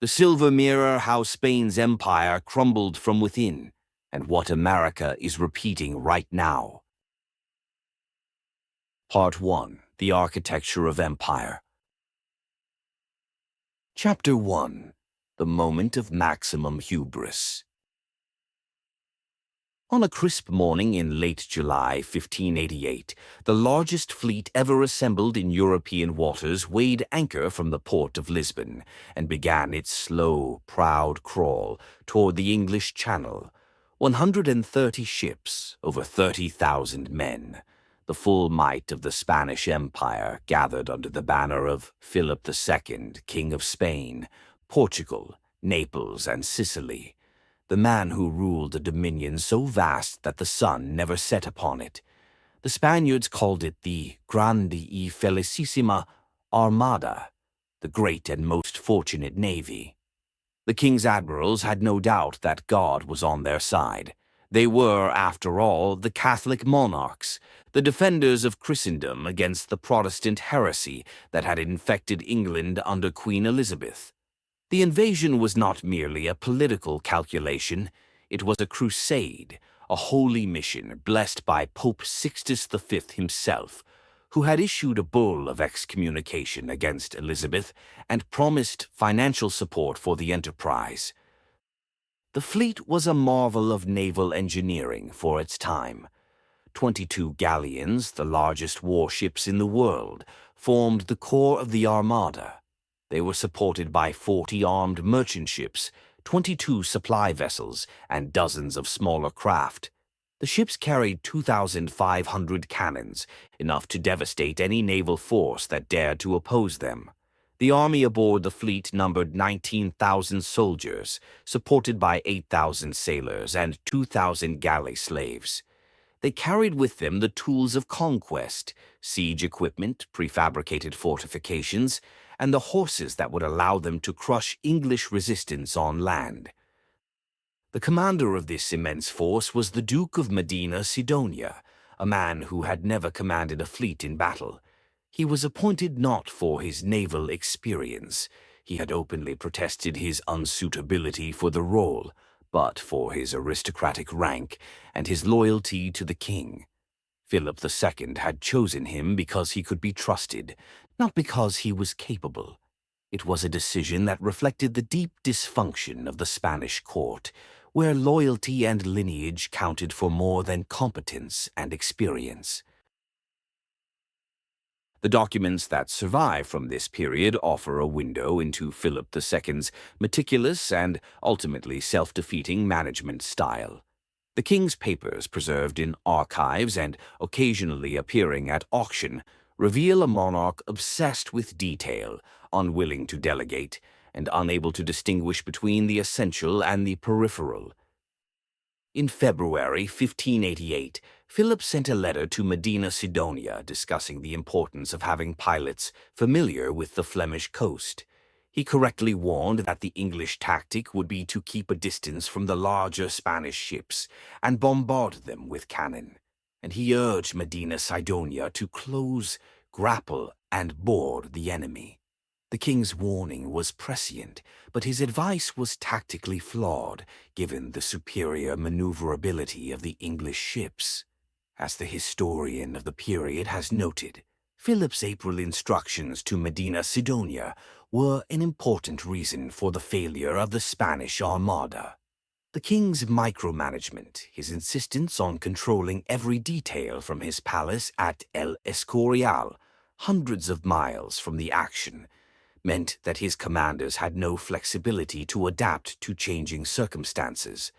The silver mirror how Spain's empire crumbled from within, and what America is repeating right now. Part 1. The Architecture of Empire. Chapter 1. The Moment of Maximum Hubris. On a crisp morning in late July 1588, the largest fleet ever assembled in European waters weighed anchor from the port of Lisbon and began its slow, proud crawl toward the English Channel. 130 ships, over 30,000 men, the full might of the Spanish Empire gathered under the banner of Philip II, King of Spain, Portugal, Naples, and Sicily. The man who ruled a dominion so vast that the sun never set upon it. The Spaniards called it the Grande y Felicissima Armada, the great and most fortunate navy. The king's admirals had no doubt that God was on their side. They were, after all, the Catholic monarchs, the defenders of Christendom against the Protestant heresy that had infected England under Queen Elizabeth. The invasion was not merely a political calculation, it was a crusade, a holy mission blessed by Pope Sixtus V himself, who had issued a bull of excommunication against Elizabeth and promised financial support for the enterprise. The fleet was a marvel of naval engineering for its time. 22 galleons, the largest warships in the world, formed the core of the Armada. They were supported by 40 armed merchant ships, 22 supply vessels, and dozens of smaller craft. The ships carried 2,500 cannons, enough to devastate any naval force that dared to oppose them. The army aboard the fleet numbered 19,000 soldiers, supported by 8,000 sailors and 2,000 galley slaves. They carried with them the tools of conquest, siege equipment, prefabricated fortifications, and the horses that would allow them to crush English resistance on land. The commander of this immense force was the Duke of Medina Sidonia, a man who had never commanded a fleet in battle. He was appointed not for his naval experience. He had openly protested his unsuitability for the role, but for his aristocratic rank and his loyalty to the king. Philip II had chosen him because he could be trusted, not because he was capable. It was a decision that reflected the deep dysfunction of the Spanish court, where loyalty and lineage counted for more than competence and experience. The documents that survive from this period offer a window into Philip II's meticulous and ultimately self-defeating management style. The king's papers, preserved in archives and occasionally appearing at auction, reveal a monarch obsessed with detail, unwilling to delegate, and unable to distinguish between the essential and the peripheral. In February 1588, Philip sent a letter to Medina Sidonia discussing the importance of having pilots familiar with the Flemish coast. He correctly warned that the English tactic would be to keep a distance from the larger Spanish ships and bombard them with cannon, and he urged Medina Sidonia to close, grapple, and board the enemy. The king's warning was prescient, but his advice was tactically flawed, given the superior maneuverability of the English ships. As the historian of the period has noted, Philip's April instructions to Medina Sidonia were an important reason for the failure of the Spanish Armada. The king's micromanagement, his insistence on controlling every detail from his palace at El Escorial, hundreds of miles from the action, meant that his commanders had no flexibility to adapt to changing circumstances.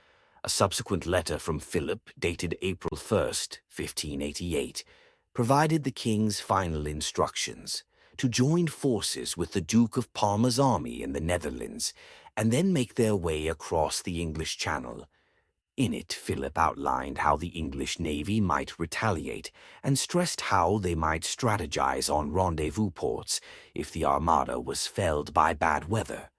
A subsequent letter from Philip, dated April 1st, 1588, provided the king's final instructions to join forces with the Duke of Parma's army in the Netherlands and then make their way across the English Channel. In it, Philip outlined how the English navy might retaliate and stressed how they might strategize on rendezvous ports if the Armada was felled by bad weather.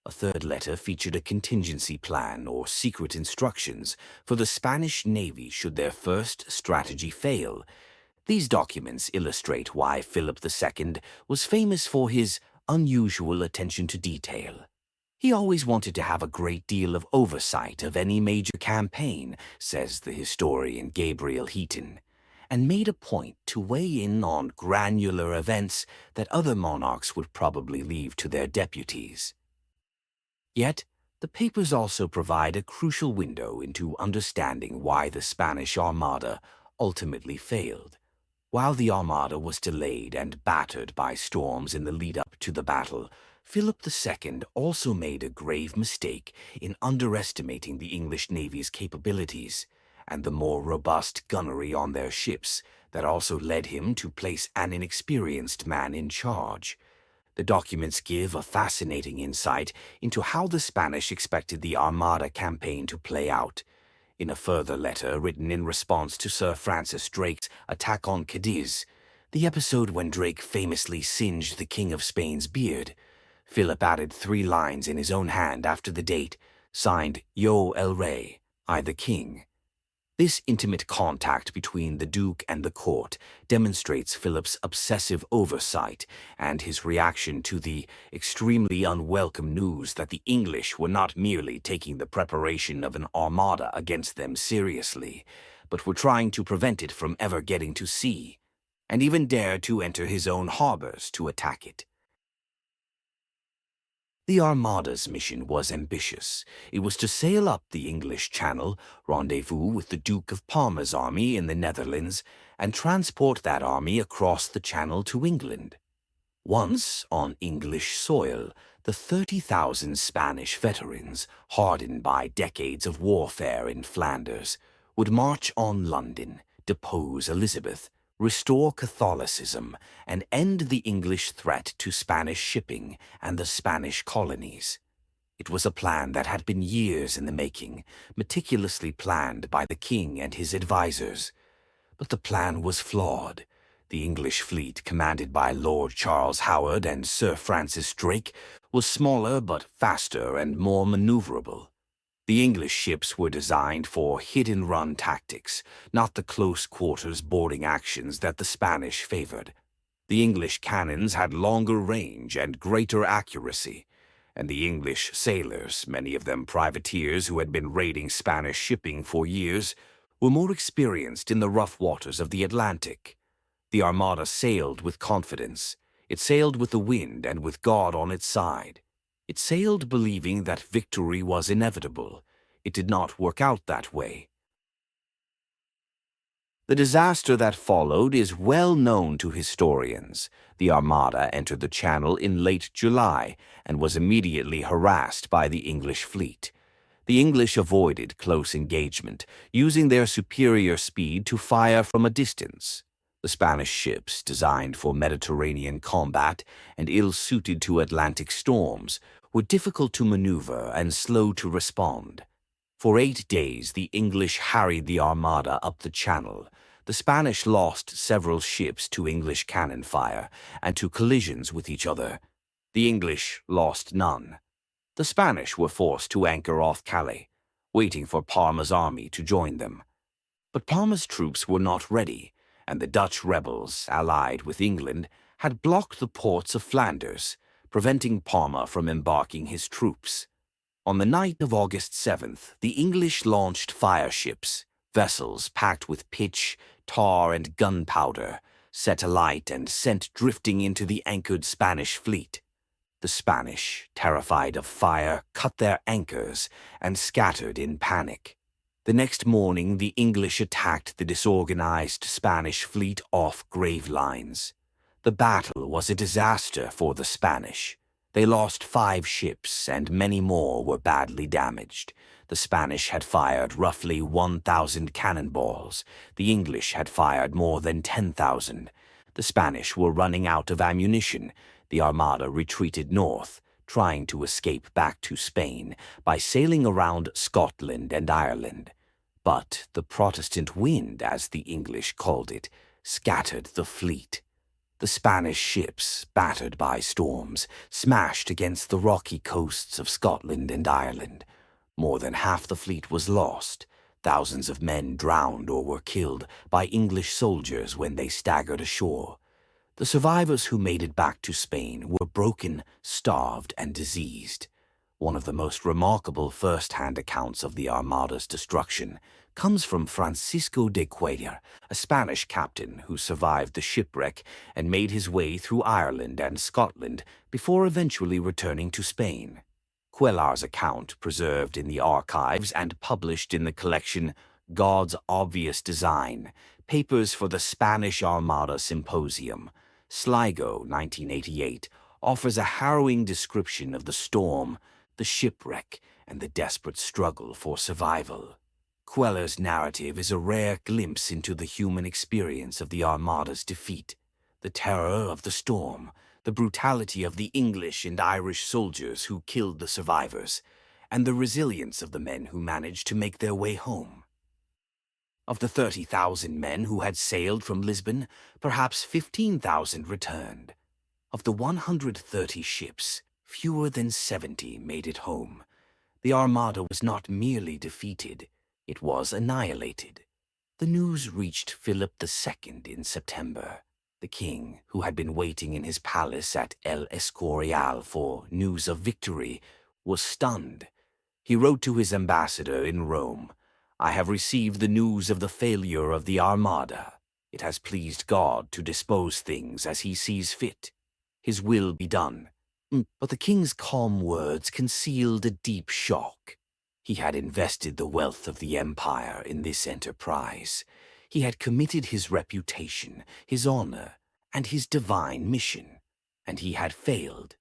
A third letter featured a contingency plan or secret instructions for the Spanish navy should their first strategy fail. These documents illustrate why Philip II was famous for his unusual attention to detail. He always wanted to have a great deal of oversight of any major campaign, says the historian Gabriel Heaton, and made a point to weigh in on granular events that other monarchs would probably leave to their deputies. Yet, the papers also provide a crucial window into understanding why the Spanish Armada ultimately failed. While the Armada was delayed and battered by storms in the lead-up to the battle, Philip II also made a grave mistake in underestimating the English Navy's capabilities and the more robust gunnery on their ships that also led him to place an inexperienced man in charge. The documents give a fascinating insight into how the Spanish expected the Armada campaign to play out. In a further letter written in response to Sir Francis Drake's attack on Cadiz, the episode when Drake famously singed the King of Spain's beard, Philip added 3 lines in his own hand after the date, signed Yo el Rey, I the King. This intimate contact between the Duke and the court demonstrates Philip's obsessive oversight and his reaction to the extremely unwelcome news that the English were not merely taking the preparation of an armada against them seriously, but were trying to prevent it from ever getting to sea, and even dared to enter his own harbors to attack it. The Armada's mission was ambitious. It was to sail up the English Channel, rendezvous with the Duke of Parma's army in the Netherlands, and transport that army across the Channel to England. Once on English soil, the 30,000 Spanish veterans, hardened by decades of warfare in Flanders, would march on London, depose Elizabeth, restore Catholicism, and end the English threat to Spanish shipping and the Spanish colonies. It was a plan that had been years in the making, meticulously planned by the king and his advisors. But the plan was flawed. The English fleet, commanded by Lord Charles Howard and Sir Francis Drake, was smaller but faster and more maneuverable. The English ships were designed for hit-and-run tactics, not the close-quarters boarding actions that the Spanish favored. The English cannons had longer range and greater accuracy, and the English sailors, many of them privateers who had been raiding Spanish shipping for years, were more experienced in the rough waters of the Atlantic. The Armada sailed with confidence. It sailed with the wind and with God on its side. It sailed believing that victory was inevitable. It did not work out that way. The disaster that followed is well known to historians. The Armada entered the Channel in late July and was immediately harassed by the English fleet. The English avoided close engagement, using their superior speed to fire from a distance. The Spanish ships, designed for Mediterranean combat and ill-suited to Atlantic storms, were difficult to maneuver and slow to respond. For 8 days, the English harried the Armada up the Channel. The Spanish lost several ships to English cannon fire and to collisions with each other. The English lost none. The Spanish were forced to anchor off Calais, waiting for Parma's army to join them. But Parma's troops were not ready, and the Dutch rebels, allied with England, had blocked the ports of Flanders, preventing Parma from embarking his troops. On the night of August 7th, the English launched fireships, vessels packed with pitch, tar, and gunpowder, set alight and sent drifting into the anchored Spanish fleet. The Spanish, terrified of fire, cut their anchors and scattered in panic. The next morning, the English attacked the disorganized Spanish fleet off Gravelines. The battle was a disaster for the Spanish. They lost 5 ships, and many more were badly damaged. The Spanish had fired roughly 1,000 cannonballs. The English had fired more than 10,000. The Spanish were running out of ammunition. The Armada retreated north, trying to escape back to Spain by sailing around Scotland and Ireland. But the Protestant wind, as the English called it, scattered the fleet. The Spanish ships, battered by storms, smashed against the rocky coasts of Scotland and Ireland. More than half the fleet was lost. Thousands of men drowned or were killed by English soldiers when they staggered ashore. The survivors who made it back to Spain were broken, starved, and diseased. One of the most remarkable first-hand accounts of the Armada's destruction comes from Francisco de Cuellar, a Spanish captain who survived the shipwreck and made his way through Ireland and Scotland before eventually returning to Spain. Cuellar's account, preserved in the archives and published in the collection God's Obvious Design, Papers for the Spanish Armada Symposium, Sligo, 1988, offers a harrowing description of the storm, the shipwreck, and the desperate struggle for survival. Cuellar's narrative is a rare glimpse into the human experience of the Armada's defeat, the terror of the storm, the brutality of the English and Irish soldiers who killed the survivors, and the resilience of the men who managed to make their way home. Of the 30,000 men who had sailed from Lisbon, perhaps 15,000 returned. Of the 130 ships, fewer than 70 made it home. The Armada was not merely defeated, it was annihilated. The news reached Philip II in September. The king, who had been waiting in his palace at El Escorial for news of victory, was stunned. He wrote to his ambassador in Rome, "I have received the news of the failure of the Armada. It has pleased God to dispose things as he sees fit. His will be done." But the king's calm words concealed a deep shock. He had invested the wealth of the empire in this enterprise. He had committed his reputation, his honor, and his divine mission, and he had failed.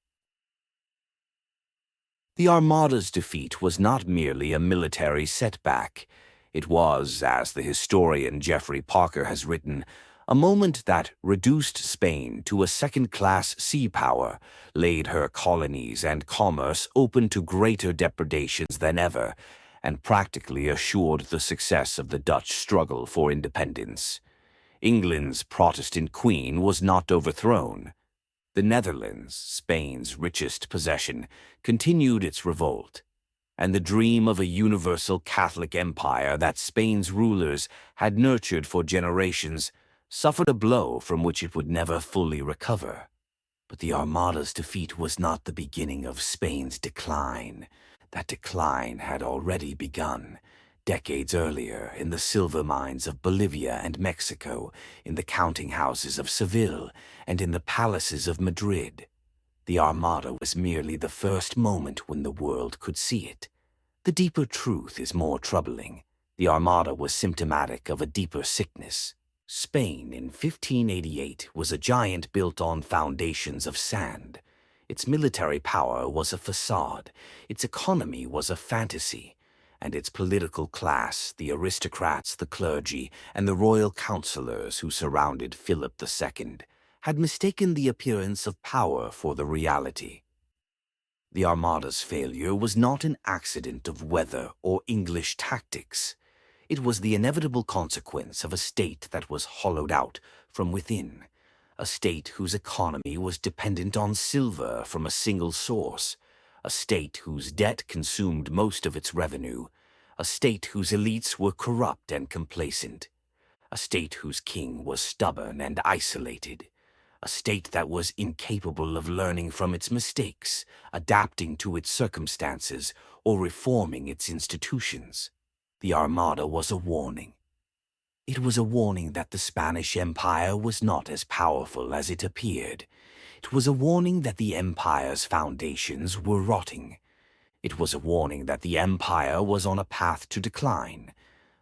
The Armada's defeat was not merely a military setback. It was, as the historian Geoffrey Parker has written, a moment that reduced Spain to a second-class sea power, laid her colonies and commerce open to greater depredations than ever, and practically assured the success of the Dutch struggle for independence. England's Protestant queen was not overthrown. The Netherlands, Spain's richest possession, continued its revolt, and the dream of a universal Catholic empire that Spain's rulers had nurtured for generations suffered a blow from which it would never fully recover. But the Armada's defeat was not the beginning of Spain's decline. That decline had already begun, decades earlier, in the silver mines of Bolivia and Mexico, in the counting houses of Seville, and in the palaces of Madrid. The Armada was merely the first moment when the world could see it. The deeper truth is more troubling. The Armada was symptomatic of a deeper sickness. Spain in 1588 was a giant built on foundations of sand. Its military power was a facade, its economy was a fantasy, and its political class, the aristocrats, the clergy, and the royal counselors who surrounded Philip II, had mistaken the appearance of power for the reality. The Armada's failure was not an accident of weather or English tactics. It was the inevitable consequence of a state that was hollowed out from within, a state whose economy was dependent on silver from a single source, a state whose debt consumed most of its revenue, a state whose elites were corrupt and complacent, a state whose king was stubborn and isolated, a state that was incapable of learning from its mistakes, adapting to its circumstances, or reforming its institutions. The Armada was a warning. It was a warning that the Spanish Empire was not as powerful as it appeared. It was a warning that the empire's foundations were rotting. It was a warning that the empire was on a path to decline.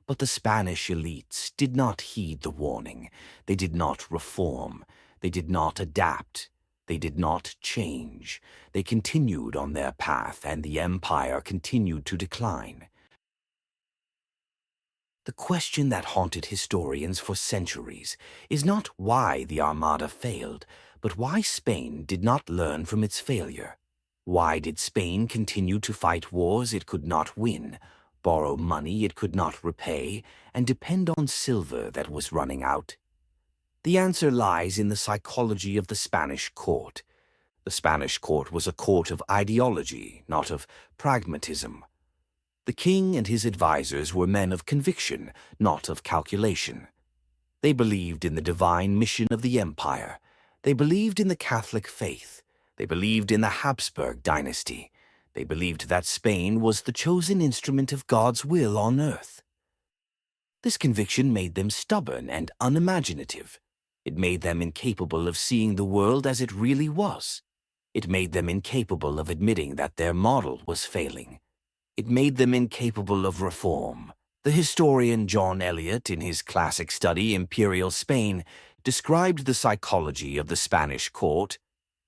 But the Spanish elites did not heed the warning. They did not reform. They did not adapt. They did not change. They continued on their path, and the empire continued to decline. The question that haunted historians for centuries is not why the Armada failed, but why Spain did not learn from its failure. Why did Spain continue to fight wars it could not win, borrow money it could not repay, and depend on silver that was running out? The answer lies in the psychology of the Spanish court. The Spanish court was a court of ideology, not of pragmatism. The king and his advisors were men of conviction, not of calculation. They believed in the divine mission of the empire. They believed in the Catholic faith. They believed in the Habsburg dynasty. They believed that Spain was the chosen instrument of God's will on earth. This conviction made them stubborn and unimaginative. It made them incapable of seeing the world as it really was. It made them incapable of admitting that their model was failing. It made them incapable of reform. The historian John Eliot, in his classic study Imperial Spain, described the psychology of the Spanish court.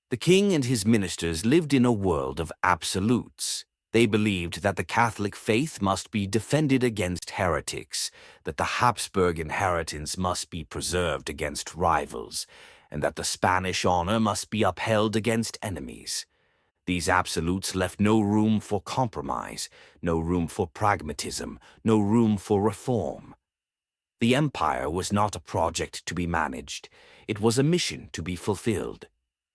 The king and his ministers lived in a world of absolutes. They believed that the Catholic faith must be defended against heretics, that the Habsburg inheritance must be preserved against rivals, and that the Spanish honor must be upheld against enemies. These absolutes left no room for compromise, no room for pragmatism, no room for reform. The empire was not a project to be managed. It was a mission to be fulfilled.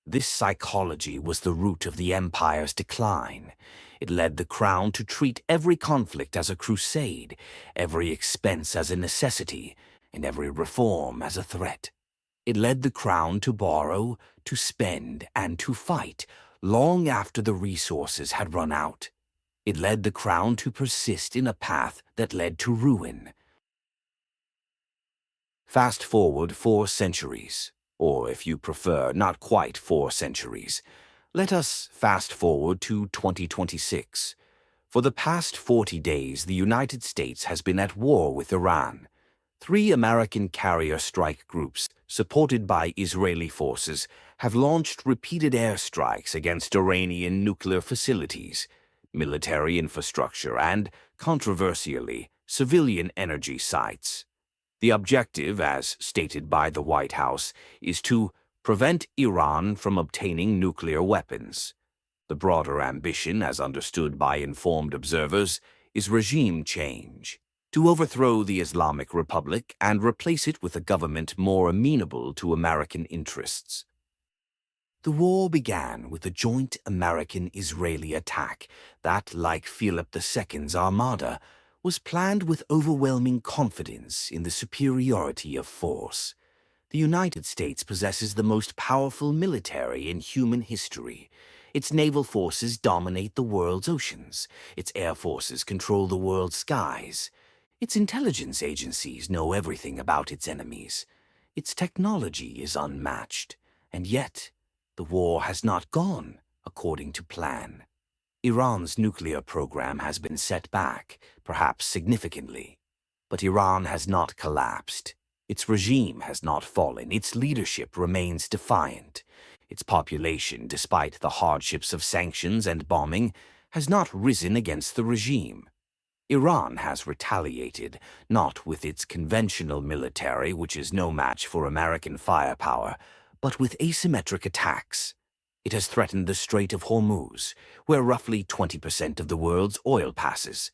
This psychology was the root of the empire's decline. It led the crown to treat every conflict as a crusade, every expense as a necessity, and every reform as a threat. It led the crown to borrow, to spend, and to fight, long after the resources had run out. It led the crown to persist in a path that led to ruin. Fast forward 4 centuries, or if you prefer, not quite 4 centuries. Let us fast forward to 2026. For the past 40 days, the United States has been at war with Iran. 3 American carrier strike groups, supported by Israeli forces, have launched repeated airstrikes against Iranian nuclear facilities, military infrastructure, and, controversially, civilian energy sites. The objective, as stated by the White House, is to prevent Iran from obtaining nuclear weapons. The broader ambition, as understood by informed observers, is regime change, to overthrow the Islamic Republic and replace it with a government more amenable to American interests. The war began with a joint American-Israeli attack that, like Philip II's Armada, was planned with overwhelming confidence in the superiority of force. The United States possesses the most powerful military in human history. Its naval forces dominate the world's oceans. Its air forces control the world's skies. Its intelligence agencies know everything about its enemies. Its technology is unmatched. And yet, the war has not gone according to plan. Iran's nuclear program has been set back, perhaps significantly. But Iran has not collapsed. Its regime has not fallen. Its leadership remains defiant. Its population, despite the hardships of sanctions and bombing, has not risen against the regime. Iran has retaliated, not with its conventional military, which is no match for American firepower, but with asymmetric attacks. It has threatened the Strait of Hormuz, where roughly 20% of the world's oil passes.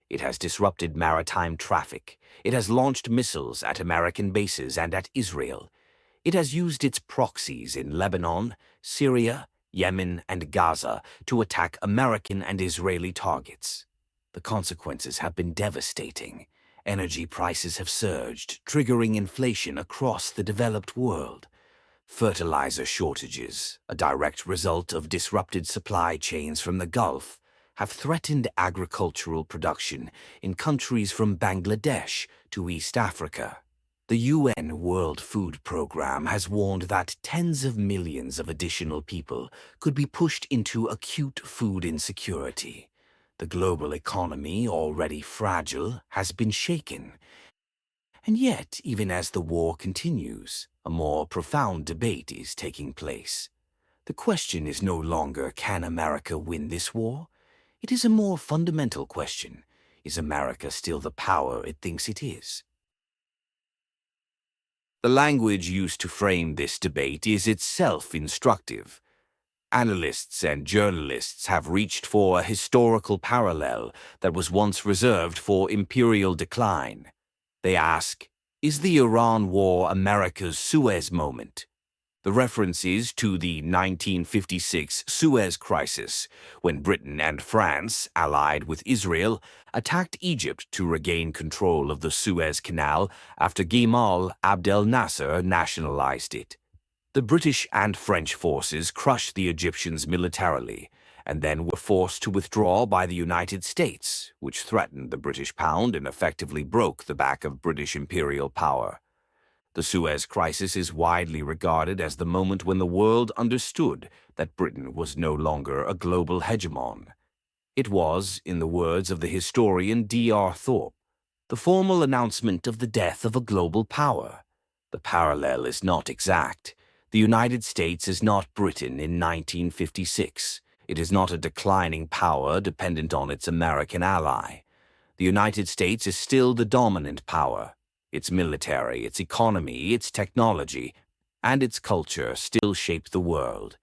It has disrupted maritime traffic. It has launched missiles at American bases and at Israel. It has used its proxies in Lebanon, Syria, Yemen, and Gaza to attack American and Israeli targets. The consequences have been devastating. Energy prices have surged, triggering inflation across the developed world. Fertilizer shortages, a direct result of disrupted supply chains from the Gulf, have threatened agricultural production in countries from Bangladesh to East Africa. The UN World Food Programme has warned that tens of millions of additional people could be pushed into acute food insecurity. The global economy, already fragile, has been shaken. And yet, even as the war continues, a more profound debate is taking place. The question is no longer, can America win this war? It is a more fundamental question. Is America still the power it thinks it is? The language used to frame this debate is itself instructive. Analysts and journalists have reached for a historical parallel that was once reserved for imperial decline. They ask, is the Iran War America's Suez moment? The reference is to the 1956 Suez Crisis, when Britain and France, allied with Israel, attacked Egypt to regain control of the Suez Canal after Gamal Abdel Nasser nationalized it. The British and French forces crushed the Egyptians militarily, and then were forced to withdraw by the United States, which threatened the British pound and effectively broke the back of British imperial power. The Suez Crisis is widely regarded as the moment when the world understood that Britain was no longer a global hegemon. It was, in the words of the historian D.R. Thorpe, the formal announcement of the death of a global power. The parallel is not exact. The United States is not Britain in 1956. It is not a declining power dependent on its American ally. The United States is still the dominant power. Its military, its economy, its technology, and its culture still shape the world.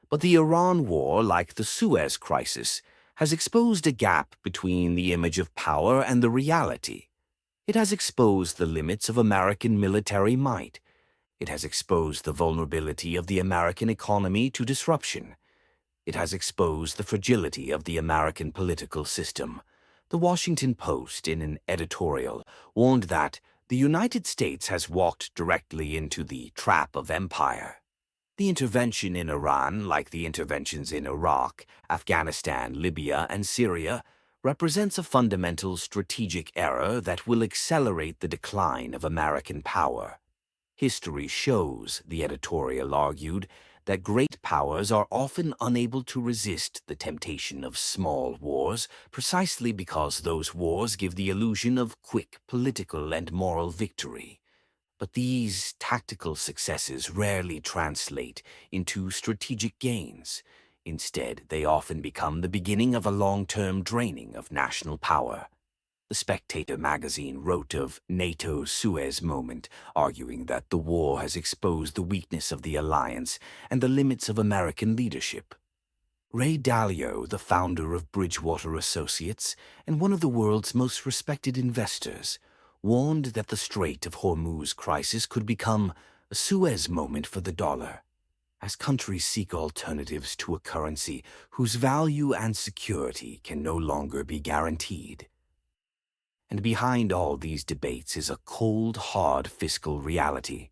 But the Iran War, like the Suez Crisis, has exposed a gap between the image of power and the reality. It has exposed the limits of American military might. It has exposed the vulnerability of the American economy to disruption. It has exposed the fragility of the American political system. The Washington Post, in an editorial, warned that the United States has walked directly into the trap of empire. The intervention in Iran, like the interventions in Iraq, Afghanistan, Libya, and Syria, represents a fundamental strategic error that will accelerate the decline of American power. History shows, the editorial argued, that great powers are often unable to resist the temptation of small wars precisely because those wars give the illusion of quick political and moral victory. But these tactical successes rarely translate into strategic gains. Instead, they often become the beginning of a long-term draining of national power. The Spectator magazine wrote of NATO's Suez moment, arguing that the war has exposed the weakness of the alliance and the limits of American leadership. Ray Dalio, the founder of Bridgewater Associates and one of the world's most respected investors, warned that the Strait of Hormuz crisis could become a Suez moment for the dollar, as countries seek alternatives to a currency whose value and security can no longer be guaranteed. And behind all these debates is a cold, hard fiscal reality.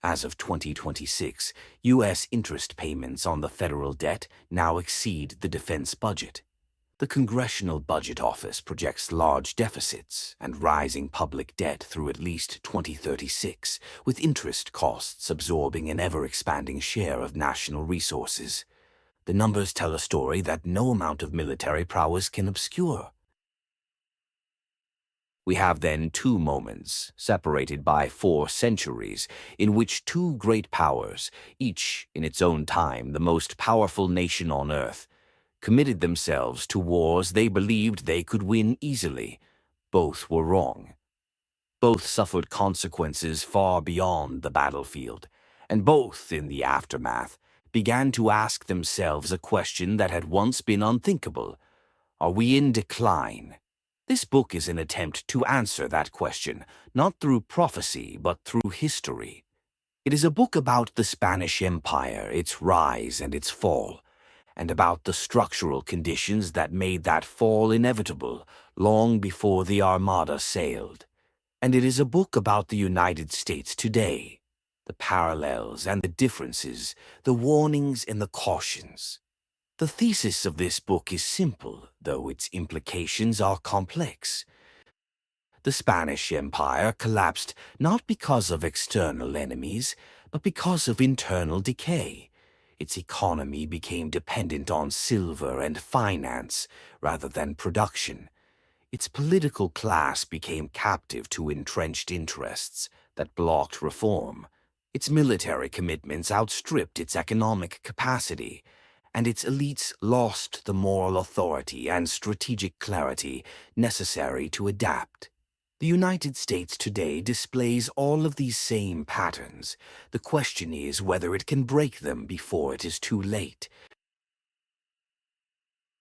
As of 2026, U.S. interest payments on the federal debt now exceed the defense budget. The Congressional Budget Office projects large deficits and rising public debt through at least 2036, with interest costs absorbing an ever-expanding share of national resources. The numbers tell a story that no amount of military prowess can obscure. We have then two moments, separated by 4 centuries, in which two great powers, each in its own time the most powerful nation on earth, committed themselves to wars they believed they could win easily. Both were wrong. Both suffered consequences far beyond the battlefield, and both, in the aftermath, began to ask themselves a question that had once been unthinkable. Are we in decline? This book is an attempt to answer that question, not through prophecy, but through history. It is a book about the Spanish Empire, its rise and its fall, and about the structural conditions that made that fall inevitable long before the Armada sailed. And it is a book about the United States today, the parallels and the differences, the warnings and the cautions. The thesis of this book is simple, though its implications are complex. The Spanish Empire collapsed not because of external enemies, but because of internal decay. Its economy became dependent on silver and finance rather than production. Its political class became captive to entrenched interests that blocked reform. Its military commitments outstripped its economic capacity, and its elites lost the moral authority and strategic clarity necessary to adapt. The United States today displays all of these same patterns. The question is whether it can break them before it is too late.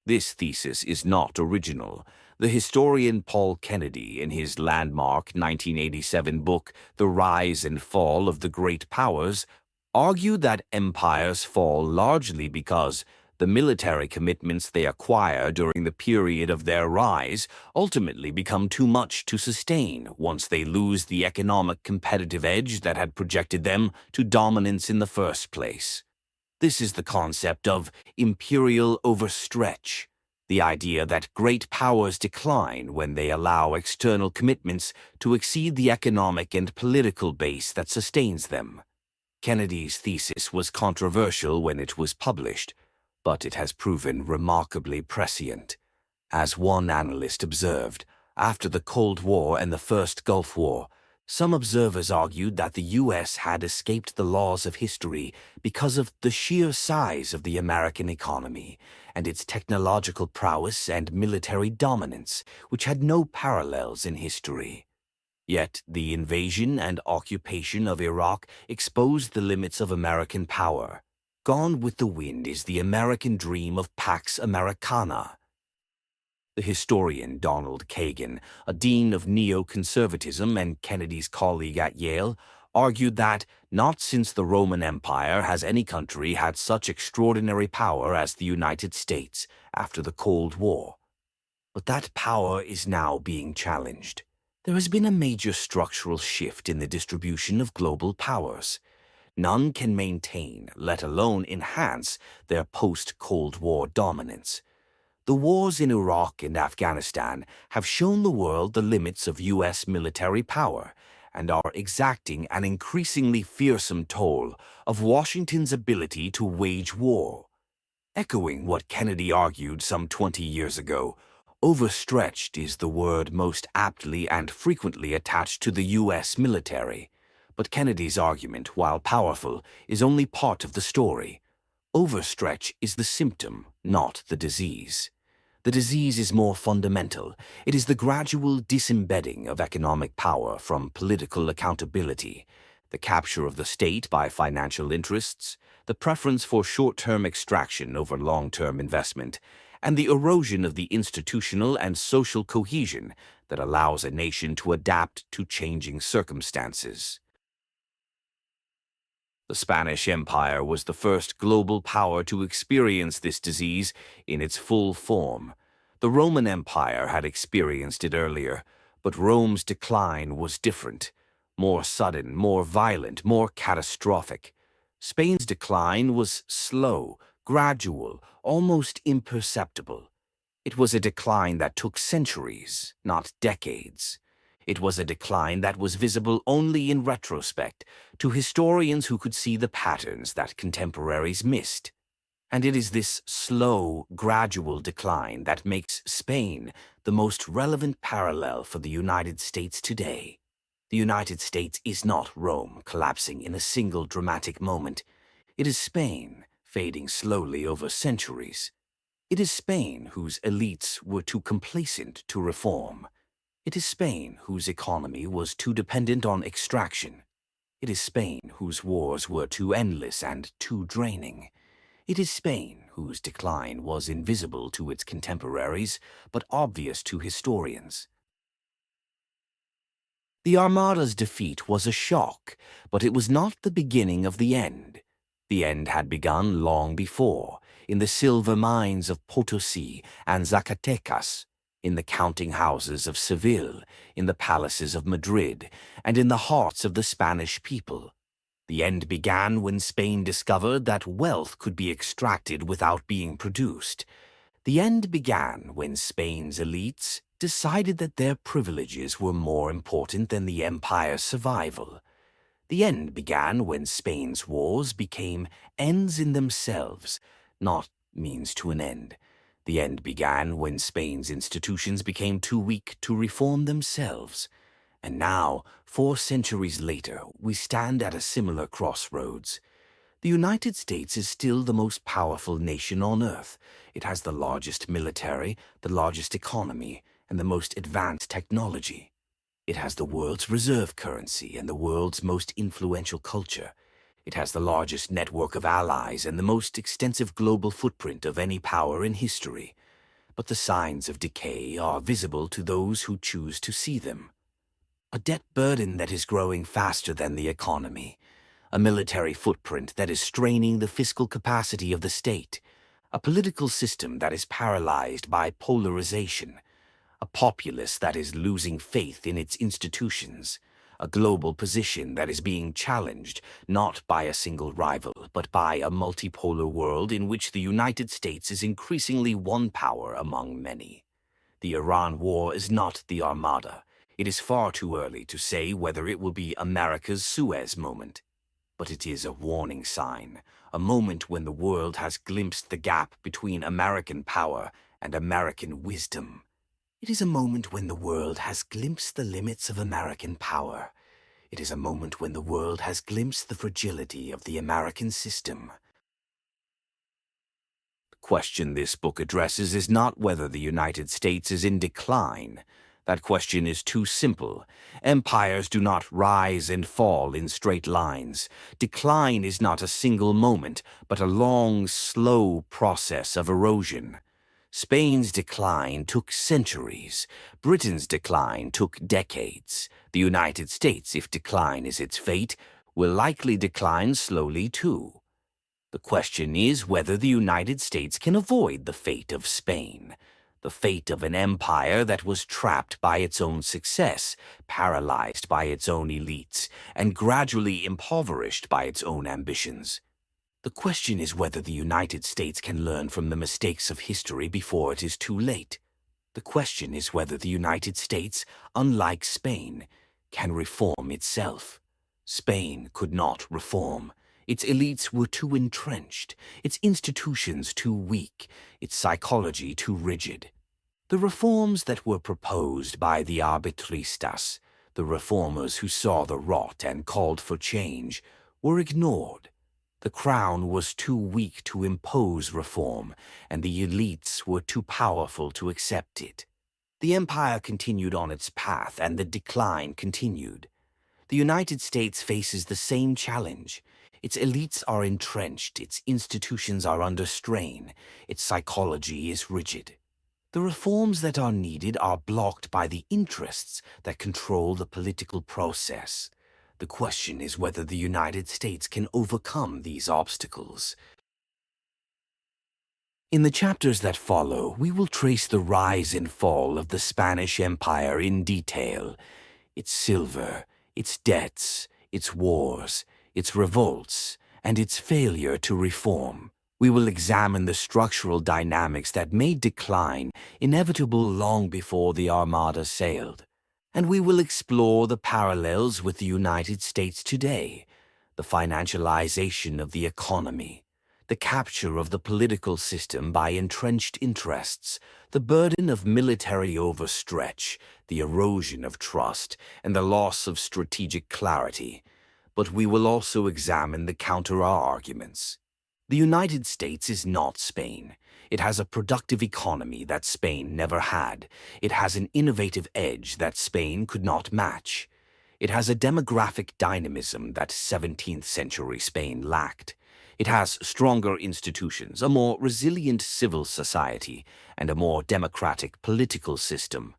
This thesis is not original. The historian Paul Kennedy, in his landmark 1987 book, The Rise and Fall of the Great Powers, argued that empires fall largely because the military commitments they acquire during the period of their rise ultimately become too much to sustain once they lose the economic competitive edge that had projected them to dominance in the first place. This is the concept of imperial overstretch, the idea that great powers decline when they allow external commitments to exceed the economic and political base that sustains them. Kennedy's thesis was controversial when it was published, but it has proven remarkably prescient. As one analyst observed, after the Cold War and the First Gulf War, some observers argued that the U.S. had escaped the laws of history because of the sheer size of the American economy and its technological prowess and military dominance, which had no parallels in history. Yet the invasion and occupation of Iraq exposed the limits of American power. Gone with the wind is the American dream of Pax Americana. The historian Donald Kagan, a dean of neoconservatism and Kennedy's colleague at Yale, argued that not since the Roman Empire has any country had such extraordinary power as the United States after the Cold War. But that power is now being challenged. There has been a major structural shift in the distribution of global powers. None can maintain, let alone enhance, their post-Cold War dominance. The wars in Iraq and Afghanistan have shown the world the limits of U.S. military power and are exacting an increasingly fearsome toll of Washington's ability to wage war. Echoing what Kennedy argued some 20 years ago, overstretched is the word most aptly and frequently attached to the U.S. military. But Kennedy's argument, while powerful, is only part of the story. Overstretch is the symptom, not the disease. The disease is more fundamental. It is the gradual disembedding of economic power from political accountability, the capture of the state by financial interests, the preference for short-term extraction over long-term investment, and the erosion of the institutional and social cohesion that allows a nation to adapt to changing circumstances. The Spanish Empire was the first global power to experience this disease in its full form. The Roman Empire had experienced it earlier, but Rome's decline was different, more sudden, more violent, more catastrophic. Spain's decline was slow, gradual, almost imperceptible. It was a decline that took centuries, not decades. It was a decline that was visible only in retrospect to historians who could see the patterns that contemporaries missed. And it is this slow, gradual decline that makes Spain the most relevant parallel for the United States today. The United States is not Rome collapsing in a single dramatic moment. It is Spain fading slowly over centuries. It is Spain whose elites were too complacent to reform. It is Spain whose economy was too dependent on extraction. It is Spain whose wars were too endless and too draining. It is Spain whose decline was invisible to its contemporaries, but obvious to historians. The Armada's defeat was a shock, but it was not the beginning of the end. The end had begun long before, in the silver mines of Potosi and Zacatecas, in the counting houses of Seville, in the palaces of Madrid, and in the hearts of the Spanish people. The end began when Spain discovered that wealth could be extracted without being produced. The end began when Spain's elites decided that their privileges were more important than the empire's survival. The end began when Spain's wars became ends in themselves, not means to an end. The end began when Spain's institutions became too weak to reform themselves. And now, 4 centuries later, we stand at a similar crossroads. The United States is still the most powerful nation on earth. It has the largest military, the largest economy, and the most advanced technology. It has the world's reserve currency and the world's most influential culture. It has the largest network of allies and the most extensive global footprint of any power in history. But the signs of decay are visible to those who choose to see them. A debt burden that is growing faster than the economy. A military footprint that is straining the fiscal capacity of the state. A political system that is paralyzed by polarization. A populace that is losing faith in its institutions. a global position that is being challenged not by a single rival, but by a multipolar world in which the United States is increasingly one power among many. The Iran war is not the Armada. It is far too early to say whether it will be America's Suez moment. But it is a warning sign, a moment when the world has glimpsed the gap between American power and American wisdom. It is a moment when the world has glimpsed the limits of American power. It is a moment when the world has glimpsed the fragility of the American system. The question this book addresses is not whether the United States is in decline. That question is too simple. Empires do not rise and fall in straight lines. Decline is not a single moment, but a long, slow process of erosion. Spain's decline took centuries. Britain's decline took decades. The United States, if decline is its fate, will likely decline slowly too. The question is whether the United States can avoid the fate of Spain, the fate of an empire that was trapped by its own success, paralyzed by its own elites, and gradually impoverished by its own ambitions. The question is whether the United States can learn from the mistakes of history before it is too late. The question is whether the United States, unlike Spain, can reform itself. Spain could not reform. Its elites were too entrenched, its institutions too weak, its psychology too rigid. The reforms that were proposed by the arbitristas, the reformers who saw the rot and called for change, were ignored. The crown was too weak to impose reform, and the elites were too powerful to accept it. The empire continued on its path, and the decline continued. The United States faces the same challenge. Its elites are entrenched, its institutions are under strain, its psychology is rigid. The reforms that are needed are blocked by the interests that control the political process. The question is whether the United States can overcome these obstacles. In the chapters that follow, we will trace the rise and fall of the Spanish Empire in detail. Its silver, its debts, its wars, its revolts, and its failure to reform. We will examine the structural dynamics that made decline inevitable long before the Armada sailed. And we will explore the parallels with the United States today, the financialization of the economy, the capture of the political system by entrenched interests, the burden of military overstretch, the erosion of trust, and the loss of strategic clarity. But we will also examine the counter-arguments. The United States is not Spain. It has a productive economy that Spain never had. It has an innovative edge that Spain could not match. It has a demographic dynamism that 17th century Spain lacked. It has stronger institutions, a more resilient civil society, and a more democratic political system.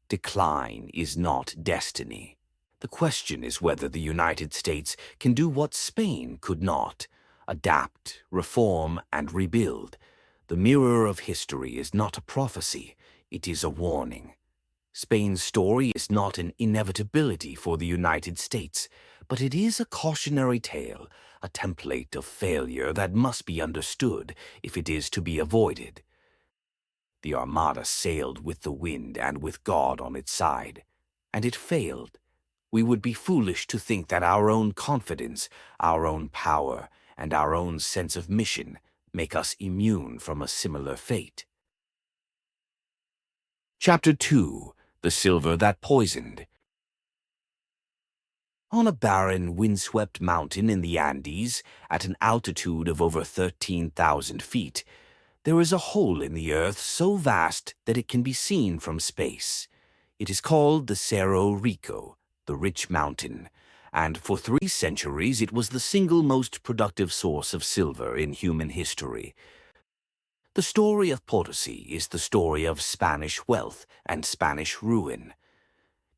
Decline is not destiny. The question is whether the United States can do what Spain could not: adapt, reform, and rebuild. The mirror of history is not a prophecy, it is a warning. Spain's story is not an inevitability for the United States, but it is a cautionary tale, a template of failure that must be understood if it is to be avoided. The Armada sailed with the wind and with God on its side, and it failed. We would be foolish to think that our own confidence, our own power, and our own sense of mission make us immune from a similar fate. Chapter 2: The Silver That Poisoned. On a barren, windswept mountain in the Andes, at an altitude of over 13,000 feet, there is a hole in the earth so vast that it can be seen from space. It is called the Cerro Rico, the Rich Mountain, and for 3 centuries it was the single most productive source of silver in human history. The story of Potosi is the story of Spanish wealth and Spanish ruin.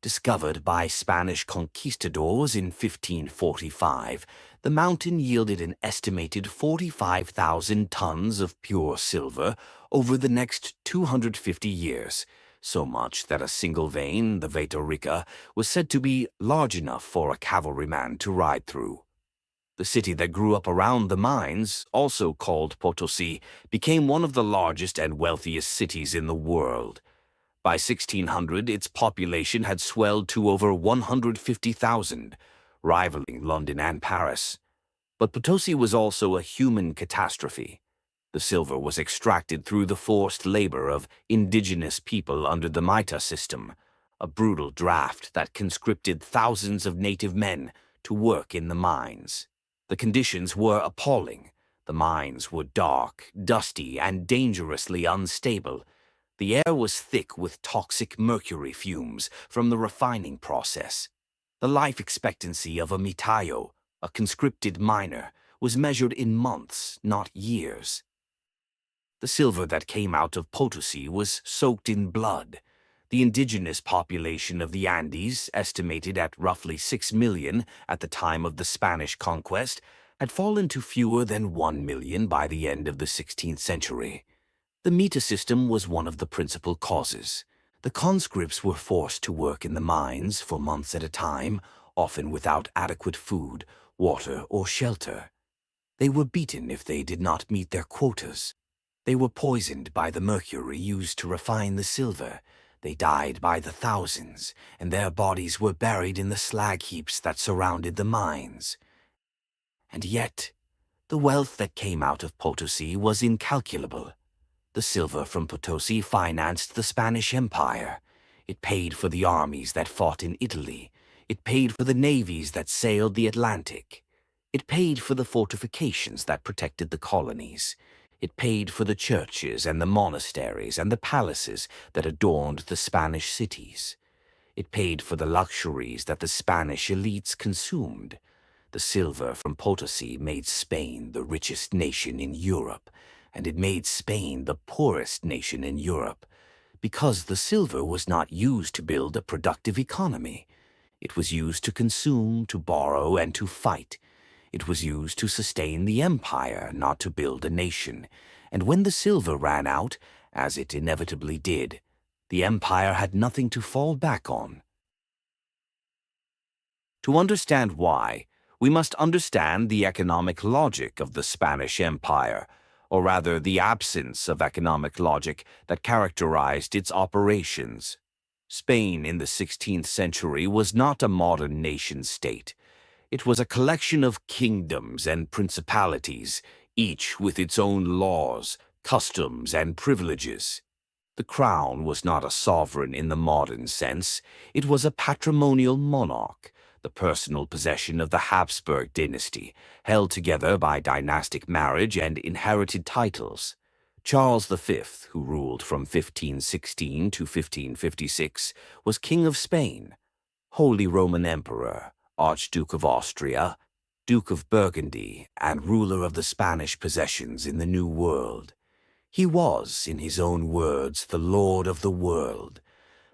Discovered by Spanish conquistadors in 1545, the mountain yielded an estimated 45,000 tons of pure silver over the next 250 years. so much that a single vein, the Veta Rica, was said to be large enough for a cavalryman to ride through. The city that grew up around the mines, also called Potosi, became one of the largest and wealthiest cities in the world. By 1600, its population had swelled to over 150,000, rivaling London and Paris. But Potosi was also a human catastrophe. The silver was extracted through the forced labor of indigenous people under the Maita system, a brutal draft that conscripted thousands of native men to work in the mines. The conditions were appalling. The mines were dark, dusty, and dangerously unstable. The air was thick with toxic mercury fumes from the refining process. The life expectancy of a mitayo, a conscripted miner, was measured in months, not years. The silver that came out of Potosi was soaked in blood. The indigenous population of the Andes, estimated at roughly 6 million at the time of the Spanish conquest, had fallen to fewer than 1 million by the end of the 16th century. The Mita system was one of the principal causes. The conscripts were forced to work in the mines for months at a time, often without adequate food, water, or shelter. They were beaten if they did not meet their quotas. They were poisoned by the mercury used to refine the silver. They died by the thousands, and their bodies were buried in the slag heaps that surrounded the mines. And yet, the wealth that came out of Potosi was incalculable. The silver from Potosi financed the Spanish Empire. It paid for the armies that fought in Italy. It paid for the navies that sailed the Atlantic. It paid for the fortifications that protected the colonies. It paid for the churches and the monasteries and the palaces that adorned the Spanish cities. It paid for the luxuries that the Spanish elites consumed. The silver from Potosi made Spain the richest nation in Europe, and it made Spain the poorest nation in Europe, because the silver was not used to build a productive economy. It was used to consume, to borrow, and to fight. It was used to sustain the empire, not to build a nation. And when the silver ran out, as it inevitably did, the empire had nothing to fall back on. To understand why, we must understand the economic logic of the Spanish Empire, or rather the absence of economic logic that characterized its operations. Spain in the 16th century was not a modern nation-state. It was a collection of kingdoms and principalities, each with its own laws, customs, and privileges. The crown was not a sovereign in the modern sense. It was a patrimonial monarch, the personal possession of the Habsburg dynasty, held together by dynastic marriage and inherited titles. Charles V, who ruled from 1516 to 1556, was King of Spain, Holy Roman Emperor, Archduke of Austria, Duke of Burgundy, and ruler of the Spanish possessions in the New World. He was, in his own words, the Lord of the world.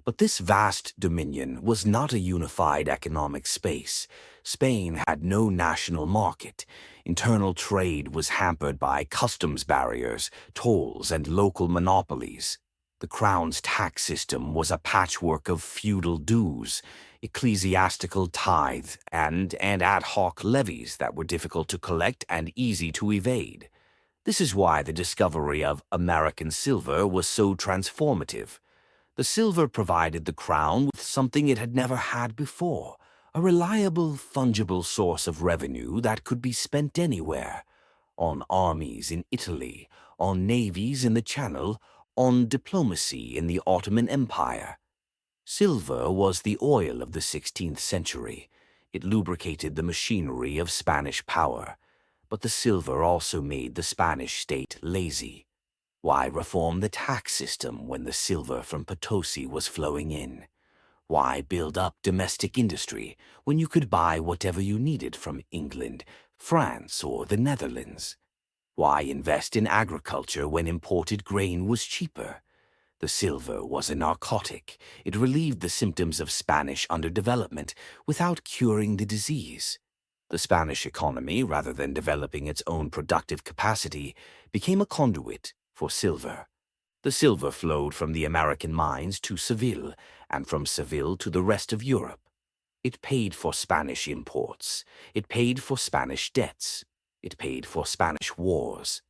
But this vast dominion was not a unified economic space. Spain had no national market. Internal trade was hampered by customs barriers, tolls, and local monopolies. The crown's tax system was a patchwork of feudal dues, ecclesiastical tithe, and ad hoc levies that were difficult to collect and easy to evade. This is why the discovery of American silver was so transformative. The silver provided the crown with something it had never had before, a reliable, fungible source of revenue that could be spent anywhere, on armies in Italy, on navies in the Channel, on diplomacy in the Ottoman Empire. Silver was the oil of the 16th century. It lubricated the machinery of Spanish power. But the silver also made the Spanish state lazy. Why reform the tax system when the silver from Potosi was flowing in? Why build up domestic industry when you could buy whatever you needed from England, France, or the Netherlands? Why invest in agriculture when imported grain was cheaper? The silver was a narcotic. It relieved the symptoms of Spanish underdevelopment without curing the disease. The Spanish economy, rather than developing its own productive capacity, became a conduit for silver. The silver flowed from the American mines to Seville, and from Seville to the rest of Europe. It paid for Spanish imports. It paid for Spanish debts. It paid for Spanish wars.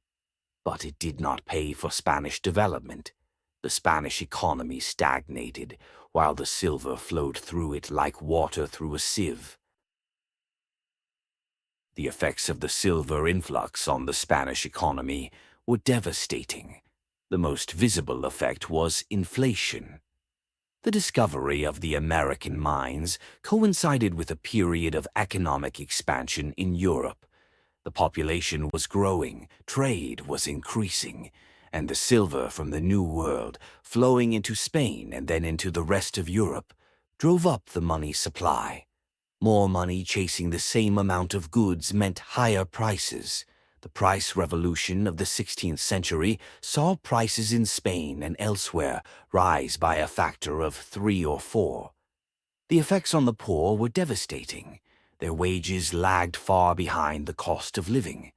But it did not pay for Spanish development. The Spanish economy stagnated, while the silver flowed through it like water through a sieve. The effects of the silver influx on the Spanish economy were devastating. The most visible effect was inflation. The discovery of the American mines coincided with a period of economic expansion in Europe. The population was growing, trade was increasing, and the silver from the New World, flowing into Spain and then into the rest of Europe, drove up the money supply. More money chasing the same amount of goods meant higher prices. The price revolution of the 16th century saw prices in Spain and elsewhere rise by a factor of 3 or 4. The effects on the poor were devastating. Their wages lagged far behind the cost of living.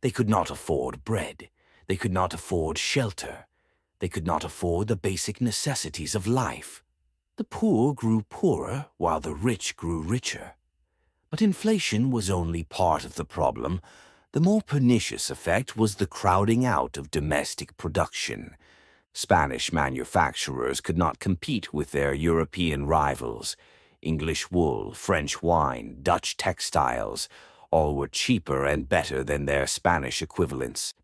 They could not afford bread. They could not afford shelter. They could not afford the basic necessities of life. The poor grew poorer while the rich grew richer. But inflation was only part of the problem. The more pernicious effect was the crowding out of domestic production. Spanish manufacturers could not compete with their European rivals. English wool, French wine, Dutch textiles, all were cheaper and better than their Spanish equivalents.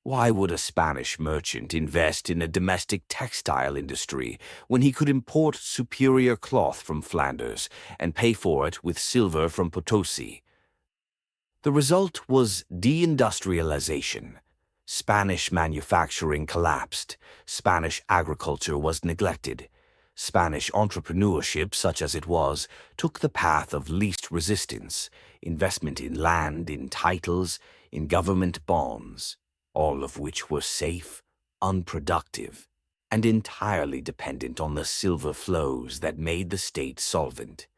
Why would a Spanish merchant invest in a domestic textile industry when he could import superior cloth from Flanders and pay for it with silver from Potosi? The result was deindustrialization. Spanish manufacturing collapsed. Spanish agriculture was neglected. Spanish entrepreneurship, such as it was, took the path of least resistance, investment in land, in titles, in government bonds, all of which were safe, unproductive, and entirely dependent on the silver flows that made the state solvent.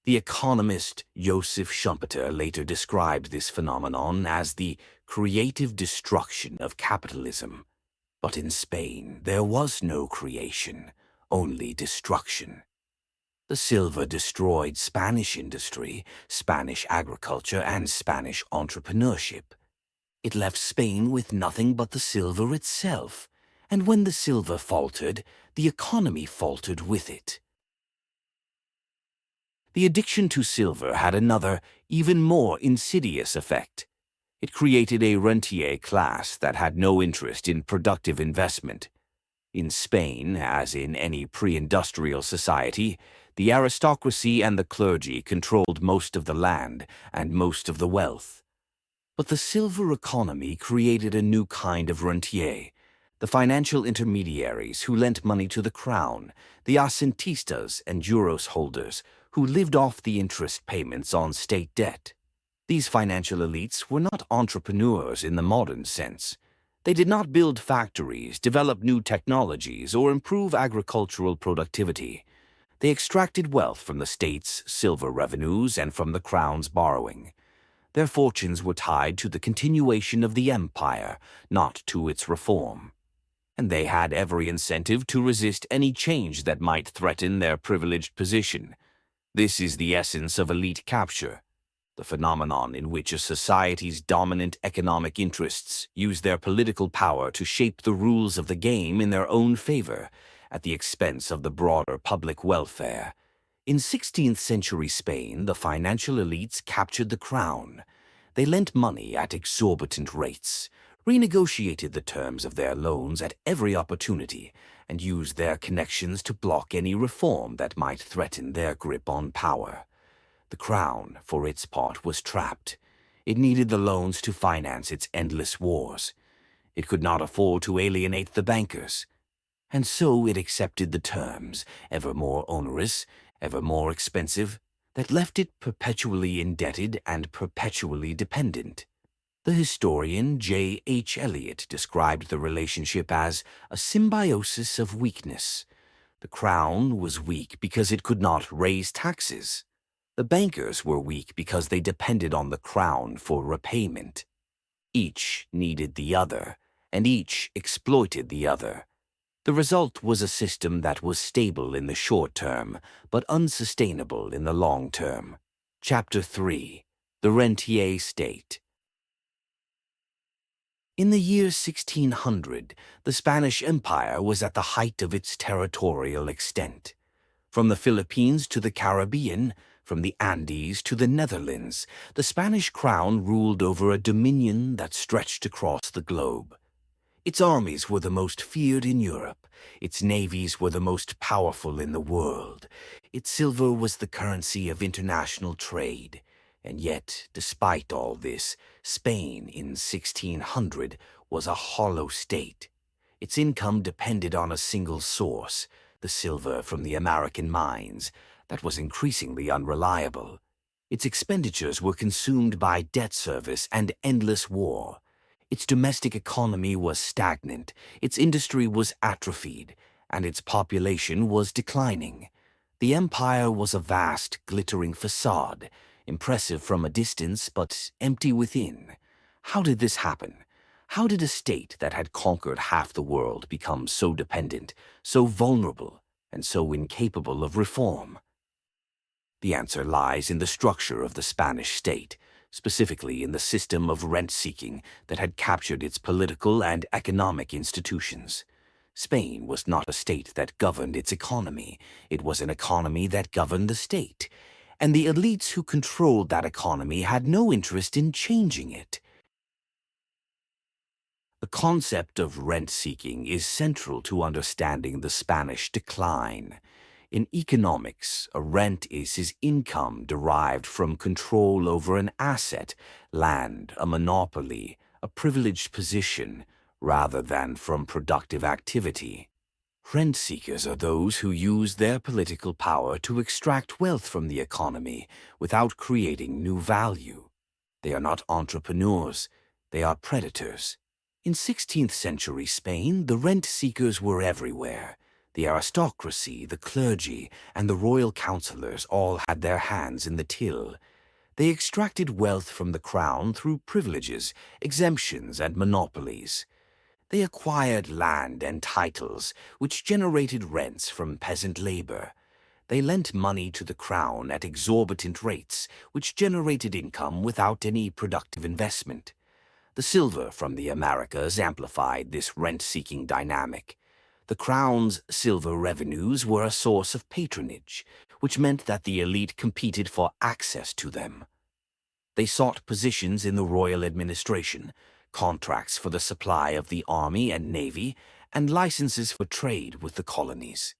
The economist Joseph Schumpeter later described this phenomenon as the creative destruction of capitalism. But in Spain, there was no creation, only destruction. The silver destroyed Spanish industry, Spanish agriculture, and Spanish entrepreneurship. It left Spain with nothing but the silver itself, and when the silver faltered, the economy faltered with it. The addiction to silver had another, even more insidious effect. It created a rentier class that had no interest in productive investment. In Spain, as in any pre-industrial society, the aristocracy and the clergy controlled most of the land and most of the wealth. But the silver economy created a new kind of rentier, the financial intermediaries who lent money to the crown, the ascentistas and juros holders who lived off the interest payments on state debt. These financial elites were not entrepreneurs in the modern sense. They did not build factories, develop new technologies, or improve agricultural productivity. They extracted wealth from the state's silver revenues and from the crown's borrowing. Their fortunes were tied to the continuation of the empire, not to its reform. And they had every incentive to resist any change that might threaten their privileged position. This is the essence of elite capture, the phenomenon in which a society's dominant economic interests use their political power to shape the rules of the game in their own favor, at the expense of the broader public welfare. In 16th century Spain, the financial elites captured the crown. They lent money at exorbitant rates, renegotiated the terms of their loans at every opportunity, and used their connections to block any reform that might threaten their grip on power. The crown, for its part, was trapped. It needed the loans to finance its endless wars. It could not afford to alienate the bankers. And so it accepted the terms, ever more onerous, ever more expensive, that left it perpetually indebted and perpetually dependent. The historian J. H. Eliot described the relationship as a symbiosis of weakness. The crown was weak because it could not raise taxes. The bankers were weak because they depended on the crown for repayment. Each needed the other, and each exploited the other. The result was a system that was stable in the short term, but unsustainable in the long term. Chapter 3. The Rentier State. In the year 1600, the Spanish Empire was at the height of its territorial extent. From the Philippines to the Caribbean, from the Andes to the Netherlands, the Spanish crown ruled over a dominion that stretched across the globe. Its armies were the most feared in Europe. Its navies were the most powerful in the world. Its silver was the currency of international trade. And yet, despite all this, Spain in 1600 was a hollow state. Its income depended on a single source, the silver from the American mines, that was increasingly unreliable. Its expenditures were consumed by debt service and endless war. Its domestic economy was stagnant, its industry was atrophied, and its population was declining. The empire was a vast, glittering facade, impressive from a distance but empty within. How did this happen? How did a state that had conquered half the world become so dependent, so vulnerable, and so incapable of reform? The answer lies in the structure of the Spanish state, specifically in the system of rent-seeking that had captured its political and economic institutions. Spain was not a state that governed its economy. It was an economy that governed the state. And the elites who controlled that economy had no interest in changing it. The concept of rent-seeking is central to understanding the Spanish decline. In economics, a rent is his income derived from control over an asset, land, a monopoly, a privileged position, rather than from productive activity. Rent seekers are those who use their political power to extract wealth from the economy without creating new value. They are not entrepreneurs, they are predators. In 16th century Spain, the rent seekers were everywhere. The aristocracy, the clergy, and the royal councillors all had their hands in the till. They extracted wealth from the crown through privileges, exemptions, and monopolies. They acquired land and titles, which generated rents from peasant labor. They lent money to the crown at exorbitant rates, which generated income without any productive investment. The silver from the Americas amplified this rent-seeking dynamic. The crown's silver revenues were a source of patronage, which meant that the elite competed for access to them. They sought positions in the royal administration, contracts for the supply of the army and navy, and licenses for trade with the colonies.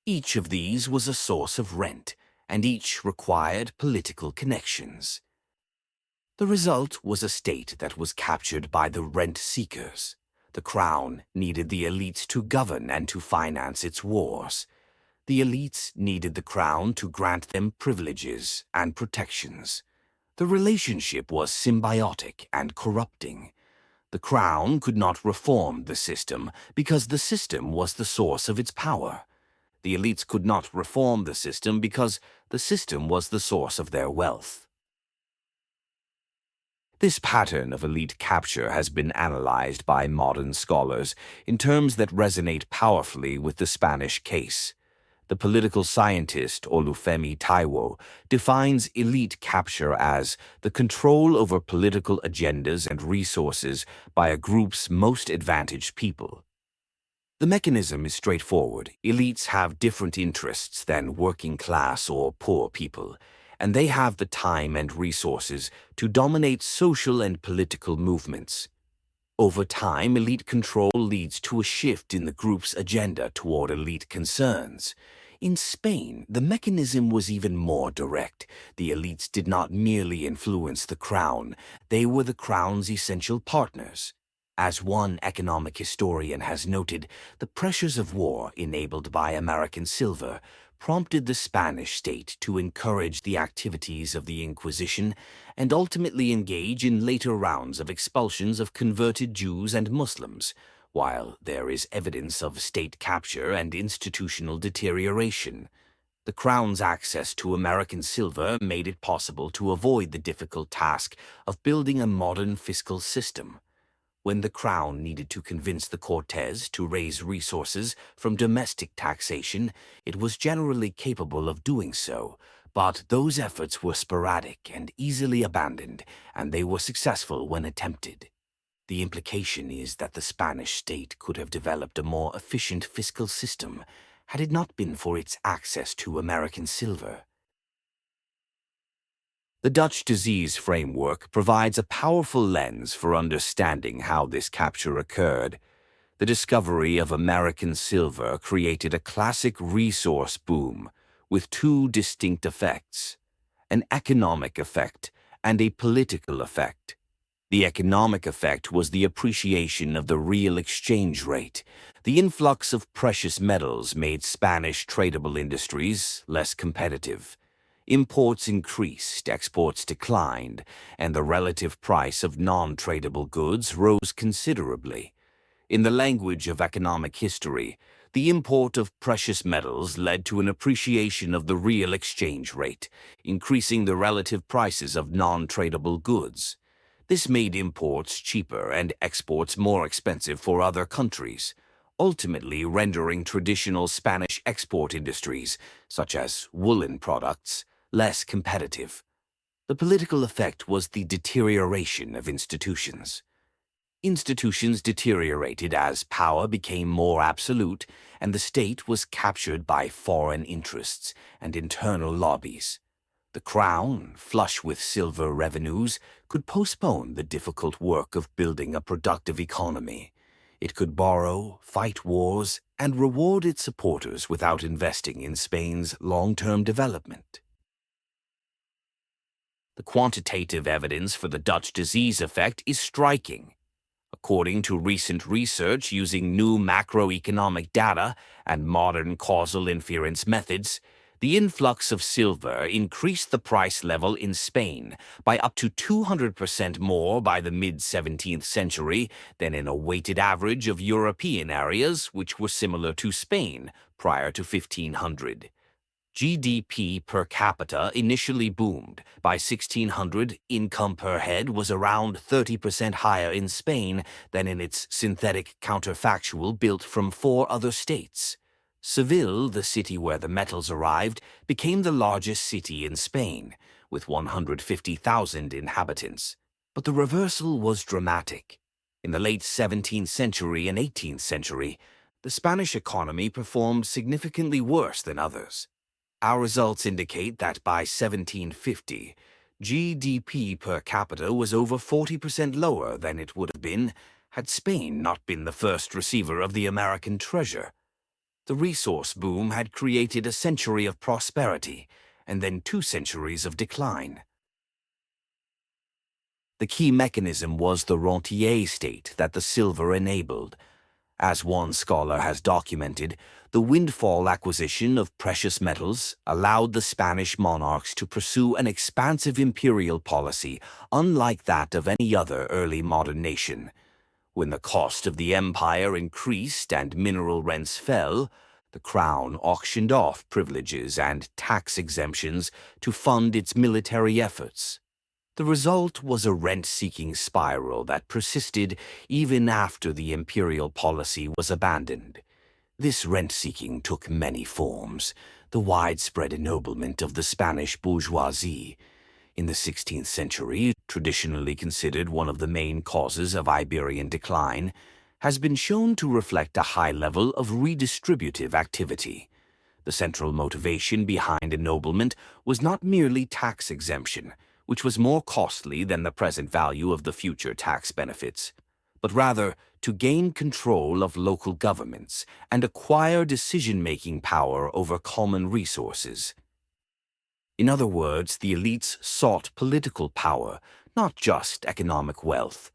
Each of these was a source of rent, and each required political connections. The result was a state that was captured by the rent-seekers. The crown needed the elites to govern and to finance its wars. The elites needed the crown to grant them privileges and protections. The relationship was symbiotic and corrupting. The crown could not reform the system because the system was the source of its power. The elites could not reform the system because the system was the source of their wealth. This pattern of elite capture has been analyzed by modern scholars in terms that resonate powerfully with the Spanish case. The political scientist Olufemi Taiwo defines elite capture as the control over political agendas and resources by a group's most advantaged people. The mechanism is straightforward. Elites have different interests than working class or poor people, and they have the time and resources to dominate social and political movements. Over time, elite control leads to a shift in the group's agenda toward elite concerns. In Spain, the mechanism was even more direct. The elites did not merely influence the crown, they were the crown's essential partners. As one economic historian has noted, the pressures of war enabled by American silver prompted the Spanish state to encourage the activities of the Inquisition and ultimately engage in later rounds of expulsions of converted Jews and Muslims, while there is evidence of state capture and institutional deterioration. The Crown's access to American silver made it possible to avoid the difficult task of building a modern fiscal system. When the crown needed to convince the Cortes to raise resources from domestic taxation, it was generally capable of doing so, but those efforts were sporadic and easily abandoned, and they were successful when attempted. The implication is that the Spanish state could have developed a more efficient fiscal system had it not been for its access to American silver. The Dutch disease framework provides a powerful lens for understanding how this capture occurred. The discovery of American silver created a classic resource boom with two distinct effects: an economic effect and a political effect. The economic effect was the appreciation of the real exchange rate. The influx of precious metals made Spanish tradable industries less competitive. Imports increased, exports declined, and the relative price of non-tradable goods rose considerably. In the language of economic history, the import of precious metals led to an appreciation of the real exchange rate, increasing the relative prices of non-tradable goods. This made imports cheaper and exports more expensive for other countries, ultimately rendering traditional Spanish export industries, such as woolen products, less competitive. The political effect was the deterioration of institutions. Institutions deteriorated as power became more absolute and the state was captured by foreign interests and internal lobbies. The crown, flush with silver revenues, could postpone the difficult work of building a productive economy. It could borrow, fight wars, and reward its supporters without investing in Spain's long-term development. The quantitative evidence for the Dutch disease effect is striking. According to recent research using new macroeconomic data and modern causal inference methods, the influx of silver increased the price level in Spain by up to 200% more by the mid-17th century than in a weighted average of European areas which were similar to Spain prior to 1500. GDP per capita initially boomed. By 1600, income per head was around 30% higher in Spain than in its synthetic counterfactual built from 4 other states. Seville, the city where the metals arrived, became the largest city in Spain, with 150,000 inhabitants. But the reversal was dramatic. In the late 17th century and 18th century, the Spanish economy performed significantly worse than others. Our results indicate that by 1750, GDP per capita was over 40% lower than it would have been had Spain not been the first receiver of the American treasure. The resource boom had created a century of prosperity and then 2 centuries of decline. The key mechanism was the rentier state that the silver enabled. As one scholar has documented, the windfall acquisition of precious metals allowed the Spanish monarchs to pursue an expansive imperial policy unlike that of any other early modern nation. When the cost of the empire increased and mineral rents fell, the crown auctioned off privileges and tax exemptions to fund its military efforts. The result was a rent-seeking spiral that persisted even after the imperial policy was abandoned. This rent-seeking took many forms: the widespread ennoblement of the Spanish bourgeoisie. In the 16th century, traditionally considered one of the main causes of Iberian decline, has been shown to reflect a high level of redistributive activity. The central motivation behind ennoblement was not merely tax exemption, which was more costly than the present value of the future tax benefits, but rather to gain control of local governments and acquire decision-making power over common resources. In other words, the elites sought political power, not just economic wealth.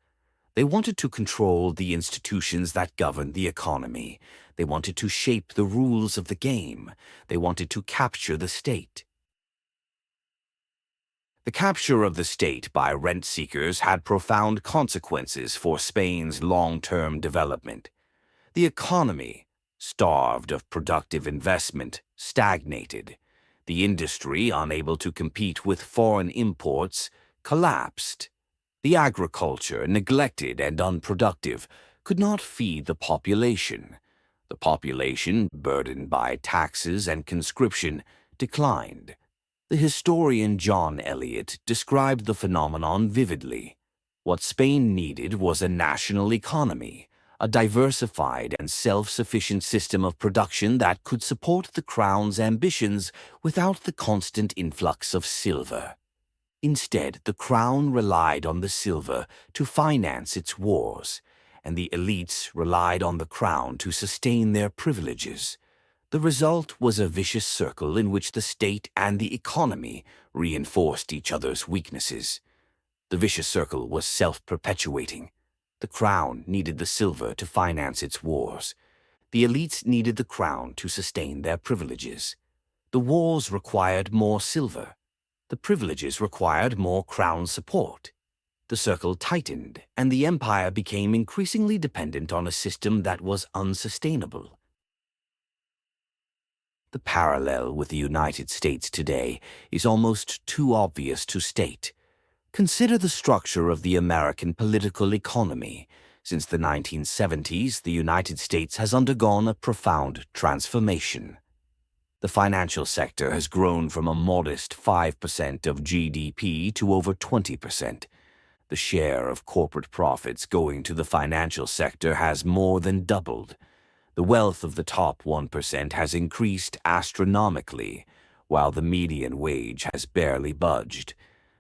They wanted to control the institutions that governed the economy. They wanted to shape the rules of the game. They wanted to capture the state. The capture of the state by rent-seekers had profound consequences for Spain's long-term development. The economy, starved of productive investment, stagnated. The industry, unable to compete with foreign imports, collapsed. The agriculture, neglected and unproductive, could not feed the population. The population, burdened by taxes and conscription, declined. The historian John Eliot described the phenomenon vividly. What Spain needed was a national economy, a diversified and self-sufficient system of production that could support the crown's ambitions without the constant influx of silver. Instead, the crown relied on the silver to finance its wars, and the elites relied on the crown to sustain their privileges. The result was a vicious circle in which the state and the economy reinforced each other's weaknesses. The vicious circle was self-perpetuating. The crown needed the silver to finance its wars. The elites needed the crown to sustain their privileges. The wars required more silver. The privileges required more crown support. The circle tightened, and the empire became increasingly dependent on a system that was unsustainable. The parallel with the United States today is almost too obvious to state. Consider the structure of the American political economy. Since the 1970s, the United States has undergone a profound transformation. The financial sector has grown from a modest 5% of GDP to over 20%. The share of corporate profits going to the financial sector has more than doubled. The wealth of the top 1% has increased astronomically, while the median wage has barely budged.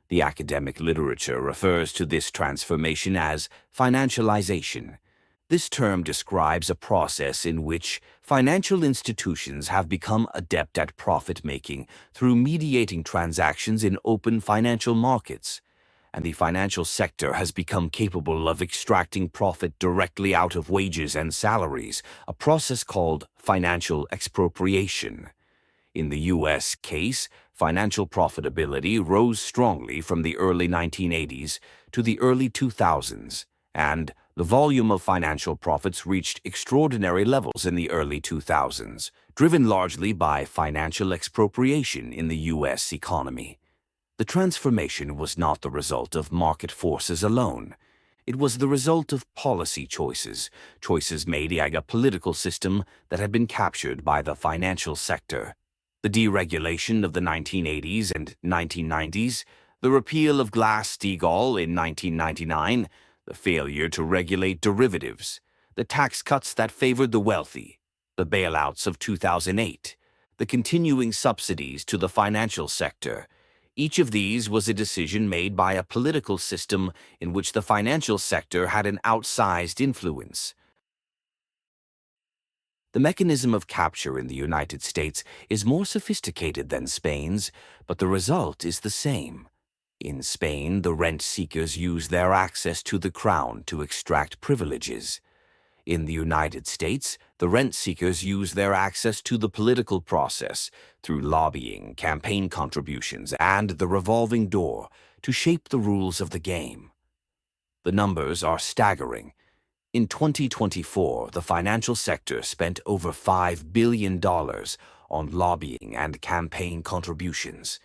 The academic literature refers to this transformation as financialization. This term describes a process in which financial institutions have become adept at profit-making through mediating transactions in open financial markets, and the financial sector has become capable of extracting profit directly out of wages and salaries, a process called financial expropriation. In the U.S. case, financial profitability rose strongly from the early 1980s to the early 2000s, and the volume of financial profits reached extraordinary levels in the early 2000s, driven largely by financial expropriation in the U.S. economy. The transformation was not the result of market forces alone. It was the result of policy choices made by a political system that had been captured by the financial sector. The deregulation of the 1980s and 1990s, the repeal of Glass-Steagall in 1999, the failure to regulate derivatives, the tax cuts that favored the wealthy, the bailouts of 2008, the continuing subsidies to the financial sector. Each of these was a decision made by a political system in which the financial sector had an outsized influence. The mechanism of capture in the United States is more sophisticated than Spain's, but the result is the same. In Spain, the rent-seekers use their access to the crown to extract privileges. In the United States, the rent-seekers use their access to the political process through lobbying, campaign contributions, and the revolving door to shape the rules of the game. The numbers are staggering. In 2024, the financial sector spent over $5 billion on lobbying and campaign contributions.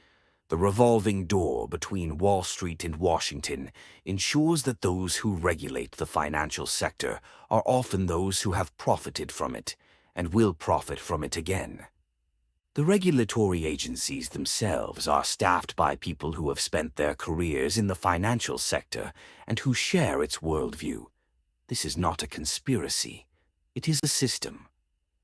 The revolving door between Wall Street and Washington ensures that those who regulate the financial sector are often those who have profited from it and will profit from it again. The regulatory agencies themselves are staffed by people who have spent their careers in the financial sector and who share its worldview. This is not a conspiracy. It is a system.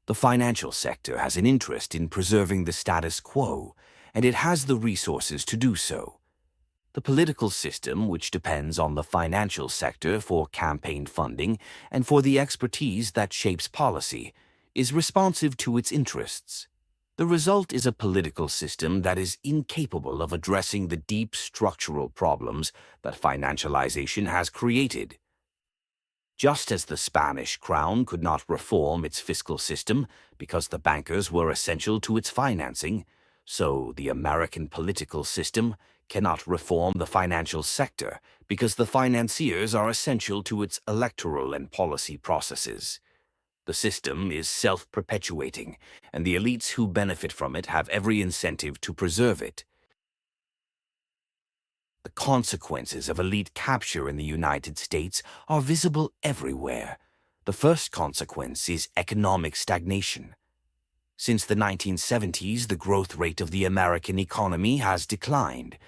The financial sector has an interest in preserving the status quo, and it has the resources to do so. The political system, which depends on the financial sector for campaign funding and for the expertise that shapes policy, is responsive to its interests. The result is a political system that is incapable of addressing the deep structural problems that financialization has created. Just as the Spanish crown could not reform its fiscal system because the bankers were essential to its financing, so the American political system cannot reform the financial sector because the financiers are essential to its electoral and policy processes. The system is self-perpetuating, and the elites who benefit from it have every incentive to preserve it. The consequences of elite capture in the United States are visible everywhere. The first consequence is economic stagnation. Since the 1970s, the growth rate of the American economy has declined.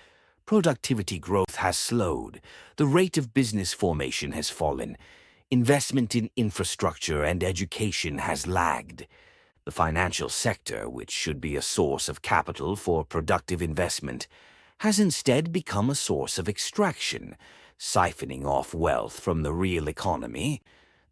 Productivity growth has slowed. The rate of business formation has fallen. Investment in infrastructure and education has lagged. The financial sector, which should be a source of capital for productive investment, has instead become a source of extraction, siphoning off wealth from the real economy.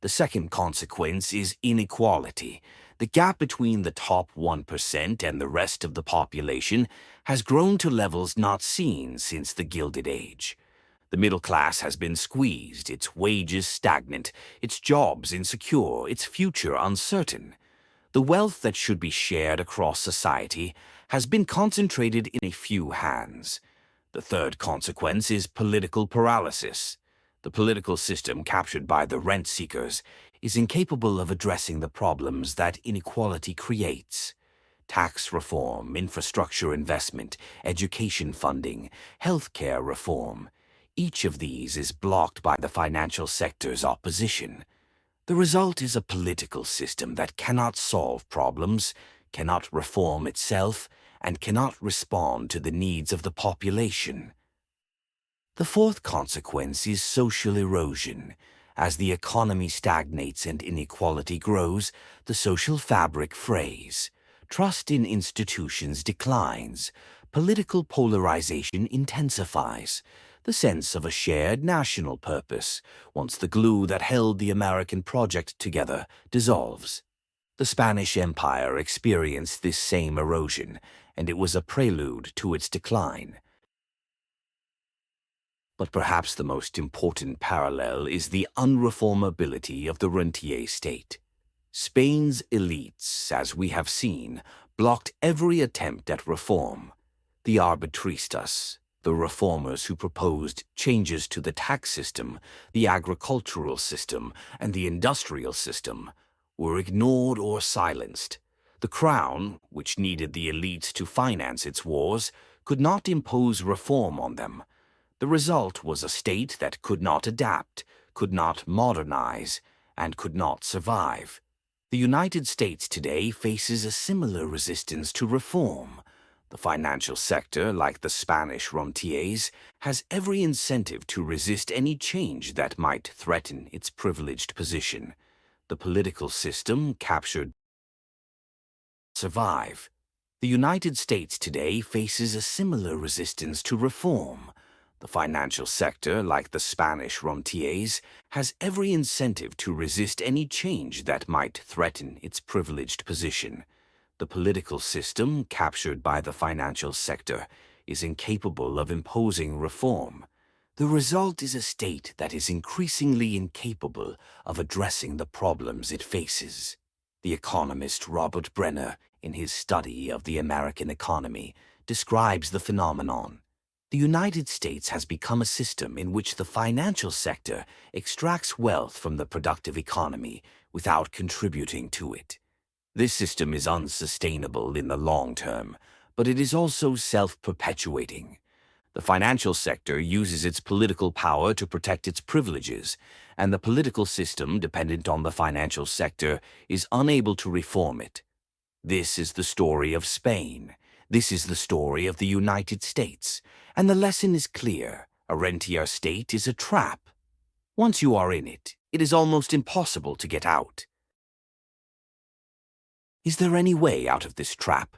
The second consequence is inequality. The gap between the top 1% and the rest of the population has grown to levels not seen since the Gilded Age. The middle class has been squeezed, its wages stagnant, its jobs insecure, its future uncertain. The wealth that should be shared across society has been concentrated in a few hands. The third consequence is political paralysis. The political system captured by the rent-seekers is incapable of addressing the problems that inequality creates. Tax reform, infrastructure investment, education funding, healthcare reform. Each of these is blocked by the financial sector's opposition. The result is a political system that cannot solve problems, cannot reform itself, and cannot respond to the needs of the population. The fourth consequence is social erosion. As the economy stagnates and inequality grows, the social fabric frays. Trust in institutions declines. Political polarization intensifies. The sense of a shared national purpose, once the glue that held the American project together, dissolves. The Spanish Empire experienced this same erosion, and it was a prelude to its decline. But perhaps the most important parallel is the unreformability of the rentier state. Spain's elites, as we have seen, blocked every attempt at reform. The arbitristas, the reformers who proposed changes to the tax system, the agricultural system, and the industrial system, were ignored or silenced. The crown, which needed the elites to finance its wars, could not impose reform on them. The result was a state that could not adapt, could not modernize, and could not survive. The United States today faces a similar resistance to reform. The financial sector, like the Spanish rentiers, has every incentive to resist any change that might threaten its privileged position. The political system, captured, survive. The United States today faces a similar resistance to reform. The financial sector, like the Spanish rentiers, has every incentive to resist any change that might threaten its privileged position. The political system, captured by the financial sector, is incapable of imposing reform. The result is a state that is increasingly incapable of addressing the problems it faces. The economist Robert Brenner, in his study of the American economy, describes the phenomenon. The United States has become a system in which the financial sector extracts wealth from the productive economy without contributing to it. This system is unsustainable in the long term, but it is also self-perpetuating. The financial sector uses its political power to protect its privileges, and the political system dependent on the financial sector is unable to reform it. This is the story of Spain. This is the story of the United States, and the lesson is clear. A rentier state is a trap. Once you are in it, it is almost impossible to get out. Is there any way out of this trap?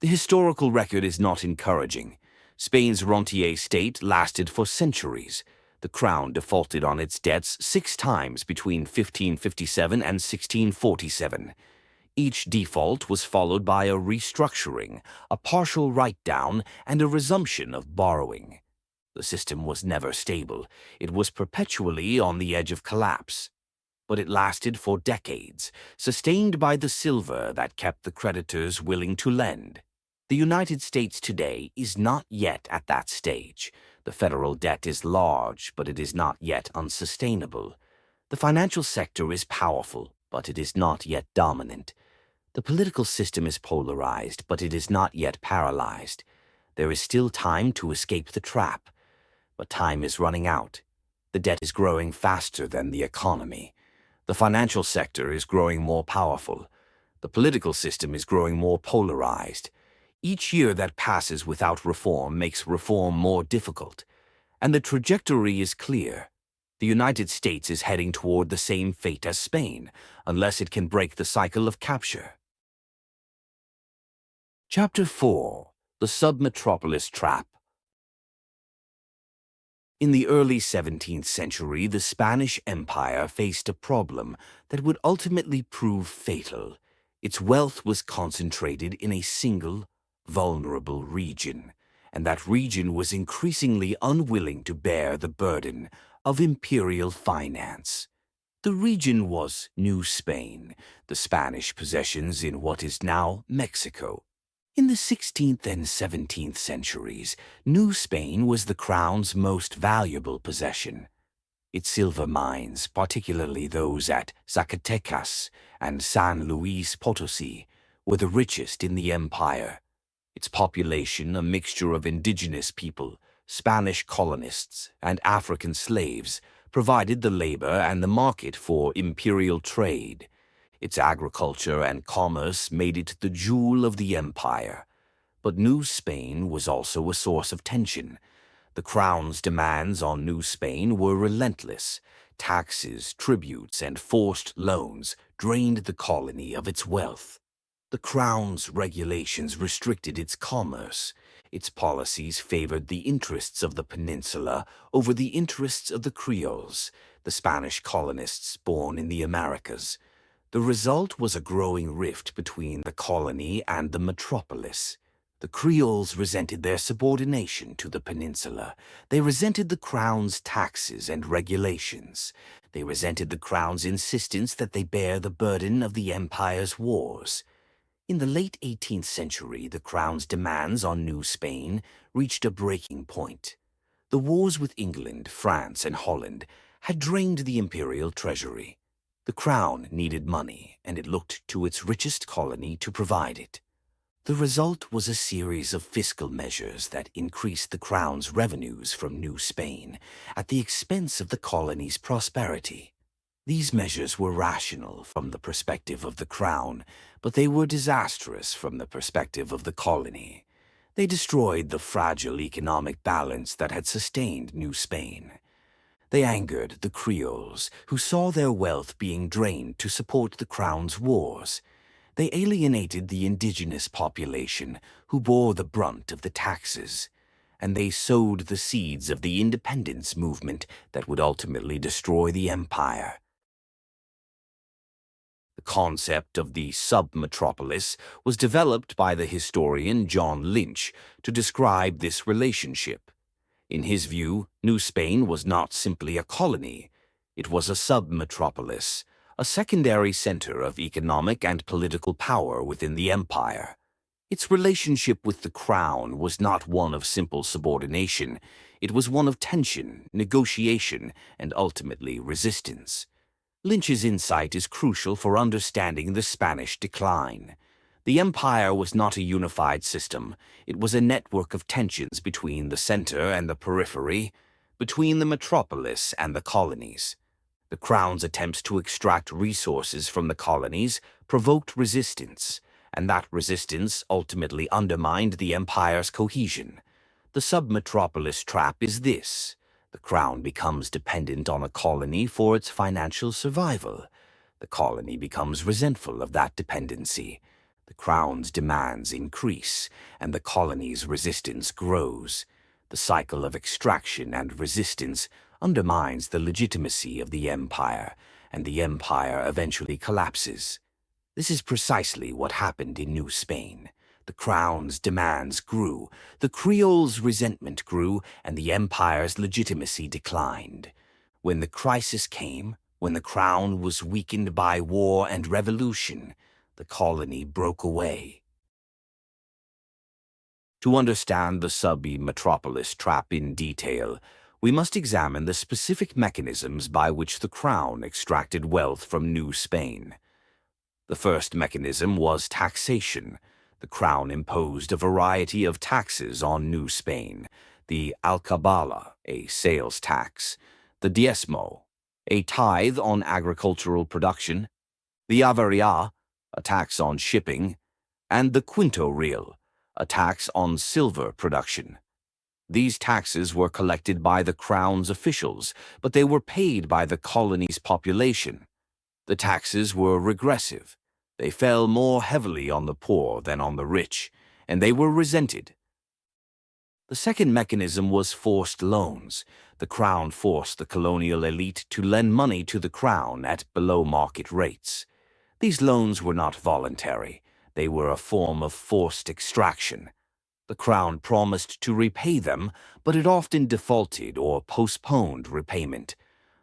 The historical record is not encouraging. Spain's rentier state lasted for centuries. The crown defaulted on its debts 6 times between 1557 and 1647. Each default was followed by a restructuring, a partial write-down, and a resumption of borrowing. The system was never stable. It was perpetually on the edge of collapse. But it lasted for decades, sustained by the silver that kept the creditors willing to lend. The United States today is not yet at that stage. The federal debt is large, but it is not yet unsustainable. The financial sector is powerful, but it is not yet dominant. The political system is polarized, but it is not yet paralyzed. There is still time to escape the trap. But time is running out. The debt is growing faster than the economy. The financial sector is growing more powerful. The political system is growing more polarized. Each year that passes without reform makes reform more difficult. And the trajectory is clear. The United States is heading toward the same fate as Spain, unless it can break the cycle of capture. Chapter 4. The Submetropolis Trap. In the early 17th century, the Spanish Empire faced a problem that would ultimately prove fatal. Its wealth was concentrated in a single, vulnerable region, and that region was increasingly unwilling to bear the burden of imperial finance. The region was New Spain, the Spanish possessions in what is now Mexico. In the 16th and 17th centuries, New Spain was the crown's most valuable possession. Its silver mines, particularly those at Zacatecas and San Luis Potosí, were the richest in the empire. Its population, a mixture of indigenous people, Spanish colonists, and African slaves, provided the labor and the market for imperial trade. Its agriculture and commerce made it the jewel of the empire. But New Spain was also a source of tension. The crown's demands on New Spain were relentless. Taxes, tributes, and forced loans drained the colony of its wealth. The crown's regulations restricted its commerce. Its policies favored the interests of the peninsula over the interests of the Creoles, the Spanish colonists born in the Americas. The result was a growing rift between the colony and the metropolis. The Creoles resented their subordination to the peninsula. They resented the crown's taxes and regulations. They resented the crown's insistence that they bear the burden of the empire's wars. In the late 18th century, the crown's demands on New Spain reached a breaking point. The wars with England, France, and Holland had drained the imperial treasury. The crown needed money, and it looked to its richest colony to provide it. The result was a series of fiscal measures that increased the crown's revenues from New Spain at the expense of the colony's prosperity. These measures were rational from the perspective of the crown, but they were disastrous from the perspective of the colony. They destroyed the fragile economic balance that had sustained New Spain. They angered the Creoles, who saw their wealth being drained to support the crown's wars. They alienated the indigenous population, who bore the brunt of the taxes. And they sowed the seeds of the independence movement that would ultimately destroy the empire. The concept of the submetropolis was developed by the historian John Lynch to describe this relationship. In his view, New Spain was not simply a colony. It was a submetropolis, a secondary center of economic and political power within the empire. Its relationship with the crown was not one of simple subordination. It was one of tension, negotiation, and ultimately resistance. Lynch's insight is crucial for understanding the Spanish decline. The empire was not a unified system. It was a network of tensions between the center and the periphery, between the metropolis and the colonies. The crown's attempts to extract resources from the colonies provoked resistance, and that resistance ultimately undermined the empire's cohesion. The submetropolis trap is this. The crown becomes dependent on a colony for its financial survival. The colony becomes resentful of that dependency. The crown's demands increase, and the colony's resistance grows. The cycle of extraction and resistance undermines the legitimacy of the empire, and the empire eventually collapses. This is precisely what happened in New Spain. The crown's demands grew, the Creoles' resentment grew, and the empire's legitimacy declined. When the crisis came, when the crown was weakened by war and revolution, the colony broke away. To understand the submetropolis trap in detail, we must examine the specific mechanisms by which the crown extracted wealth from New Spain. The first mechanism was taxation. The crown imposed a variety of taxes on New Spain. the alcabala, a sales tax, the diezmo, a tithe on agricultural production, the avaria, a tax on shipping, and the quinto real, a tax on silver production. These taxes were collected by the crown's officials, but they were paid by the colony's population. The taxes were regressive. They fell more heavily on the poor than on the rich, and they were resented. The second mechanism was forced loans. The crown forced the colonial elite to lend money to the crown at below-market rates. These loans were not voluntary. They were a form of forced extraction. The crown promised to repay them, but it often defaulted or postponed repayment.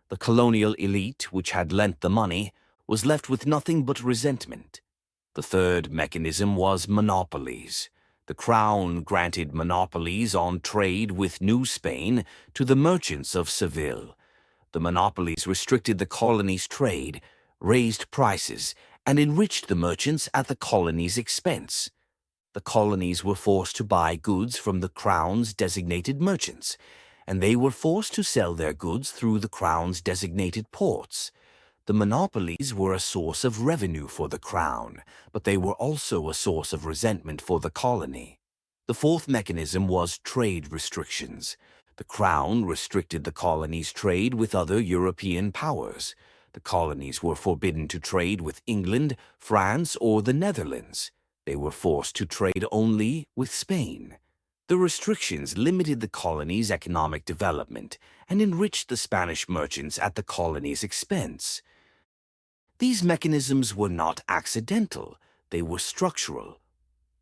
The colonial elite, which had lent the money, was left with nothing but resentment. The third mechanism was monopolies. The crown granted monopolies on trade with New Spain to the merchants of Seville. The monopolies restricted the colony's trade, raised prices, and enriched the merchants at the colony's expense. The colonies were forced to buy goods from the crown's designated merchants, and they were forced to sell their goods through the crown's designated ports. The monopolies were a source of revenue for the crown, but they were also a source of resentment for the colony. The fourth mechanism was trade restrictions. The crown restricted the colony's trade with other European powers. The colonies were forbidden to trade with England, France, or the Netherlands. They were forced to trade only with Spain. The restrictions limited the colony's economic development and enriched the Spanish merchants at the colony's expense. These mechanisms were not accidental, they were structural.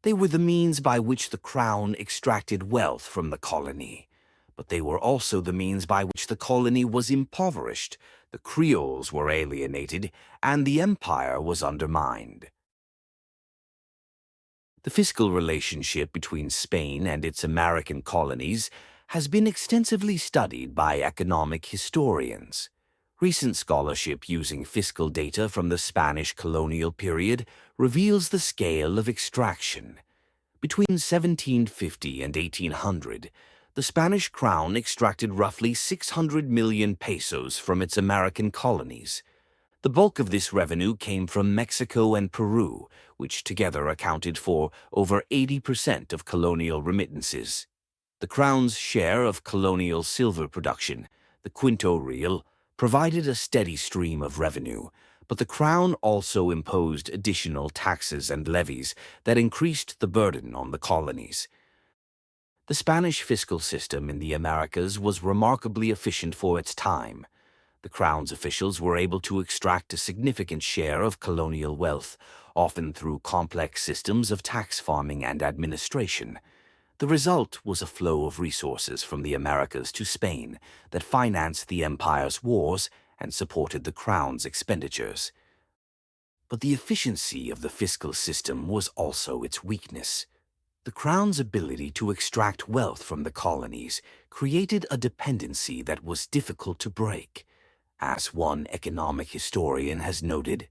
They were the means by which the crown extracted wealth from the colony. But they were also the means by which the colony was impoverished, the Creoles were alienated, and the empire was undermined. The fiscal relationship between Spain and its American colonies has been extensively studied by economic historians. Recent scholarship using fiscal data from the Spanish colonial period reveals the scale of extraction. Between 1750 and 1800, the Spanish crown extracted roughly 600 million pesos from its American colonies. The bulk of this revenue came from Mexico and Peru, which together accounted for over 80% of colonial remittances. The crown's share of colonial silver production, the quinto real, provided a steady stream of revenue, but the crown also imposed additional taxes and levies that increased the burden on the colonies. The Spanish fiscal system in the Americas was remarkably efficient for its time. The crown's officials were able to extract a significant share of colonial wealth, often through complex systems of tax farming and administration. The result was a flow of resources from the Americas to Spain that financed the empire's wars and supported the crown's expenditures. But the efficiency of the fiscal system was also its weakness. The crown's ability to extract wealth from the colonies created a dependency that was difficult to break. As one economic historian has noted,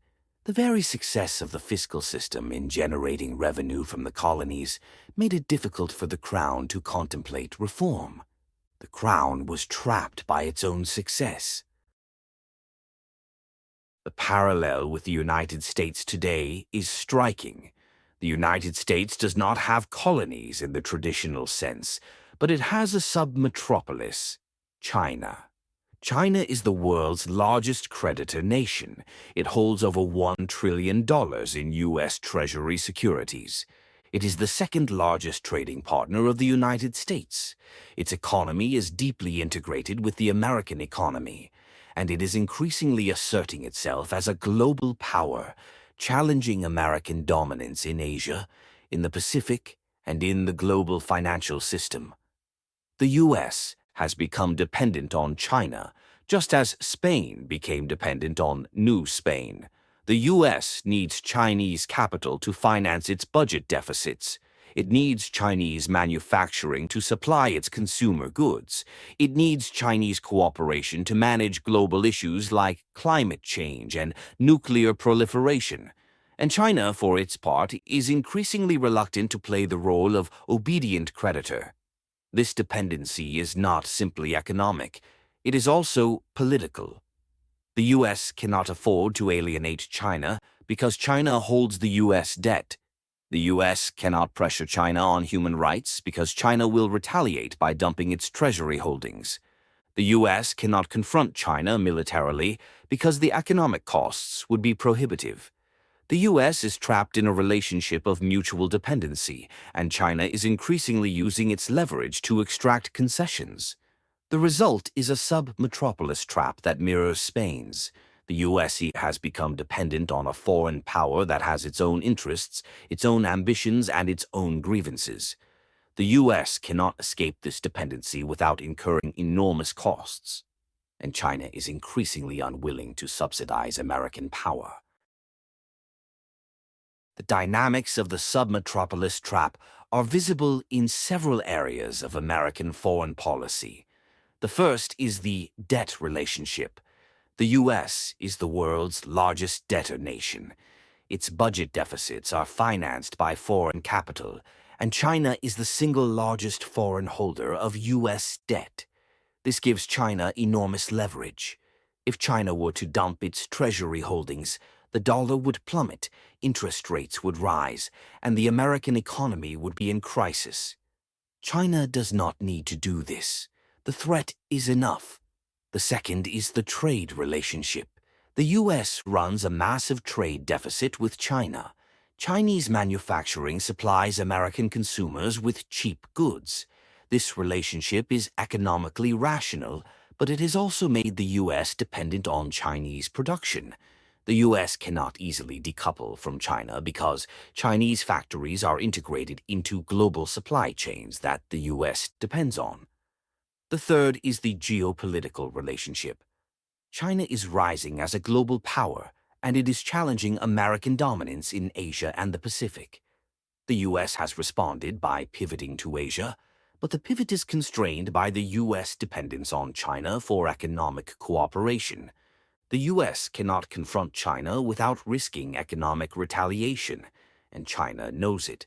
the very success of the fiscal system in generating revenue from the colonies made it difficult for the crown to contemplate reform. The crown was trapped by its own success. The parallel with the United States today is striking. The United States does not have colonies in the traditional sense, but it has a submetropolis, China. China is the world's largest creditor nation. It holds over $1 trillion in U.S. Treasury securities. It is the second largest trading partner of the United States. Its economy is deeply integrated with the American economy, and it is increasingly asserting itself as a global power, challenging American dominance in Asia, in the Pacific, and in the global financial system. The U.S. has become dependent on China, just as Spain became dependent on New Spain. The U.S. needs Chinese capital to finance its budget deficits. It needs Chinese manufacturing to supply its consumer goods. It needs Chinese cooperation to manage global issues like climate change and nuclear proliferation. And China, for its part, is increasingly reluctant to play the role of obedient creditor. This dependency is not simply economic, it is also political. The U.S. cannot afford to alienate China because China holds the U.S. debt. The U.S. cannot pressure China on human rights because China will retaliate by dumping its treasury holdings. The U.S. cannot confront China militarily because the economic costs would be prohibitive. The U.S. is trapped in a relationship of mutual dependency, and China is increasingly using its leverage to extract concessions. The result is a sub-metropolis trap that mirrors Spain's. The U.S. has become dependent on a foreign power that has its own interests, its own ambitions, and its own grievances. The U.S. cannot escape this dependency without incurring enormous costs, and China is increasingly unwilling to subsidize American power. The dynamics of the sub-metropolis trap are visible in several areas of American foreign policy. The first is the debt relationship. The U.S. is the world's largest debtor nation. Its budget deficits are financed by foreign capital, and China is the single largest foreign holder of U.S. debt. This gives China enormous leverage. If China were to dump its treasury holdings, the dollar would plummet, interest rates would rise, and the American economy would be in crisis. China does not need to do this. The threat is enough. The second is the trade relationship. The U.S. runs a massive trade deficit with China. Chinese manufacturing supplies American consumers with cheap goods. This relationship is economically rational, but it has also made the U.S. dependent on Chinese production. The U.S. cannot easily decouple from China because Chinese factories are integrated into global supply chains that the U.S. depends on. The third is the geopolitical relationship. China is rising as a global power, and it is challenging American dominance in Asia and the Pacific. The U.S. has responded by pivoting to Asia, but the pivot is constrained by the U.S. dependence on China for economic cooperation. The U.S. cannot confront China without risking economic retaliation, and China knows it.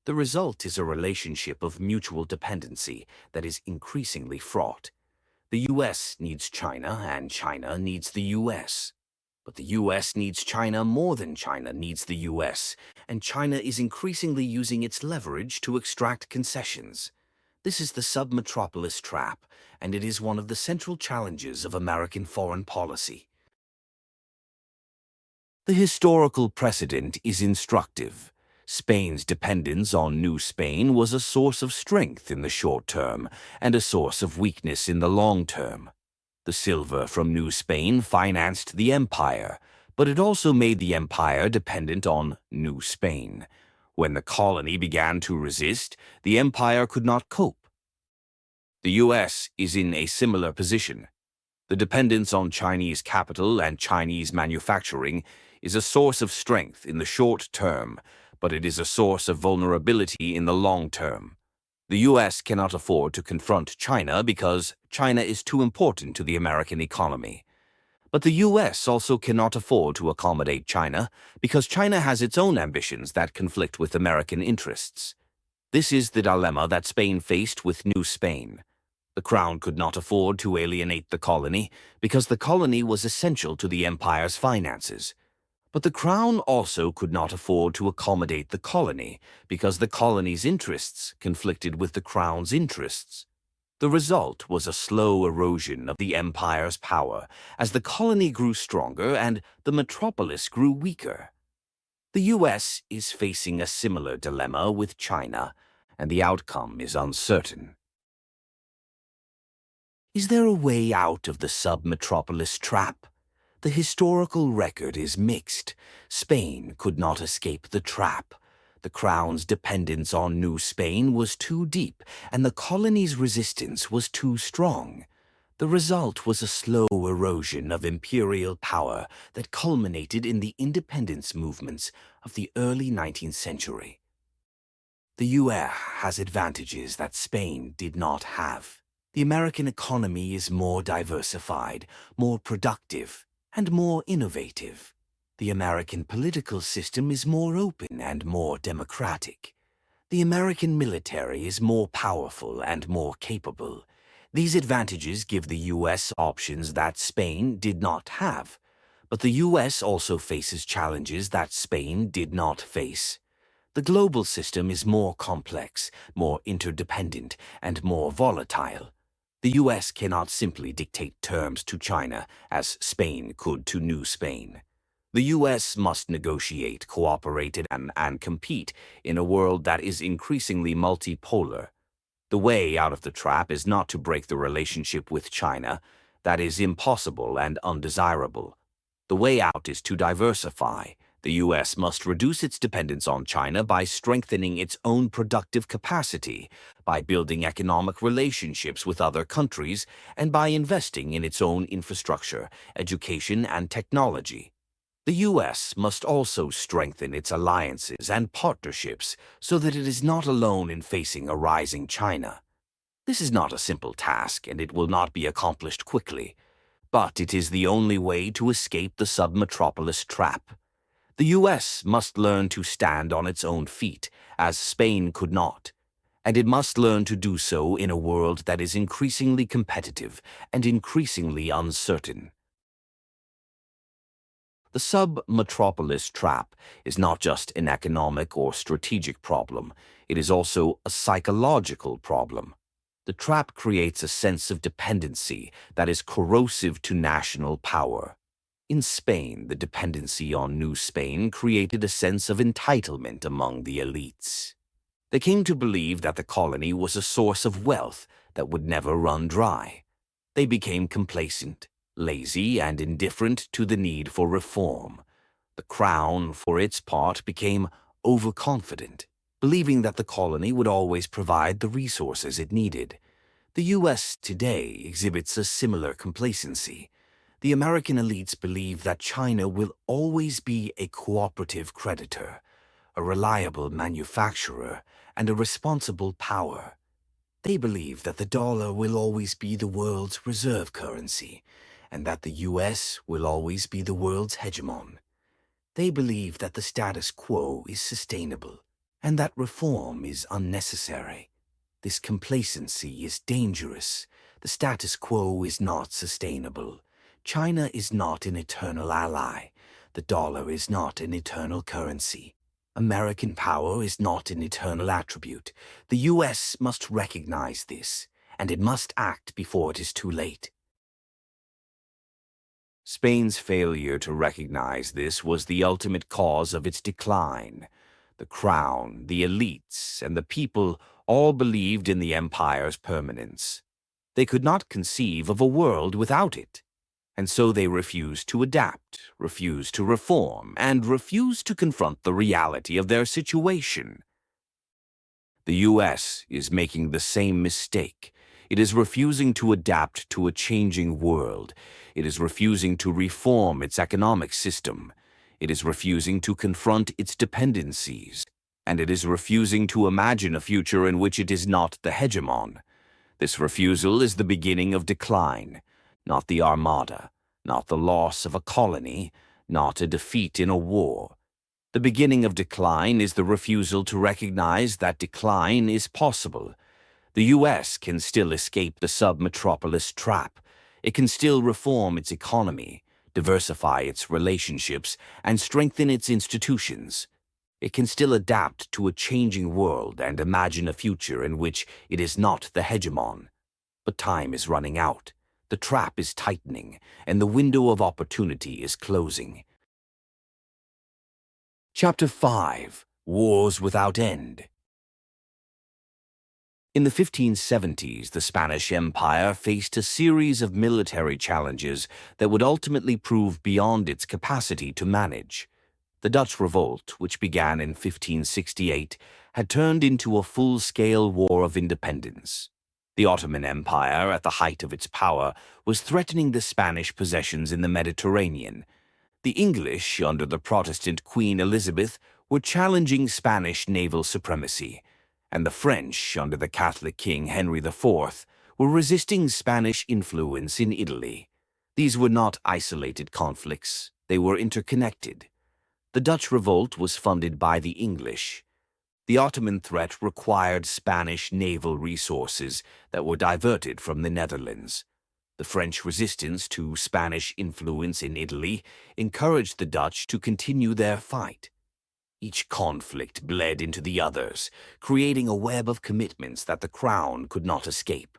The result is a relationship of mutual dependency that is increasingly fraught. The U.S. needs China, and China needs the U.S. But the U.S. needs China more than China needs the U.S., and China is increasingly using its leverage to extract concessions. This is the sub-metropolis trap, and it is one of the central challenges of American foreign policy. The historical precedent is instructive. Spain's dependence on New Spain was a source of strength in the short term and a source of weakness in the long term. The silver from New Spain financed the empire, but it also made the empire dependent on New Spain. When the colony began to resist, the empire could not cope. The U.S. is in a similar position. The dependence on Chinese capital and Chinese manufacturing is a source of strength in the short term, but it is a source of vulnerability in the long term. The U.S. cannot afford to confront China because China is too important to the American economy. But the U.S. also cannot afford to accommodate China because China has its own ambitions that conflict with American interests. This is the dilemma that Spain faced with New Spain. The crown could not afford to alienate the colony because the colony was essential to the empire's finances. But the crown also could not afford to accommodate the colony because the colony's interests conflicted with the crown's interests. The result was a slow erosion of the empire's power as the colony grew stronger and the metropolis grew weaker. The U.S. is facing a similar dilemma with China, and the outcome is uncertain. Is there a way out of the sub-metropolis trap? The historical record is mixed. Spain could not escape the trap. The crown's dependence on New Spain was too deep, and the colony's resistance was too strong. The result was a slow erosion of imperial power that culminated in the independence movements of the early 19th century. The U.S. has advantages that Spain did not have. The American economy is more diversified, more productive, and more innovative. The American political system is more open and more democratic. The American military is more powerful and more capable. These advantages give the U.S. options that Spain did not have. But the U.S. also faces challenges that Spain did not face. The global system is more complex, more interdependent, and more volatile. The U.S. cannot simply dictate terms to China as Spain could to New Spain. The U.S. must negotiate, cooperate, and compete in a world that is increasingly multipolar. The way out of the trap is not to break the relationship with China. That is impossible and undesirable. The way out is to diversify. The U.S. must reduce its dependence on China by strengthening its own productive capacity, by building economic relationships with other countries, and by investing in its own infrastructure, education, and technology. The U.S. must also strengthen its alliances and partnerships so that it is not alone in facing a rising China. This is not a simple task, and it will not be accomplished quickly, but it is the only way to escape the submetropolis trap. The U.S. must learn to stand on its own feet, as Spain could not, and it must learn to do so in a world that is increasingly competitive and increasingly uncertain. The sub-metropolis trap is not just an economic or strategic problem, it is also a psychological problem. The trap creates a sense of dependency that is corrosive to national power. In Spain, the dependency on New Spain created a sense of entitlement among the elites. They came to believe that the colony was a source of wealth that would never run dry. They became complacent, lazy, and indifferent to the need for reform. The crown, for its part, became overconfident, believing that the colony would always provide the resources it needed. The U.S. today exhibits a similar complacency. The American elites believe that China will always be a cooperative creditor, a reliable manufacturer, and a responsible power. They believe that the dollar will always be the world's reserve currency, and that the U.S. will always be the world's hegemon. They believe that the status quo is sustainable, and that reform is unnecessary. This complacency is dangerous. The status quo is not sustainable. China is not an eternal ally. The dollar is not an eternal currency. American power is not an eternal attribute. The U.S. must recognize this, and it must act before it is too late. Spain's failure to recognize this was the ultimate cause of its decline. The crown, the elites, and the people all believed in the empire's permanence. They could not conceive of a world without it, and so they refused to adapt, refused to reform, and refused to confront the reality of their situation. The U.S. is making the same mistake. It is refusing to adapt to a changing world. It is refusing to reform its economic system. It is refusing to confront its dependencies. And it is refusing to imagine a future in which it is not the hegemon. This refusal is the beginning of decline, not the Armada, not the loss of a colony, not a defeat in a war. The beginning of decline is the refusal to recognize that decline is possible. The U.S. can still escape the sub-metropolis trap. It can still reform its economy, diversify its relationships, and strengthen its institutions. It can still adapt to a changing world and imagine a future in which it is not the hegemon. But time is running out. The trap is tightening, and the window of opportunity is closing. Chapter 5: Wars Without End. In the 1570s, the Spanish Empire faced a series of military challenges that would ultimately prove beyond its capacity to manage. The Dutch Revolt, which began in 1568, had turned into a full-scale war of independence. The Ottoman Empire, at the height of its power, was threatening the Spanish possessions in the Mediterranean. The English, under the Protestant Queen Elizabeth, were challenging Spanish naval supremacy, and the French, under the Catholic King Henry IV, were resisting Spanish influence in Italy. These were not isolated conflicts, they were interconnected. The Dutch Revolt was funded by the English. The Ottoman threat required Spanish naval resources that were diverted from the Netherlands. The French resistance to Spanish influence in Italy encouraged the Dutch to continue their fight. Each conflict bled into the others, creating a web of commitments that the crown could not escape.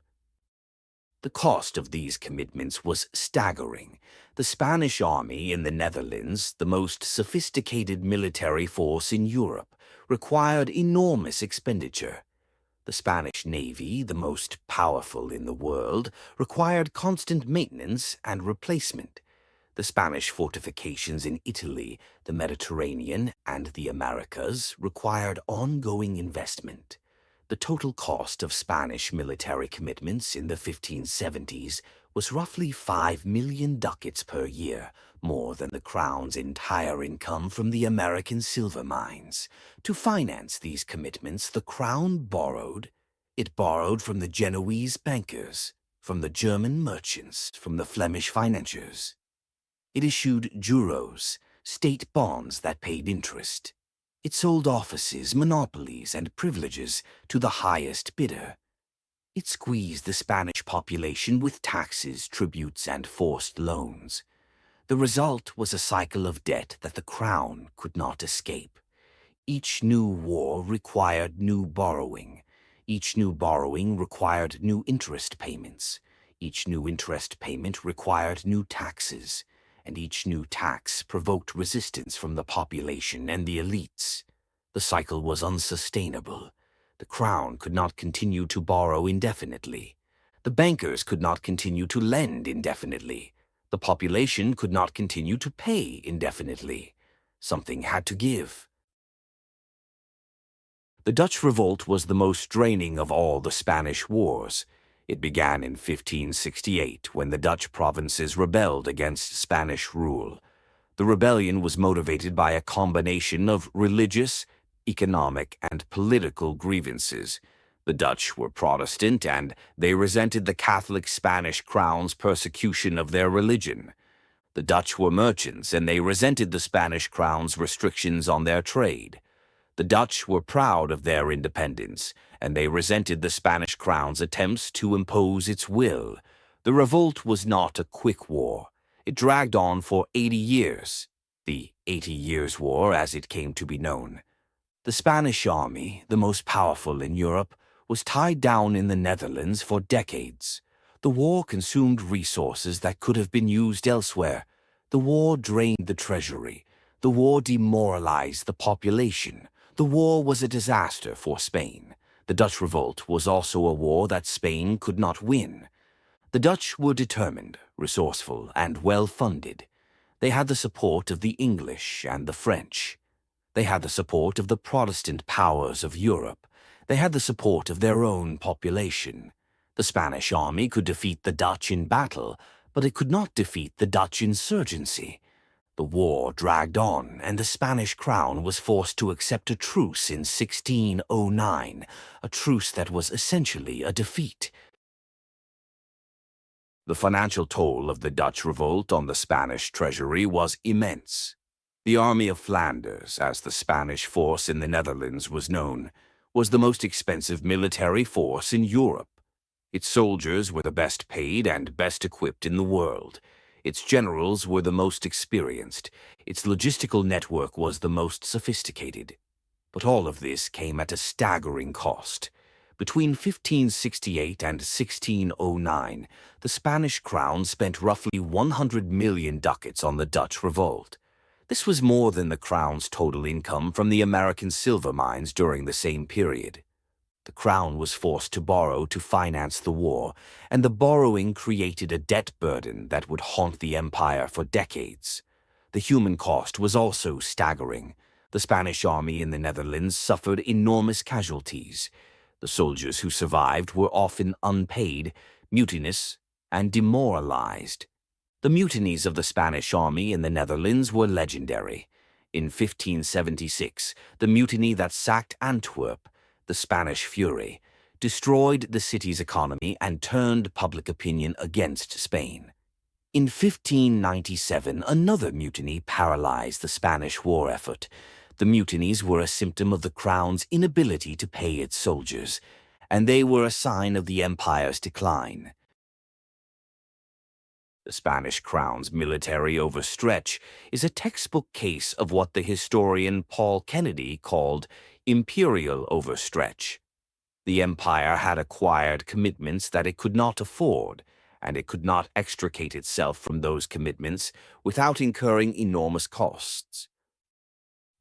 The cost of these commitments was staggering. The Spanish army in the Netherlands, the most sophisticated military force in Europe, required enormous expenditure. The Spanish navy, the most powerful in the world, required constant maintenance and replacement. The Spanish fortifications in Italy, the Mediterranean, and the Americas required ongoing investment. The total cost of Spanish military commitments in the 1570s was roughly 5 million ducats per year, more than the crown's entire income from the American silver mines. To finance these commitments, the crown borrowed. It borrowed from the Genoese bankers, from the German merchants, from the Flemish financiers. It issued juros, state bonds that paid interest. It sold offices, monopolies, and privileges to the highest bidder. It squeezed the Spanish population with taxes, tributes, and forced loans. The result was a cycle of debt that the crown could not escape. Each new war required new borrowing. Each new borrowing required new interest payments. Each new interest payment required new taxes. And each new tax provoked resistance from the population and the elites. The cycle was unsustainable. The crown could not continue to borrow indefinitely. The bankers could not continue to lend indefinitely. The population could not continue to pay indefinitely. Something had to give. The Dutch revolt was the most draining of all the Spanish wars. It began in 1568 when the Dutch provinces rebelled against Spanish rule. The rebellion was motivated by a combination of religious, economic, and political grievances. The Dutch were Protestant and they resented the Catholic Spanish crown's persecution of their religion. The Dutch were merchants and they resented the Spanish crown's restrictions on their trade. The Dutch were proud of their independence, and they resented the Spanish crown's attempts to impose its will. The revolt was not a quick war. It dragged on for 80 years, the 80 Years' War as it came to be known. The Spanish army, the most powerful in Europe, was tied down in the Netherlands for decades. The war consumed resources that could have been used elsewhere. The war drained the treasury. The war demoralized the population. The war was a disaster for Spain. The Dutch revolt was also a war that Spain could not win. The Dutch were determined, resourceful, and well-funded. They had the support of the English and the French. They had the support of the Protestant powers of Europe. They had the support of their own population. The Spanish army could defeat the Dutch in battle, but it could not defeat the Dutch insurgency. The war dragged on, and the Spanish crown was forced to accept a truce in 1609, a truce that was essentially a defeat. The financial toll of the Dutch revolt on the Spanish treasury was immense. The Army of Flanders, as the Spanish force in the Netherlands was known, was the most expensive military force in Europe. Its soldiers were the best paid and best equipped in the world. Its generals were the most experienced. Its logistical network was the most sophisticated. But all of this came at a staggering cost. Between 1568 and 1609, the Spanish crown spent roughly 100 million ducats on the Dutch revolt. This was more than the crown's total income from the American silver mines during the same period. The crown was forced to borrow to finance the war, and the borrowing created a debt burden that would haunt the empire for decades. The human cost was also staggering. The Spanish army in the Netherlands suffered enormous casualties. The soldiers who survived were often unpaid, mutinous, and demoralized. The mutinies of the Spanish army in the Netherlands were legendary. In 1576, the mutiny that sacked Antwerp, the Spanish Fury, destroyed the city's economy and turned public opinion against Spain. In 1597, another mutiny paralyzed the Spanish war effort. The mutinies were a symptom of the crown's inability to pay its soldiers, and they were a sign of the empire's decline. The Spanish crown's military overstretch is a textbook case of what the historian Paul Kennedy called imperial overstretch. The empire had acquired commitments that it could not afford, and it could not extricate itself from those commitments without incurring enormous costs.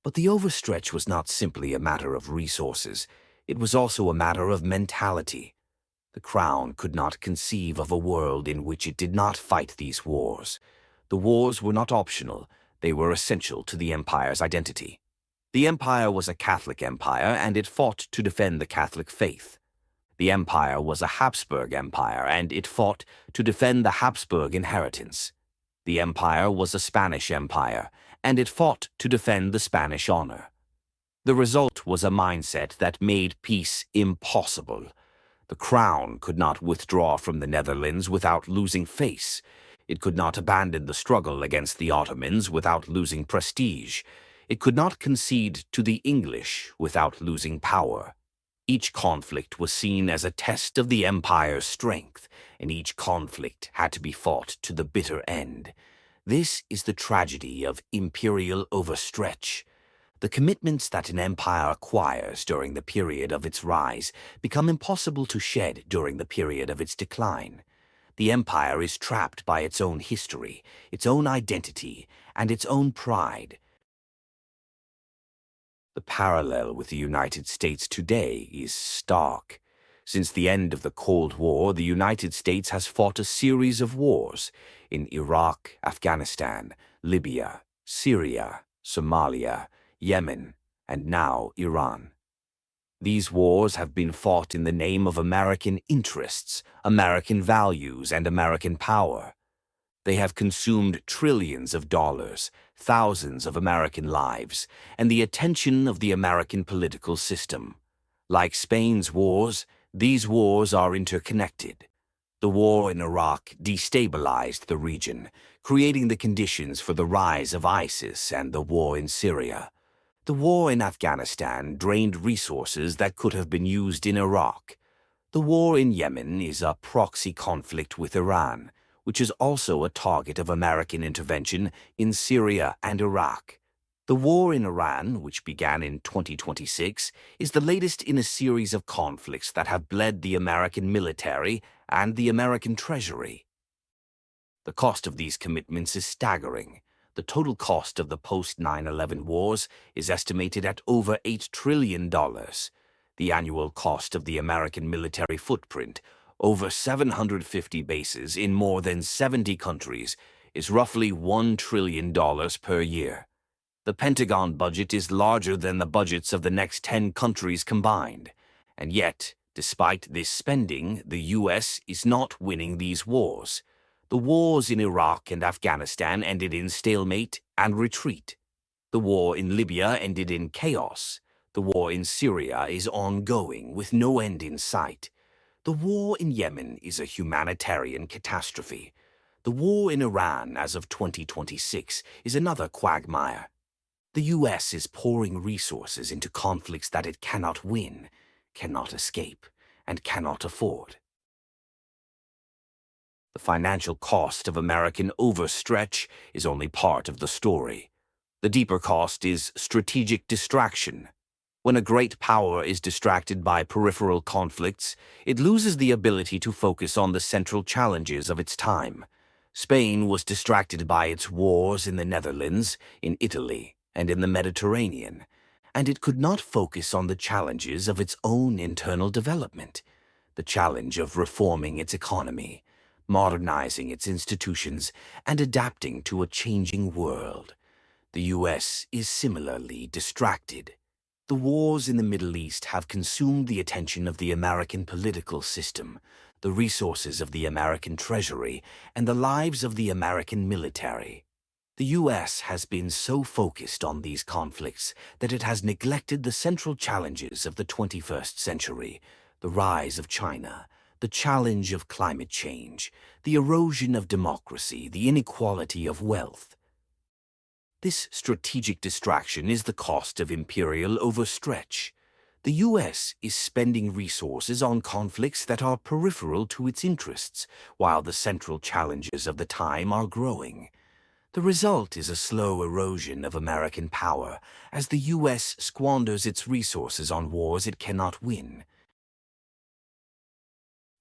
But the overstretch was not simply a matter of resources, it was also a matter of mentality. The crown could not conceive of a world in which it did not fight these wars. The wars were not optional, they were essential to the empire's identity. The empire was a Catholic empire, and it fought to defend the Catholic faith. The empire was a Habsburg empire, and it fought to defend the Habsburg inheritance. The empire was a Spanish empire, and it fought to defend the Spanish honor. The result was a mindset that made peace impossible. The crown could not withdraw from the Netherlands without losing face. It could not abandon the struggle against the Ottomans without losing prestige. It could not concede to the English without losing power. Each conflict was seen as a test of the empire's strength, and each conflict had to be fought to the bitter end. This is the tragedy of imperial overstretch. The commitments that an empire acquires during the period of its rise become impossible to shed during the period of its decline. The empire is trapped by its own history, its own identity, and its own pride. The parallel with the United States today is stark. Since the end of the Cold War, the United States has fought a series of wars in Iraq, Afghanistan, Libya, Syria, Somalia, Yemen, and now Iran. These wars have been fought in the name of American interests, American values, and American power. They have consumed trillions of dollars, thousands of American lives, and the attention of the American political system. Like Spain's wars, these wars are interconnected. The war in Iraq destabilized the region, creating the conditions for the rise of ISIS and the war in Syria. The war in Afghanistan drained resources that could have been used in Iraq. The war in Yemen is a proxy conflict with Iran, which is also a target of American intervention in Syria and Iraq. The war in Iran, which began in 2026, is the latest in a series of conflicts that have bled the American military and the American treasury. The cost of these commitments is staggering. The total cost of the post-9/11 wars is estimated at over $8 trillion. The annual cost of the American military footprint, over 750 bases in more than 70 countries, is roughly $1 trillion per year. The Pentagon budget is larger than the budgets of the next 10 countries combined. And yet, despite this spending, the U.S. is not winning these wars. The wars in Iraq and Afghanistan ended in stalemate and retreat. The war in Libya ended in chaos. The war in Syria is ongoing with no end in sight. The war in Yemen is a humanitarian catastrophe. The war in Iran as of 2026 is another quagmire. The U.S. is pouring resources into conflicts that it cannot win, cannot escape, and cannot afford. The financial cost of American overstretch is only part of the story. The deeper cost is strategic distraction. When a great power is distracted by peripheral conflicts, it loses the ability to focus on the central challenges of its time. Spain was distracted by its wars in the Netherlands, in Italy, and in the Mediterranean, and it could not focus on the challenges of its own internal development, the challenge of reforming its economy, modernizing its institutions, and adapting to a changing world. The U.S. is similarly distracted. The wars in the Middle East have consumed the attention of the American political system, the resources of the American treasury, and the lives of the American military. The U.S. has been so focused on these conflicts that it has neglected the central challenges of the 21st century, the rise of China, the challenge of climate change, the erosion of democracy, the inequality of wealth. This strategic distraction is the cost of imperial overstretch. The U.S. is spending resources on conflicts that are peripheral to its interests, while the central challenges of the time are growing. The result is a slow erosion of American power as the U.S. squanders its resources on wars it cannot win.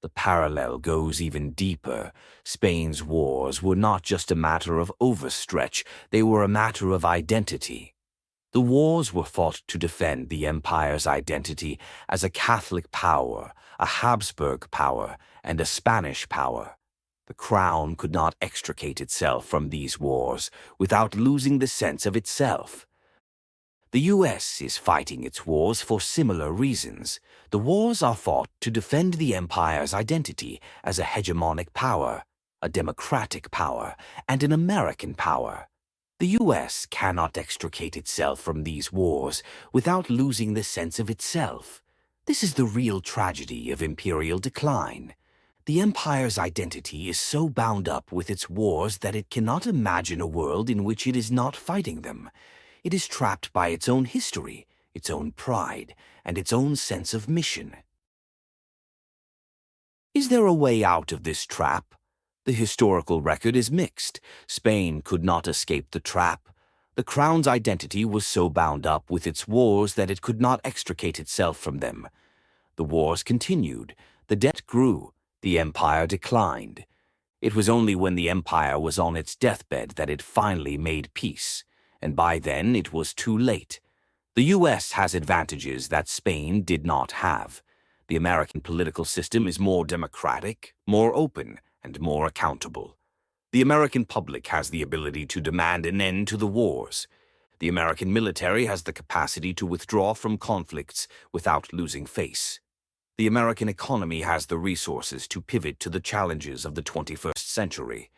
The parallel goes even deeper. Spain's wars were not just a matter of overstretch, they were a matter of identity. The wars were fought to defend the empire's identity as a Catholic power, a Habsburg power, and a Spanish power. The crown could not extricate itself from these wars without losing the sense of itself. The U.S. is fighting its wars for similar reasons. The wars are fought to defend the empire's identity as a hegemonic power, a democratic power, and an American power. The U.S. cannot extricate itself from these wars without losing the sense of itself. This is the real tragedy of imperial decline. The empire's identity is so bound up with its wars that it cannot imagine a world in which it is not fighting them. It is trapped by its own history, its own pride, and its own sense of mission. Is there a way out of this trap? The historical record is mixed. Spain could not escape the trap. The crown's identity was so bound up with its wars that it could not extricate itself from them. The wars continued. The debt grew. The empire declined. It was only when the empire was on its deathbed that it finally made peace. And by then it was too late. The U.S. has advantages that Spain did not have. The American political system is more democratic, more open, and more accountable. The American public has the ability to demand an end to the wars. The American military has the capacity to withdraw from conflicts without losing face. The American economy has the resources to pivot to the challenges of the 21st century.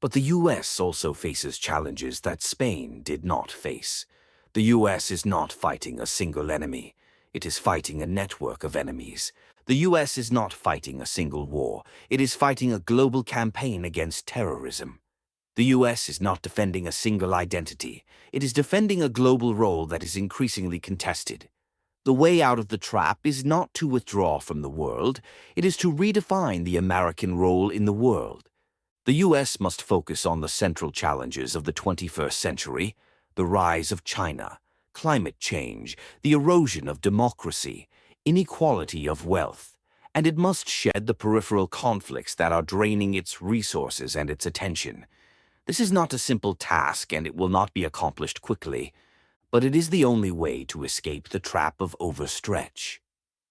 But the U.S. also faces challenges that Spain did not face. The U.S. is not fighting a single enemy. It is fighting a network of enemies. The U.S. is not fighting a single war. It is fighting a global campaign against terrorism. The U.S. is not defending a single identity. It is defending a global role that is increasingly contested. The way out of the trap is not to withdraw from the world. It is to redefine the American role in the world. The U.S. must focus on the central challenges of the 21st century, the rise of China, climate change, the erosion of democracy, inequality of wealth, and it must shed the peripheral conflicts that are draining its resources and its attention. This is not a simple task and it will not be accomplished quickly, but it is the only way to escape the trap of overstretch.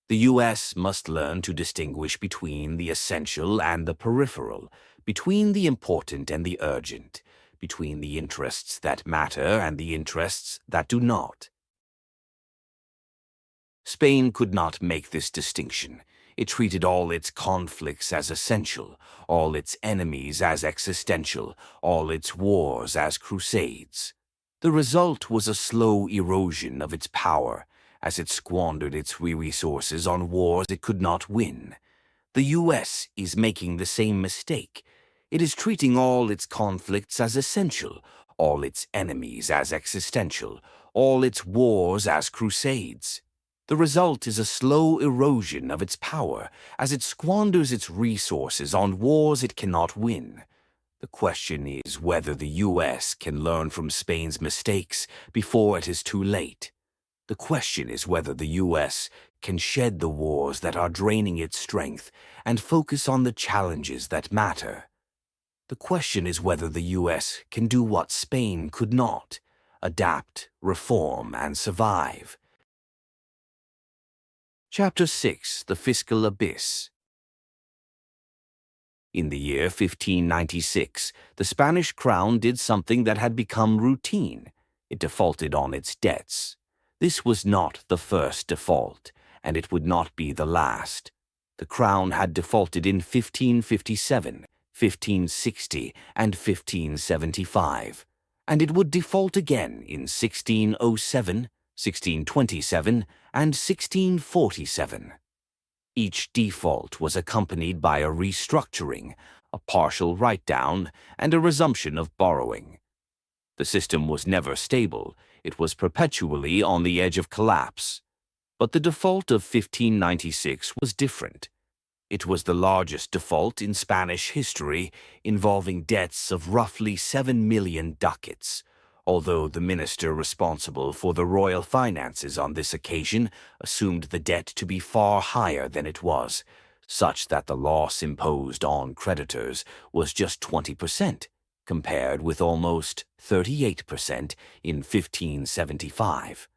The U.S. must learn to distinguish between the essential and the peripheral, between the important and the urgent, between the interests that matter and the interests that do not. Spain could not make this distinction. It treated all its conflicts as essential, all its enemies as existential, all its wars as crusades. The result was a slow erosion of its power, as it squandered its resources on wars it could not win. The U.S. is making the same mistake. It is treating all its conflicts as essential, all its enemies as existential, all its wars as crusades. The result is a slow erosion of its power as it squanders its resources on wars it cannot win. The question is whether the U.S. can learn from Spain's mistakes before it is too late. The question is whether the U.S. can shed the wars that are draining its strength and focus on the challenges that matter. The question is whether the U.S. can do what Spain could not: adapt, reform, and survive. Chapter 6: The Fiscal Abyss. In the year 1596, the Spanish crown did something that had become routine. It defaulted on its debts. This was not the first default, and it would not be the last. The crown had defaulted in 1557, 1560, and 1575, and it would default again in 1607, 1627, and 1647. Each default was accompanied by a restructuring, a partial write-down, and a resumption of borrowing. The system was never stable. It was perpetually on the edge of collapse. But the default of 1596 was different. It was the largest default in Spanish history, involving debts of roughly 7 million ducats, although the minister responsible for the royal finances on this occasion assumed the debt to be far higher than it was, such that the loss imposed on creditors was just 20%, compared with almost 38% in 1575.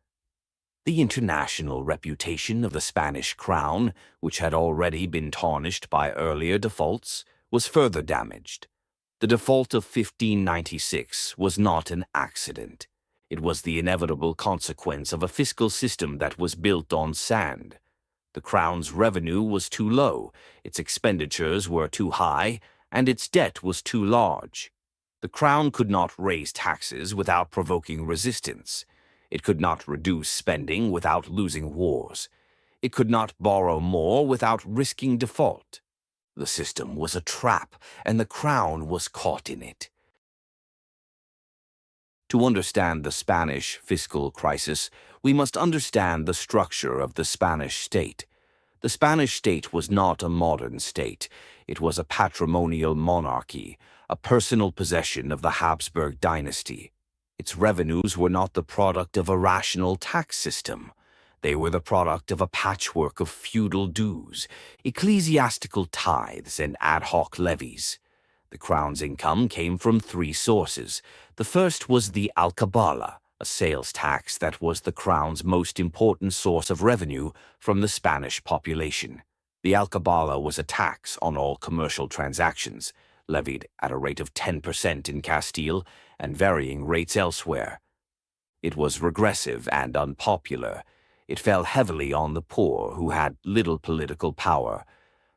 The international reputation of the Spanish crown, which had already been tarnished by earlier defaults, was further damaged. The default of 1596 was not an accident. It was the inevitable consequence of a fiscal system that was built on sand. The crown's revenue was too low, its expenditures were too high, and its debt was too large. The crown could not raise taxes without provoking resistance. It could not reduce spending without losing wars. It could not borrow more without risking default. The system was a trap, and the crown was caught in it. To understand the Spanish fiscal crisis, we must understand the structure of the Spanish state. The Spanish state was not a modern state. It was a patrimonial monarchy, a personal possession of the Habsburg dynasty. Its revenues were not the product of a rational tax system. They were the product of a patchwork of feudal dues, ecclesiastical tithes, and ad hoc levies. The crown's income came from three sources. The first was the alcabala, a sales tax that was the crown's most important source of revenue from the Spanish population. The alcabala was a tax on all commercial transactions, levied at a rate of 10% in Castile and varying rates elsewhere. It was regressive and unpopular. It fell heavily on the poor who had little political power,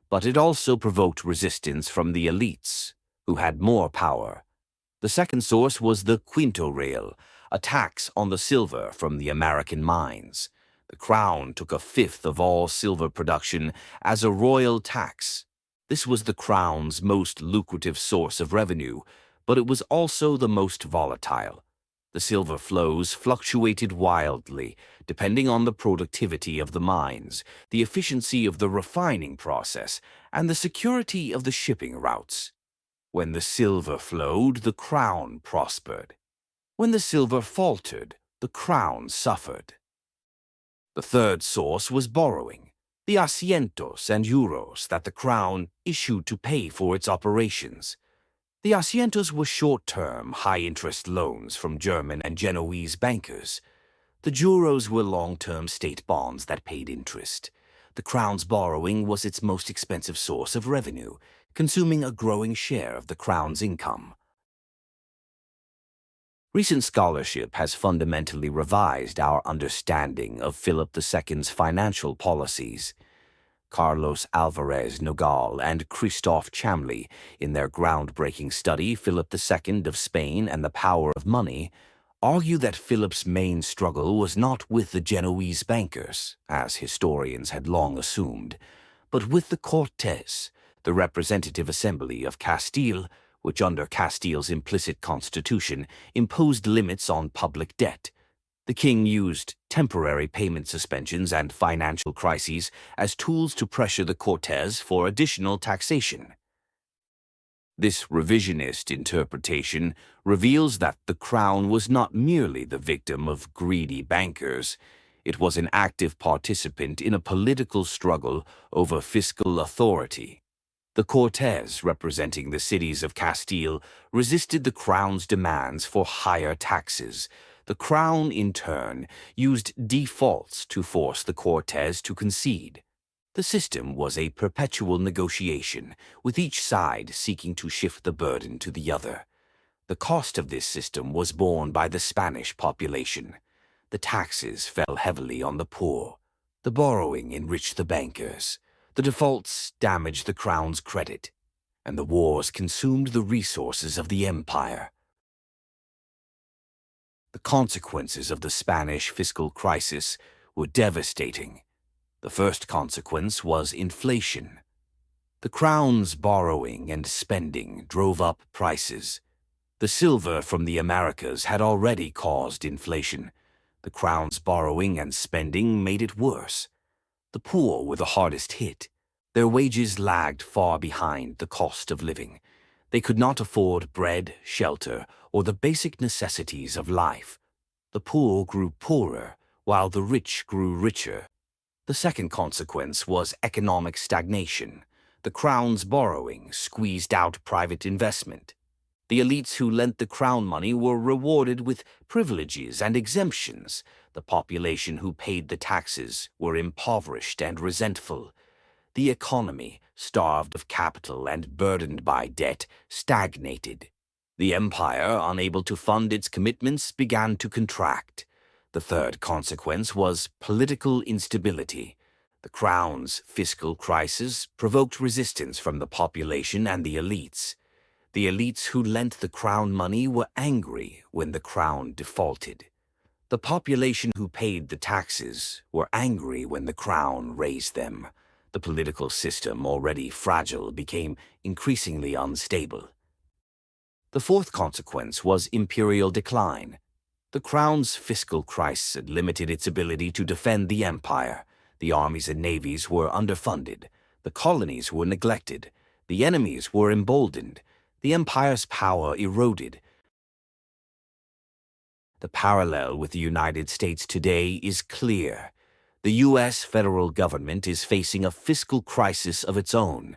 but it also provoked resistance from the elites, who had more power. The second source was the quinto real, a tax on the silver from the American mines. The crown took a fifth of all silver production as a royal tax. This was the crown's most lucrative source of revenue, but it was also the most volatile. The silver flows fluctuated wildly, depending on the productivity of the mines, the efficiency of the refining process, and the security of the shipping routes. When the silver flowed, the crown prospered. When the silver faltered, the crown suffered. The third source was borrowing, the asientos and euros that the crown issued to pay for its operations. The asientos were short-term, high-interest loans from German and Genoese bankers. The euros were long-term state bonds that paid interest. The crown's borrowing was its most expensive source of revenue, consuming a growing share of the crown's income. Recent scholarship has fundamentally revised our understanding of Philip II's financial policies. Carlos Alvarez Nogal and Christophe Chamley, in their groundbreaking study Philip II of Spain and the Power of Money, argue that Philip's main struggle was not with the Genoese bankers, as historians had long assumed, but with the Cortes, the representative assembly of Castile, which under Castile's implicit constitution imposed limits on public debt. The king used temporary payment suspensions and financial crises as tools to pressure the Cortes for additional taxation. This revisionist interpretation reveals that the crown was not merely the victim of greedy bankers. It was an active participant in a political struggle over fiscal authority. The Cortes, representing the cities of Castile, resisted the crown's demands for higher taxes. The crown, in turn, used defaults to force the Cortes to concede. The system was a perpetual negotiation, with each side seeking to shift the burden to the other. The cost of this system was borne by the Spanish population. The taxes fell heavily on the poor. The borrowing enriched the bankers. The defaults damaged the crown's credit, and the wars consumed the resources of the empire. The consequences of the Spanish fiscal crisis were devastating. The first consequence was inflation. The crown's borrowing and spending drove up prices. The silver from the Americas had already caused inflation. The crown's borrowing and spending made it worse. The poor were the hardest hit. Their wages lagged far behind the cost of living. They could not afford bread, shelter, or the basic necessities of life. The poor grew poorer, while the rich grew richer. The second consequence was economic stagnation. The crown's borrowing squeezed out private investment. The elites who lent the crown money were rewarded with privileges and exemptions. The population who paid the taxes were impoverished and resentful. The economy, starved of capital and burdened by debt, stagnated. The empire, unable to fund its commitments, began to contract. The third consequence was political instability. The crown's fiscal crisis provoked resistance from the population and the elites. The elites who lent the crown money were angry when the crown defaulted. The population who paid the taxes were angry when the crown raised them. The political system, already fragile, became increasingly unstable. The fourth consequence was imperial decline. The crown's fiscal crisis had limited its ability to defend the empire. The armies and navies were underfunded. The colonies were neglected. The enemies were emboldened. The empire's power eroded. The parallel with the United States today is clear. The U.S. federal government is facing a fiscal crisis of its own.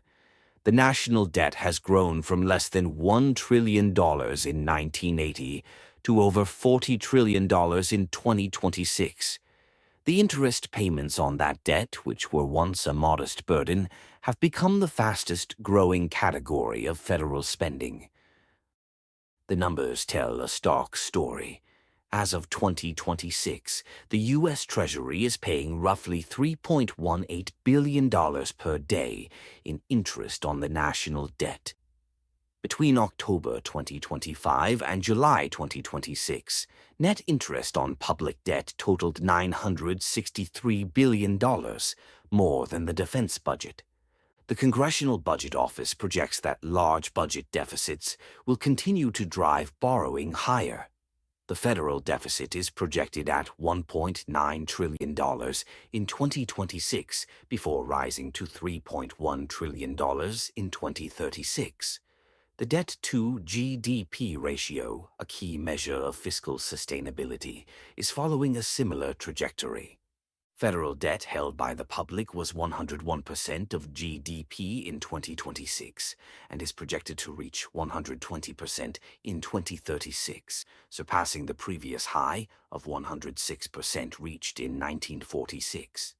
The national debt has grown from less than $1 trillion in 1980 to over $40 trillion in 2026. The interest payments on that debt, which were once a modest burden, have become the fastest-growing category of federal spending. The numbers tell a stark story. As of 2026, the U.S. Treasury is paying roughly $3.18 billion per day in interest on the national debt. Between October 2025 and July 2026, net interest on public debt totaled $963 billion, more than the defense budget. The Congressional Budget Office projects that large budget deficits will continue to drive borrowing higher. The federal deficit is projected at $1.9 trillion in 2026 before rising to $3.1 trillion in 2036. The debt-to-GDP ratio, a key measure of fiscal sustainability, is following a similar trajectory. Federal debt held by the public was 101% of GDP in 2026 and is projected to reach 120% in 2036, surpassing the previous high of 106% reached in 1946.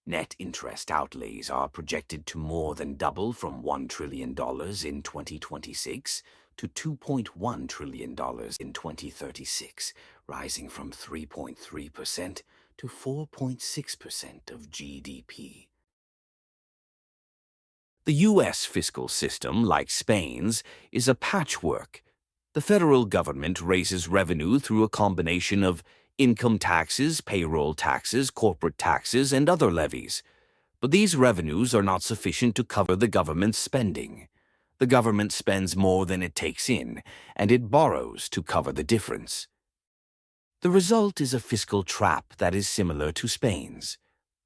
Net interest outlays are projected to more than double from $1 trillion in 2026 to $2.1 trillion in 2036, rising from 3.3% to 4.6% of GDP. The U.S. fiscal system, like Spain's, is a patchwork. The federal government raises revenue through a combination of income taxes, payroll taxes, corporate taxes, and other levies. But these revenues are not sufficient to cover the government's spending. The government spends more than it takes in, and it borrows to cover the difference. The result is a fiscal trap that is similar to Spain's.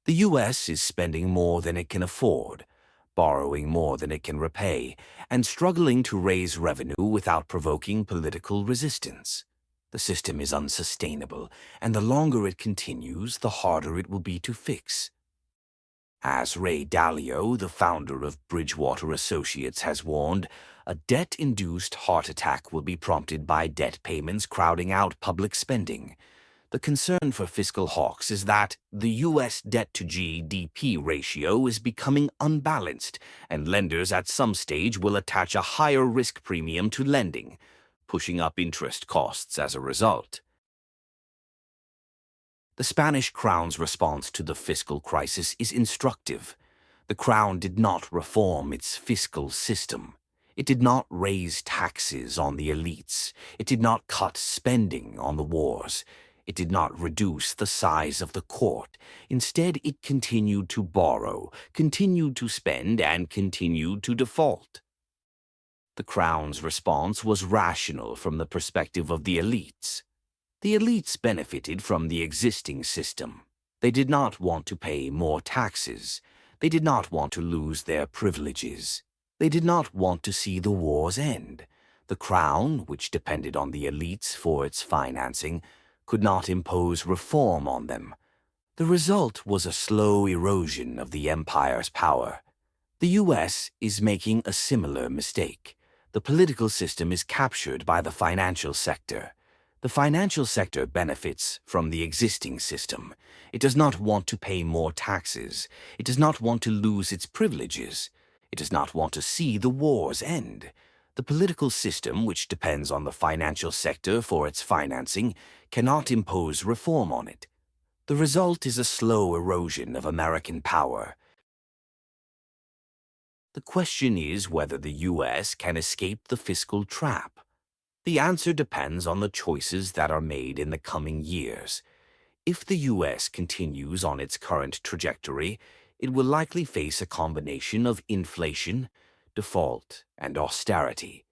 The U.S. is spending more than it can afford, borrowing more than it can repay, and struggling to raise revenue without provoking political resistance. The system is unsustainable, and the longer it continues, the harder it will be to fix. As Ray Dalio, the founder of Bridgewater Associates, has warned, a debt-induced heart attack will be prompted by debt payments crowding out public spending. The concern for fiscal hawks is that the U.S. debt-to-GDP ratio is becoming unbalanced, and lenders at some stage will attach a higher risk premium to lending, pushing up interest costs as a result. The Spanish crown's response to the fiscal crisis is instructive. The crown did not reform its fiscal system. It did not raise taxes on the elites. It did not cut spending on the wars. It did not reduce the size of the court. Instead, it continued to borrow, continued to spend, and continued to default. The Crown's response was rational from the perspective of the elites. The elites benefited from the existing system. They did not want to pay more taxes. They did not want to lose their privileges. They did not want to see the wars end. The Crown, which depended on the elites for its financing, could not impose reform on them. The result was a slow erosion of the empire's power. The U.S. is making a similar mistake. The political system is captured by the financial sector. The financial sector benefits from the existing system. It does not want to pay more taxes. It does not want to lose its privileges. It does not want to see the wars end. The political system, which depends on the financial sector for its financing, cannot impose reform on it. The result is a slow erosion of American power. The question is whether the U.S. can escape the fiscal trap. The answer depends on the choices that are made in the coming years. If the U.S. continues on its current trajectory, it will likely face a combination of inflation, default, and austerity.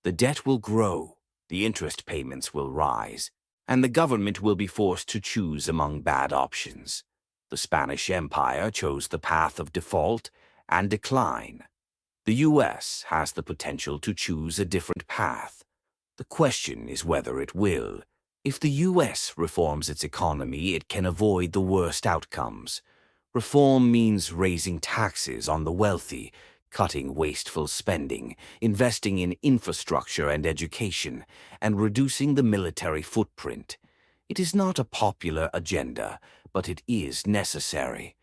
The debt will grow, the interest payments will rise, and the government will be forced to choose among bad options. The Spanish Empire chose the path of default and decline. The U.S. has the potential to choose a different path. The question is whether it will. If the U.S. reforms its economy, it can avoid the worst outcomes. Reform means raising taxes on the wealthy, cutting wasteful spending, investing in infrastructure and education, and reducing the military footprint. It is not a popular agenda, but it is necessary.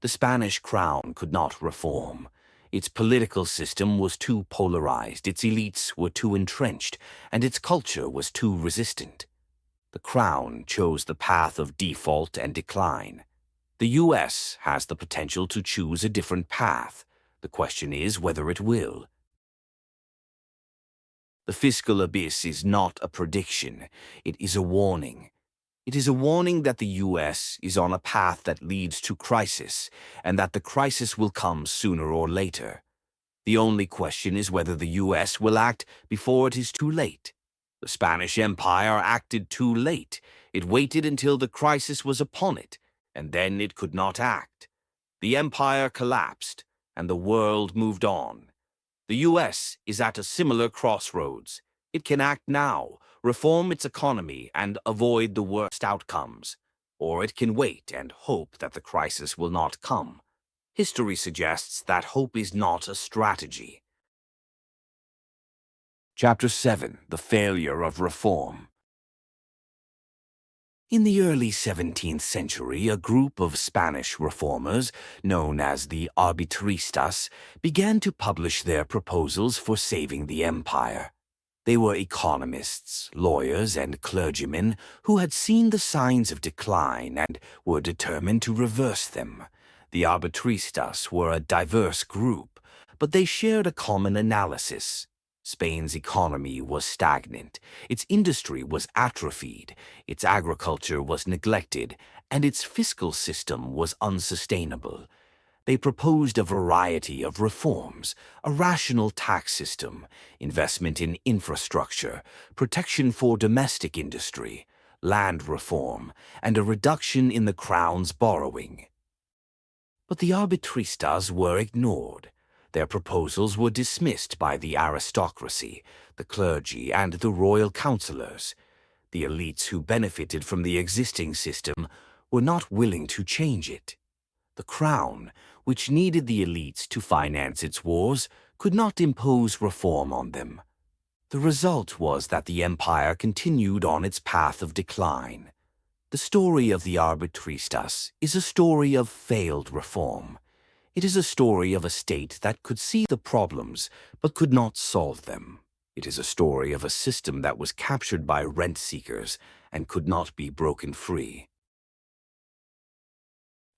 The Spanish crown could not reform. Its political system was too polarized, its elites were too entrenched, and its culture was too resistant. The Crown chose the path of default and decline. The U.S. has the potential to choose a different path. The question is whether it will. The fiscal abyss is not a prediction, it is a warning. It is a warning that the U.S. is on a path that leads to crisis, and that the crisis will come sooner or later. The only question is whether the U.S. will act before it is too late. The Spanish Empire acted too late. It waited until the crisis was upon it, and then it could not act. The empire collapsed, and the world moved on. The U.S. is at a similar crossroads. It can act now, reform its economy, and avoid the worst outcomes. Or it can wait and hope that the crisis will not come. History suggests that hope is not a strategy. Chapter 7. The Failure of Reform. In the early 17th century, a group of Spanish reformers, known as the arbitristas, began to publish their proposals for saving the empire. They were economists, lawyers, and clergymen who had seen the signs of decline and were determined to reverse them. The arbitristas were a diverse group, but they shared a common analysis. Spain's economy was stagnant, its industry was atrophied, its agriculture was neglected, and its fiscal system was unsustainable. They proposed a variety of reforms: a rational tax system, investment in infrastructure, protection for domestic industry, land reform, and a reduction in the crown's borrowing. But the arbitristas were ignored. Their proposals were dismissed by the aristocracy, the clergy, and the royal councillors. The elites who benefited from the existing system were not willing to change it. The crown, which needed the elites to finance its wars, could not impose reform on them. The result was that the empire continued on its path of decline. The story of the arbitristas is a story of failed reform. It is a story of a state that could see the problems but could not solve them. It is a story of a system that was captured by rent-seekers and could not be broken free.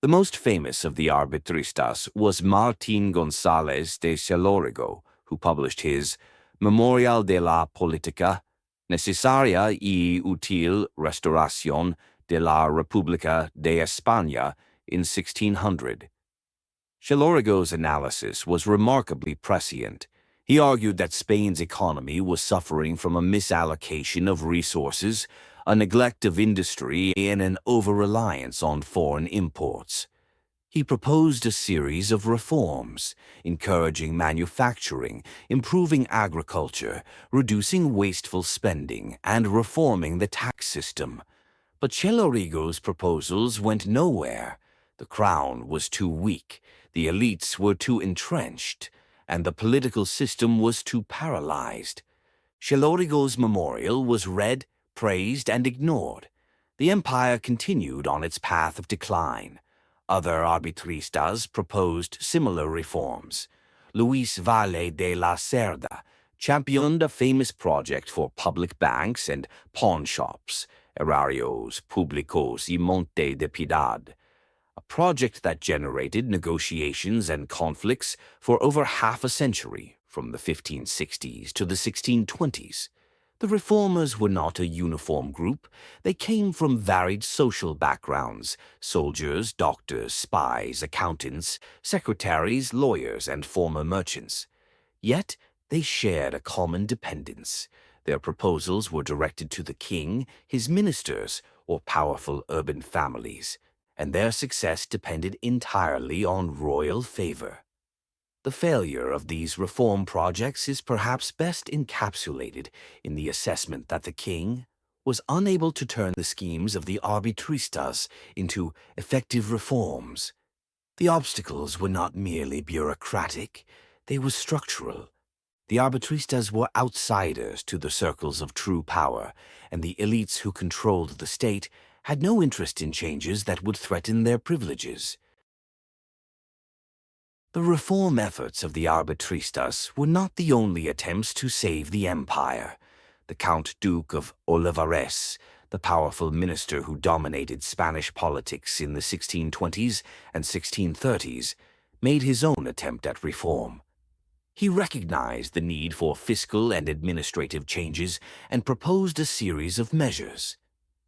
The most famous of the arbitristas was Martín González de Celorrigo, who published his Memorial de la Política Necesaria y Útil Restauración de la República de España in 1600. Celorrigo's analysis was remarkably prescient. He argued that Spain's economy was suffering from a misallocation of resources, a neglect of industry, and an over-reliance on foreign imports. He proposed a series of reforms, encouraging manufacturing, improving agriculture, reducing wasteful spending, and reforming the tax system. But Celorigo's proposals went nowhere. The crown was too weak, the elites were too entrenched, and the political system was too paralyzed. Celorigo's memorial was read, praised, and ignored. The empire continued on its path of decline. Other arbitristas proposed similar reforms. Luis Valle de la Cerda championed a famous project for public banks and pawn shops, Erarios Públicos y Monte de Piedad, a project that generated negotiations and conflicts for over half a century, from the 1560s to the 1620s. The reformers were not a uniform group. They came from varied social backgrounds: soldiers, doctors, spies, accountants, secretaries, lawyers, and former merchants. Yet they shared a common dependence. Their proposals were directed to the king, his ministers, or powerful urban families, and their success depended entirely on royal favor. The failure of these reform projects is perhaps best encapsulated in the assessment that the king was unable to turn the schemes of the arbitristas into effective reforms. The obstacles were not merely bureaucratic, they were structural. The arbitristas were outsiders to the circles of true power, and the elites who controlled the state had no interest in changes that would threaten their privileges. The reform efforts of the arbitristas were not the only attempts to save the empire. The Count Duke of Olivares, the powerful minister who dominated Spanish politics in the 1620s and 1630s, made his own attempt at reform. He recognized the need for fiscal and administrative changes and proposed a series of measures.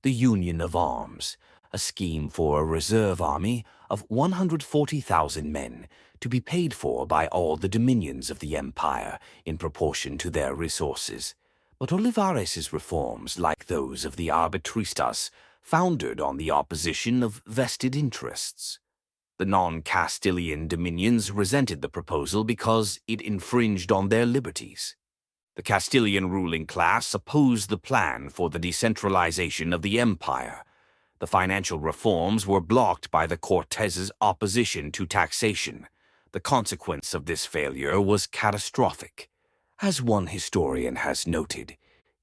The Union of Arms, a scheme for a reserve army of 140,000 men to be paid for by all the dominions of the empire in proportion to their resources. But Olivares's reforms, like those of the arbitristas, foundered on the opposition of vested interests. The non-Castilian dominions resented the proposal because it infringed on their liberties. The Castilian ruling class opposed the plan for the decentralization of the empire. The financial reforms were blocked by the Cortes' opposition to taxation. The consequence of this failure was catastrophic. As one historian has noted,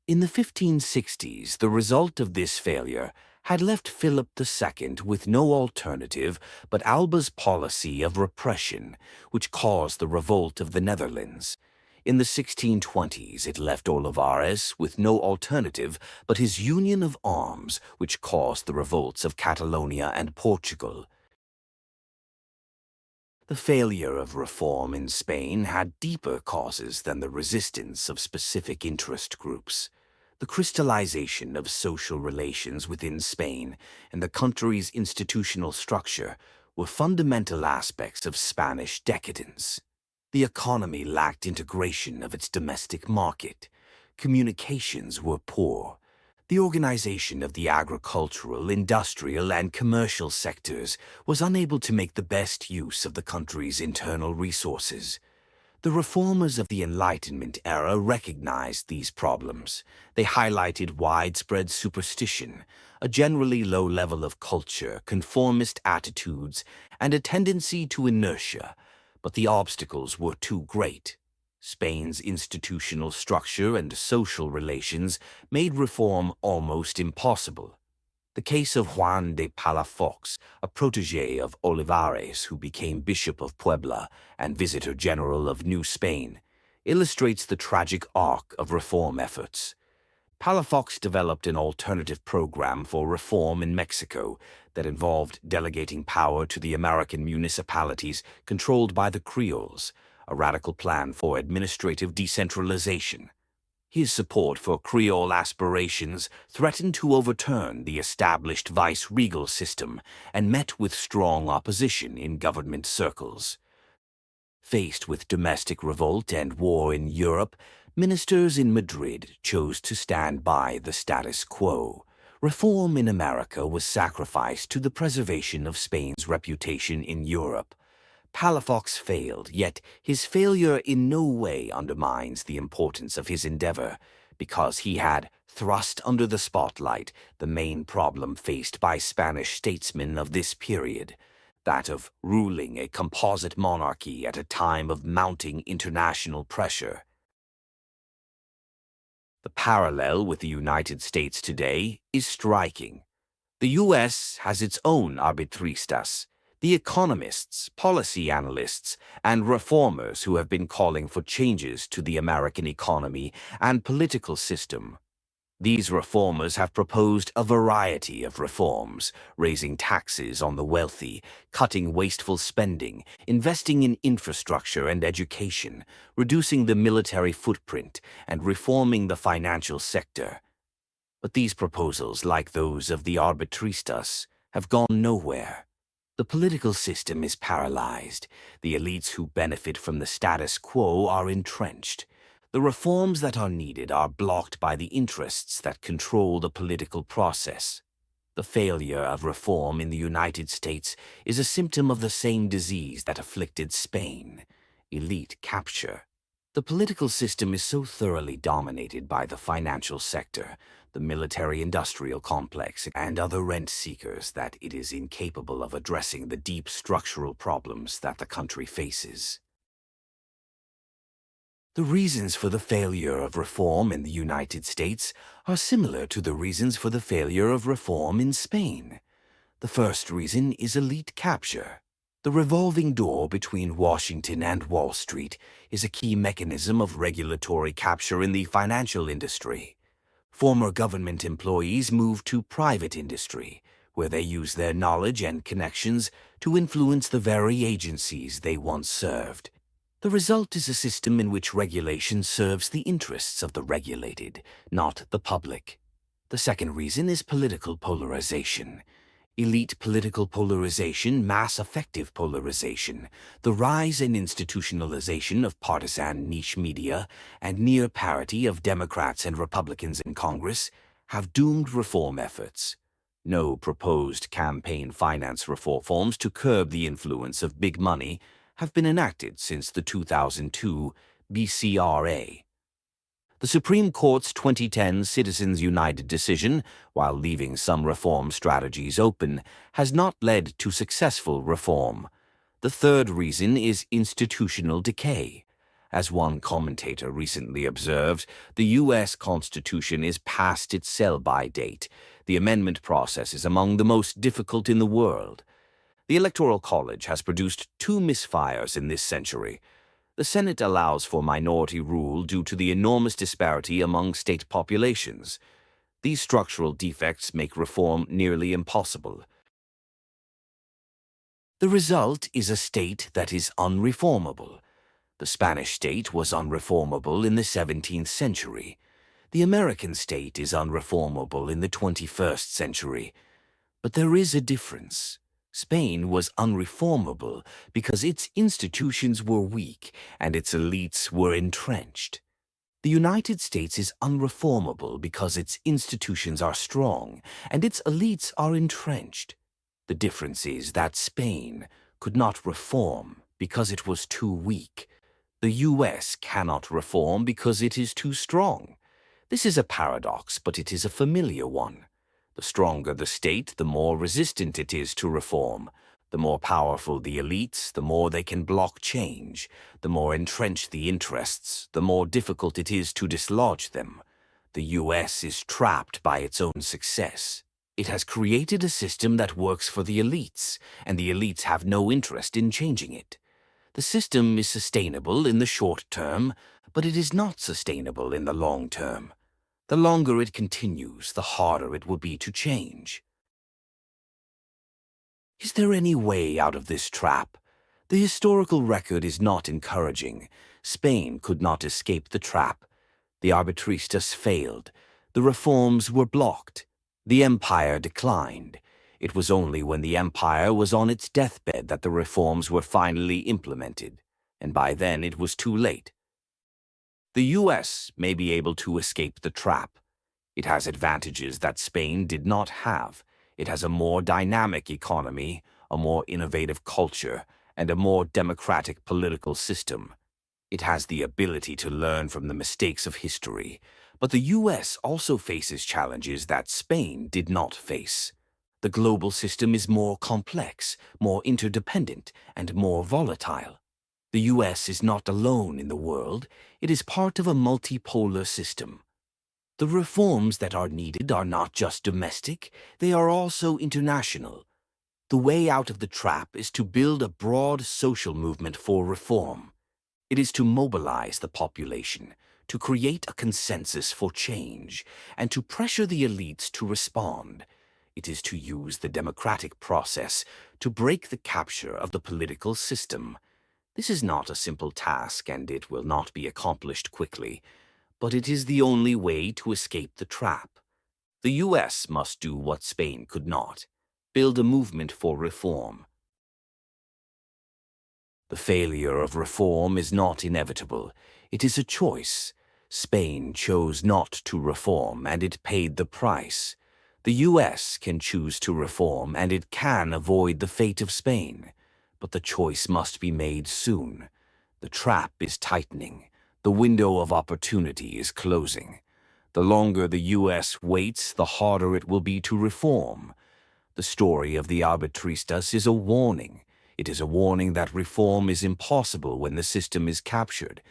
in the 1560s, the result of this failure had left Philip II with no alternative but Alba's policy of repression, which caused the revolt of the Netherlands. In the 1620s, it left Olivares with no alternative but his Union of Arms, which caused the revolts of Catalonia and Portugal. The failure of reform in Spain had deeper causes than the resistance of specific interest groups. The crystallization of social relations within Spain and the country's institutional structure were fundamental aspects of Spanish decadence. The economy lacked integration of its domestic market. Communications were poor. The organization of the agricultural, industrial, and commercial sectors was unable to make the best use of the country's internal resources. The reformers of the Enlightenment era recognized these problems. They highlighted widespread superstition, a generally low level of culture, conformist attitudes, and a tendency to inertia. But the obstacles were too great. Spain's institutional structure and social relations made reform almost impossible. The case of Juan de Palafox, a protégé of Olivares who became Bishop of Puebla and Visitor General of New Spain, illustrates the tragic arc of reform efforts. Palafox developed an alternative program for reform in Mexico that involved delegating power to the American municipalities controlled by the Creoles, a radical plan for administrative decentralization. His support for Creole aspirations threatened to overturn the established vice-regal system and met with strong opposition in government circles. Faced with domestic revolt and war in Europe, ministers in Madrid chose to stand by the status quo. Reform in America was sacrificed to the preservation of Spain's reputation in Europe. Palafox failed, yet his failure in no way undermines the importance of his endeavor, because he had thrust under the spotlight the main problem faced by Spanish statesmen of this period, that of ruling a composite monarchy at a time of mounting international pressure. The parallel with the United States today is striking. The U.S. has its own arbitristas, the economists, policy analysts, and reformers who have been calling for changes to the American economy and political system. These reformers have proposed a variety of reforms, raising taxes on the wealthy, cutting wasteful spending, investing in infrastructure and education, reducing the military footprint, and reforming the financial sector. But these proposals, like those of the arbitristas, have gone nowhere. The political system is paralyzed. The elites who benefit from the status quo are entrenched. The reforms that are needed are blocked by the interests that control the political process. The failure of reform in the United States is a symptom of the same disease that afflicted Spain: elite capture. The political system is so thoroughly dominated by the financial sector, the military-industrial complex, and other rent-seekers that it is incapable of addressing the deep structural problems that the country faces. The reasons for the failure of reform in the United States are similar to the reasons for the failure of reform in Spain. The first reason is elite capture. The revolving door between Washington and Wall Street is a key mechanism of regulatory capture in the financial industry. Former government employees move to private industry, where they use their knowledge and connections to influence the very agencies they once served. The result is a system in which regulation serves the interests of the regulated, not the public. The second reason is political polarization. Elite political polarization, mass effective polarization, the rise and institutionalization of partisan niche media, and near parity of Democrats and Republicans in Congress have doomed reform efforts. No proposed campaign finance reforms to curb the influence of big money have been enacted since the 2002 BCRA. The Supreme Court's 2010 Citizens United decision, while leaving some reform strategies open, has not led to successful reform. The third reason is institutional decay. As one commentator recently observed, the U.S. Constitution is past its sell-by date. The amendment process is among the most difficult in the world. The Electoral College has produced two misfires in this century. The Senate allows for minority rule due to the enormous disparity among state populations. These structural defects make reform nearly impossible. The result is a state that is unreformable. The Spanish state was unreformable in the 17th century. The American state is unreformable in the 21st century. But there is a difference. Spain was unreformable because its institutions were weak and its elites were entrenched. The United States is unreformable because its institutions are strong and its elites are entrenched. The difference is that Spain could not reform because it was too weak. The U.S. cannot reform because it is too strong. This is a paradox, but it is a familiar one. The stronger the state, the more resistant it is to reform. The more powerful the elites, the more they can block change. The more entrenched the interests, the more difficult it is to dislodge them. The U.S. is trapped by its own success. It has created a system that works for the elites, and the elites have no interest in changing it. The system is sustainable in the short term, but it is not sustainable in the long term. The longer it continues, the harder it will be to change. Is there any way out of this trap? The historical record is not encouraging. Spain could not escape the trap. The arbitristas failed. The reforms were blocked. The empire declined. It was only when the empire was on its deathbed that the reforms were finally implemented. and by then it was too late. The U.S. may be able to escape the trap. It has advantages that Spain did not have. It has a more dynamic economy, a more innovative culture, and a more democratic political system. It has the ability to learn from the mistakes of history, but the U.S. also faces challenges that Spain did not face. The global system is more complex, more interdependent, and more volatile. The U.S. is not alone in the world. It is part of a multipolar system. The reforms that are needed are not just domestic, they are also international. The way out of the trap is to build a broad social movement for reform. It is to mobilize the population, to create a consensus for change, and to pressure the elites to respond. It is to use the democratic process to break the capture of the political system. This is not a simple task, and it will not be accomplished quickly, but it is the only way to escape the trap. The U.S. must do what Spain could not: build a movement for reform. The failure of reform is not inevitable. It is a choice. Spain chose not to reform, and it paid the price. The U.S. can choose to reform, and it can avoid the fate of Spain. But the choice must be made soon. The trap is tightening. The window of opportunity is closing. The longer the U.S. waits, the harder it will be to reform. The story of the arbitristas is a warning. It is a warning that reform is impossible when the system is captured.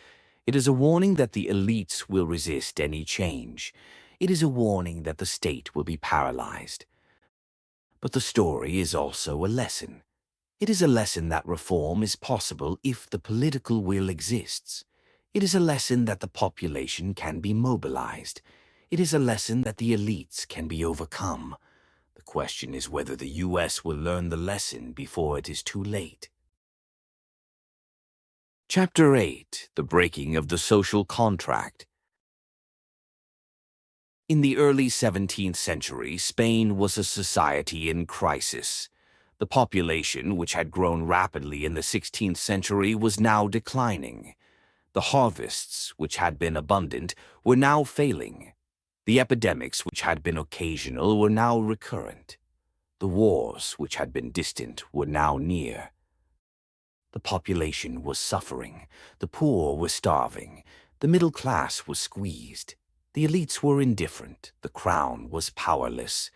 It is a warning that the elites will resist any change. It is a warning that the state will be paralyzed. But the story is also a lesson. It is a lesson that reform is possible if the political will exists. It is a lesson that the population can be mobilized. It is a lesson that the elites can be overcome. The question is whether the U.S. will learn the lesson before it is too late. Chapter 8: The Breaking of the Social Contract. In the early 17th century, Spain was a society in crisis. The population, which had grown rapidly in the 16th century, was now declining. The harvests, which had been abundant, were now failing. The epidemics, which had been occasional, were now recurrent. The wars, which had been distant, were now near. The population was suffering. The poor were starving. The middle class was squeezed. The elites were indifferent. The crown was powerless.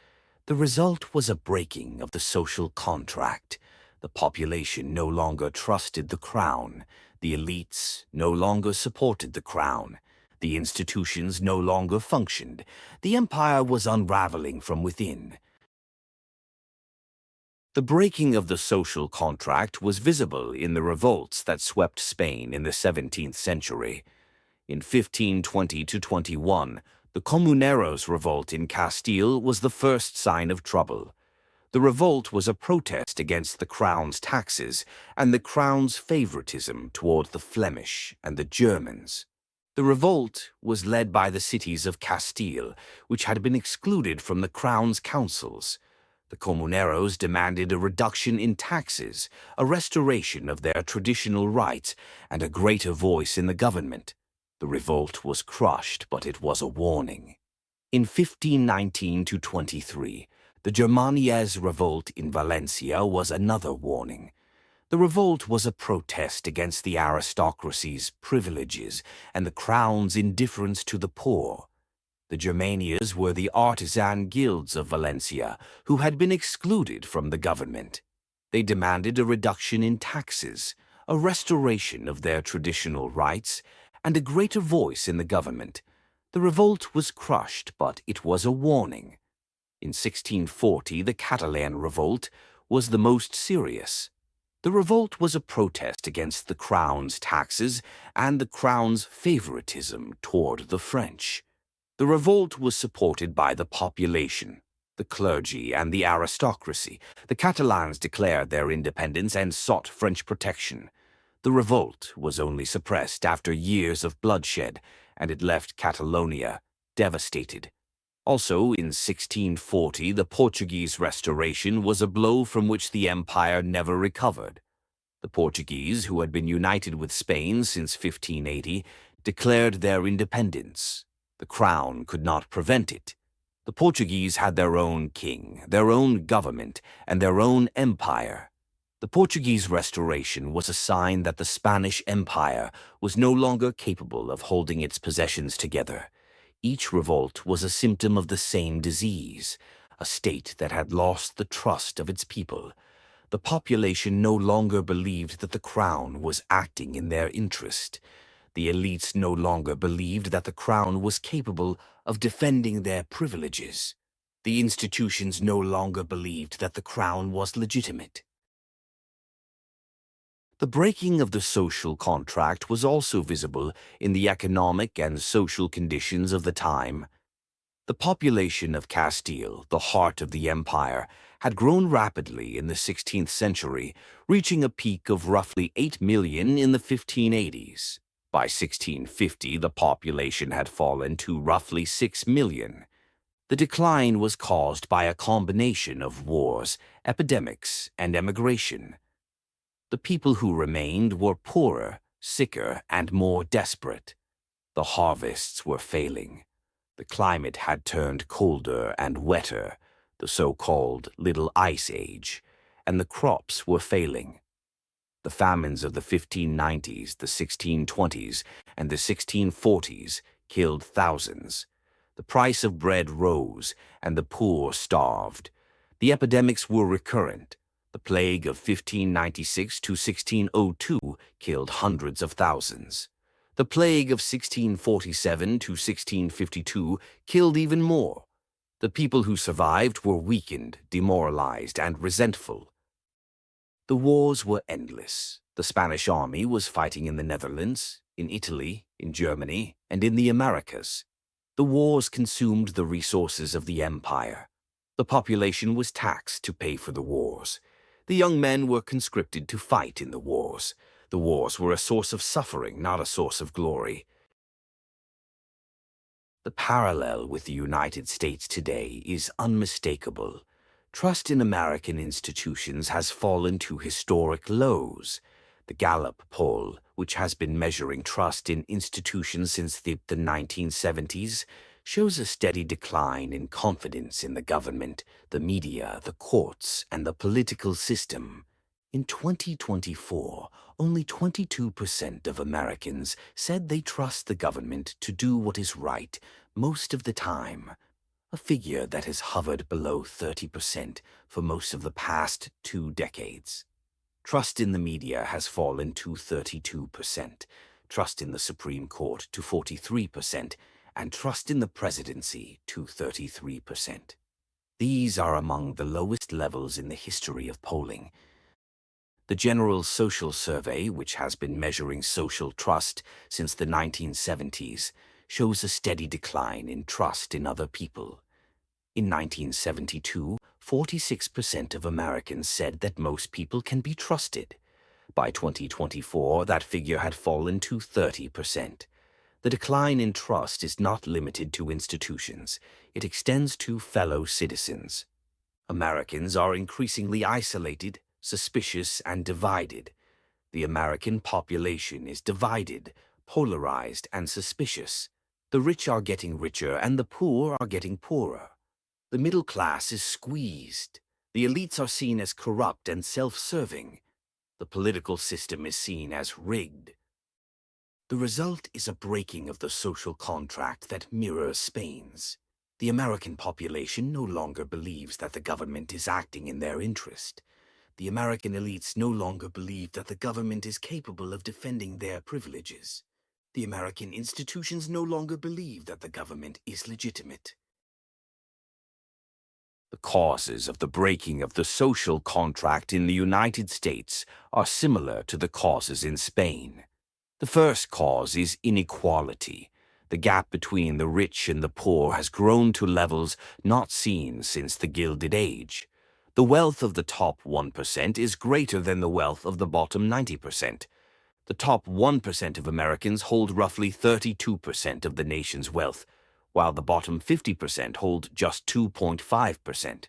The result was a breaking of the social contract. The population no longer trusted the crown. The elites no longer supported the crown. The institutions no longer functioned. The empire was unraveling from within. The breaking of the social contract was visible in the revolts that swept Spain in the 17th century. In 1520–21, the Comuneros revolt in Castile was the first sign of trouble. The revolt was a protest against the crown's taxes and the crown's favoritism toward the Flemish and the Germans. The revolt was led by the cities of Castile, which had been excluded from the crown's councils. The Comuneros demanded a reduction in taxes, a restoration of their traditional rights, and a greater voice in the government. The revolt was crushed, but it was a warning. In 1519–23, the Germanias revolt in Valencia was another warning. The revolt was a protest against the aristocracy's privileges and the crown's indifference to the poor. The Germanias were the artisan guilds of Valencia, who had been excluded from the government. They demanded a reduction in taxes, a restoration of their traditional rights, and a greater voice in the government. The revolt was crushed, but it was a warning. In 1640, the Catalan revolt was the most serious. The revolt was a protest against the crown's taxes and the crown's favoritism toward the French. The revolt was supported by the population, the clergy, and the aristocracy. The Catalans declared their independence and sought French protection. The revolt was only suppressed after years of bloodshed, and it left Catalonia devastated. Also, in 1640, the Portuguese Restoration was a blow from which the empire never recovered. The Portuguese, who had been united with Spain since 1580, declared their independence. The crown could not prevent it. The Portuguese had their own king, their own government, and their own empire. The Portuguese Restoration was a sign that the Spanish Empire was no longer capable of holding its possessions together. Each revolt was a symptom of the same disease, a state that had lost the trust of its people. The population no longer believed that the crown was acting in their interest. The elites no longer believed that the crown was capable of defending their privileges. The institutions no longer believed that the crown was legitimate. The breaking of the social contract was also visible in the economic and social conditions of the time. The population of Castile, the heart of the empire, had grown rapidly in the 16th century, reaching a peak of roughly 8 million in the 1580s. By 1650, the population had fallen to roughly 6 million. The decline was caused by a combination of wars, epidemics, and emigration. The people who remained were poorer, sicker, and more desperate. The harvests were failing. The climate had turned colder and wetter, the so-called Little Ice Age, and the crops were failing. The famines of the 1590s, the 1620s, and the 1640s killed thousands. The price of bread rose, and the poor starved. The epidemics were recurrent. The plague of 1596 to 1602 killed hundreds of thousands. The plague of 1647 to 1652 killed even more. The people who survived were weakened, demoralized, and resentful. The wars were endless. The Spanish army was fighting in the Netherlands, in Italy, in Germany, and in the Americas. The wars consumed the resources of the empire. The population was taxed to pay for the wars. The young men were conscripted to fight in the wars. The wars were a source of suffering, not a source of glory. The parallel with the United States today is unmistakable. Trust in American institutions has fallen to historic lows. The Gallup poll, which has been measuring trust in institutions since the 1970s, shows a steady decline in confidence in the government, the media, the courts, and the political system. In 2024, only 22% of Americans said they trust the government to do what is right most of the time, a figure that has hovered below 30% for most of the past 2 decades. Trust in the media has fallen to 32%, trust in the Supreme Court to 43%, and trust in the presidency to 33%. These are among the lowest levels in the history of polling. The General Social Survey, which has been measuring social trust since the 1970s, shows a steady decline in trust in other people. In 1972, 46% of Americans said that most people can be trusted. By 2024, that figure had fallen to 30%. The decline in trust is not limited to institutions. It extends to fellow citizens. Americans are increasingly isolated, suspicious, and divided. The American population is divided, polarized, and suspicious. The rich are getting richer, and the poor are getting poorer. The middle class is squeezed. The elites are seen as corrupt and self-serving. The political system is seen as rigged. The result is a breaking of the social contract that mirrors Spain's. The American population no longer believes that the government is acting in their interest. The American elites no longer believe that the government is capable of defending their privileges. The American institutions no longer believe that the government is legitimate. The causes of the breaking of the social contract in the United States are similar to the causes in Spain. The first cause is inequality. The gap between the rich and the poor has grown to levels not seen since the Gilded Age. The wealth of the top 1% is greater than the wealth of the bottom 90%. The top 1% of Americans hold roughly 32% of the nation's wealth, while the bottom 50% hold just 2.5%.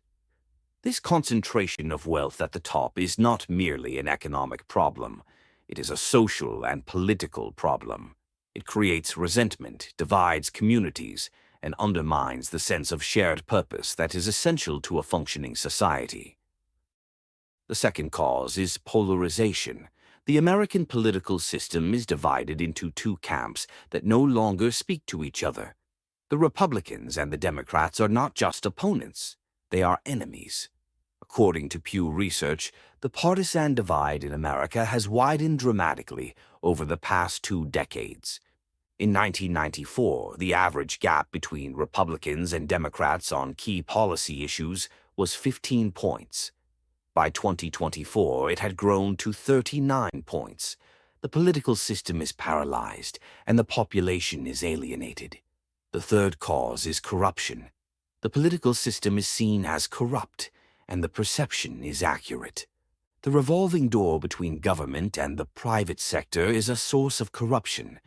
This concentration of wealth at the top is not merely an economic problem. It is a social and political problem. It creates resentment, divides communities, and undermines the sense of shared purpose that is essential to a functioning society. The second cause is polarization. The American political system is divided into two camps that no longer speak to each other. The Republicans and the Democrats are not just opponents, they are enemies. According to Pew Research, the partisan divide in America has widened dramatically over the past 2 decades. In 1994, the average gap between Republicans and Democrats on key policy issues was 15 points. By 2024, it had grown to 39 points. The political system is paralyzed, and the population is alienated. The third cause is corruption. The political system is seen as corrupt, and the perception is accurate. The revolving door between government and the private sector is a source of corruption.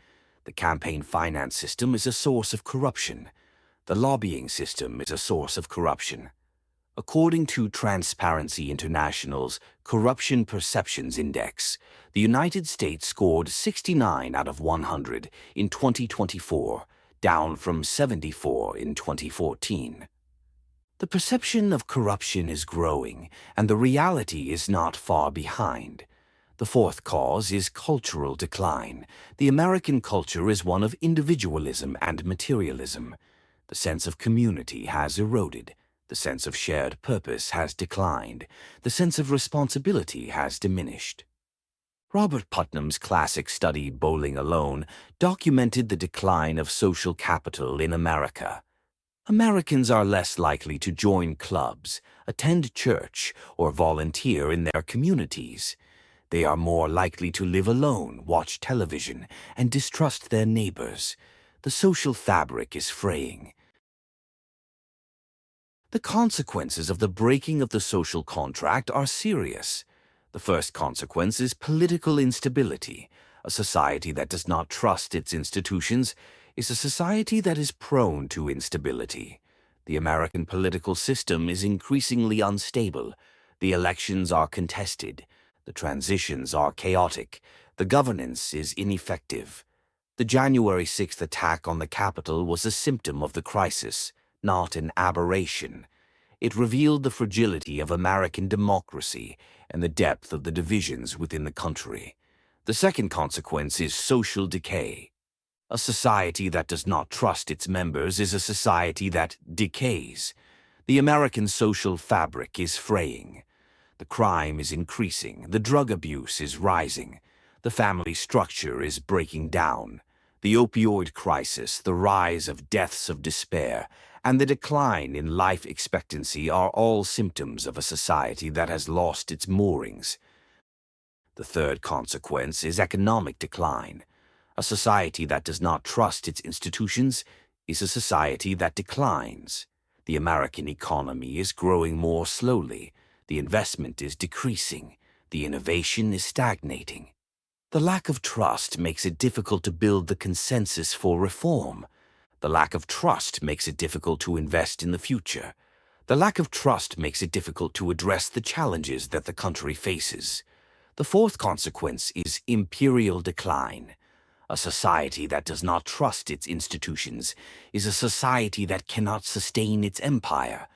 The campaign finance system is a source of corruption. The lobbying system is a source of corruption. According to Transparency International's Corruption Perceptions Index, the United States scored 69 out of 100 in 2024, down from 74 in 2014. The perception of corruption is growing, and the reality is not far behind. The fourth cause is cultural decline. The American culture is one of individualism and materialism. The sense of community has eroded. The sense of shared purpose has declined. The sense of responsibility has diminished. Robert Putnam's classic study, Bowling Alone, documented the decline of social capital in America. Americans are less likely to join clubs, attend church, or volunteer in their communities. They are more likely to live alone, watch television, and distrust their neighbors. The social fabric is fraying. The consequences of the breaking of the social contract are serious. The first consequence is political instability. A society that does not trust its institutions is a society that is prone to instability. The American political system is increasingly unstable. The elections are contested. The transitions are chaotic. The governance is ineffective. The January 6th attack on the Capitol was a symptom of the crisis, not an aberration. It revealed the fragility of American democracy and the depth of the divisions within the country. The second consequence is social decay. A society that does not trust its members is a society that decays. The American social fabric is fraying. The crime is increasing. The drug abuse is rising. The family structure is breaking down. The opioid crisis, the rise of deaths of despair, and the decline in life expectancy are all symptoms of a society that has lost its moorings. The third consequence is economic decline. A society that does not trust its institutions is a society that declines. The American economy is growing more slowly. The investment is decreasing. The innovation is stagnating. The lack of trust makes it difficult to build the consensus for reform. The lack of trust makes it difficult to invest in the future. The lack of trust makes it difficult to address the challenges that the country faces. The fourth consequence is imperial decline. A society that does not trust its institutions is a society that cannot sustain its empire.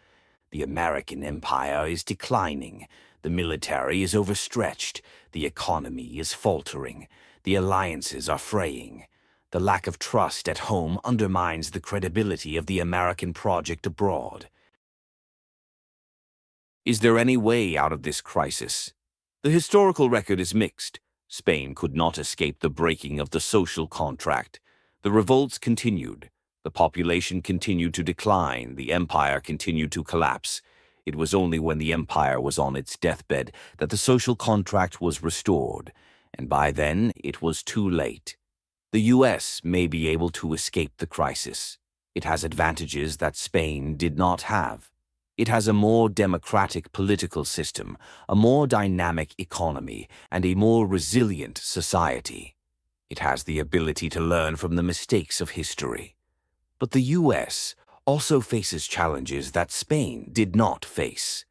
The American empire is declining. The military is overstretched. The economy is faltering. The alliances are fraying. The lack of trust at home undermines the credibility of the American project abroad. Is there any way out of this crisis? The historical record is mixed. Spain could not escape the breaking of the social contract. The revolts continued. The population continued to decline. The empire continued to collapse. It was only when the empire was on its deathbed that the social contract was restored, and by then it was too late. The U.S. may be able to escape the crisis. It has advantages that Spain did not have. It has a more democratic political system, a more dynamic economy, and a more resilient society. It has the ability to learn from the mistakes of history. But the U.S. also faces challenges that Spain did not face.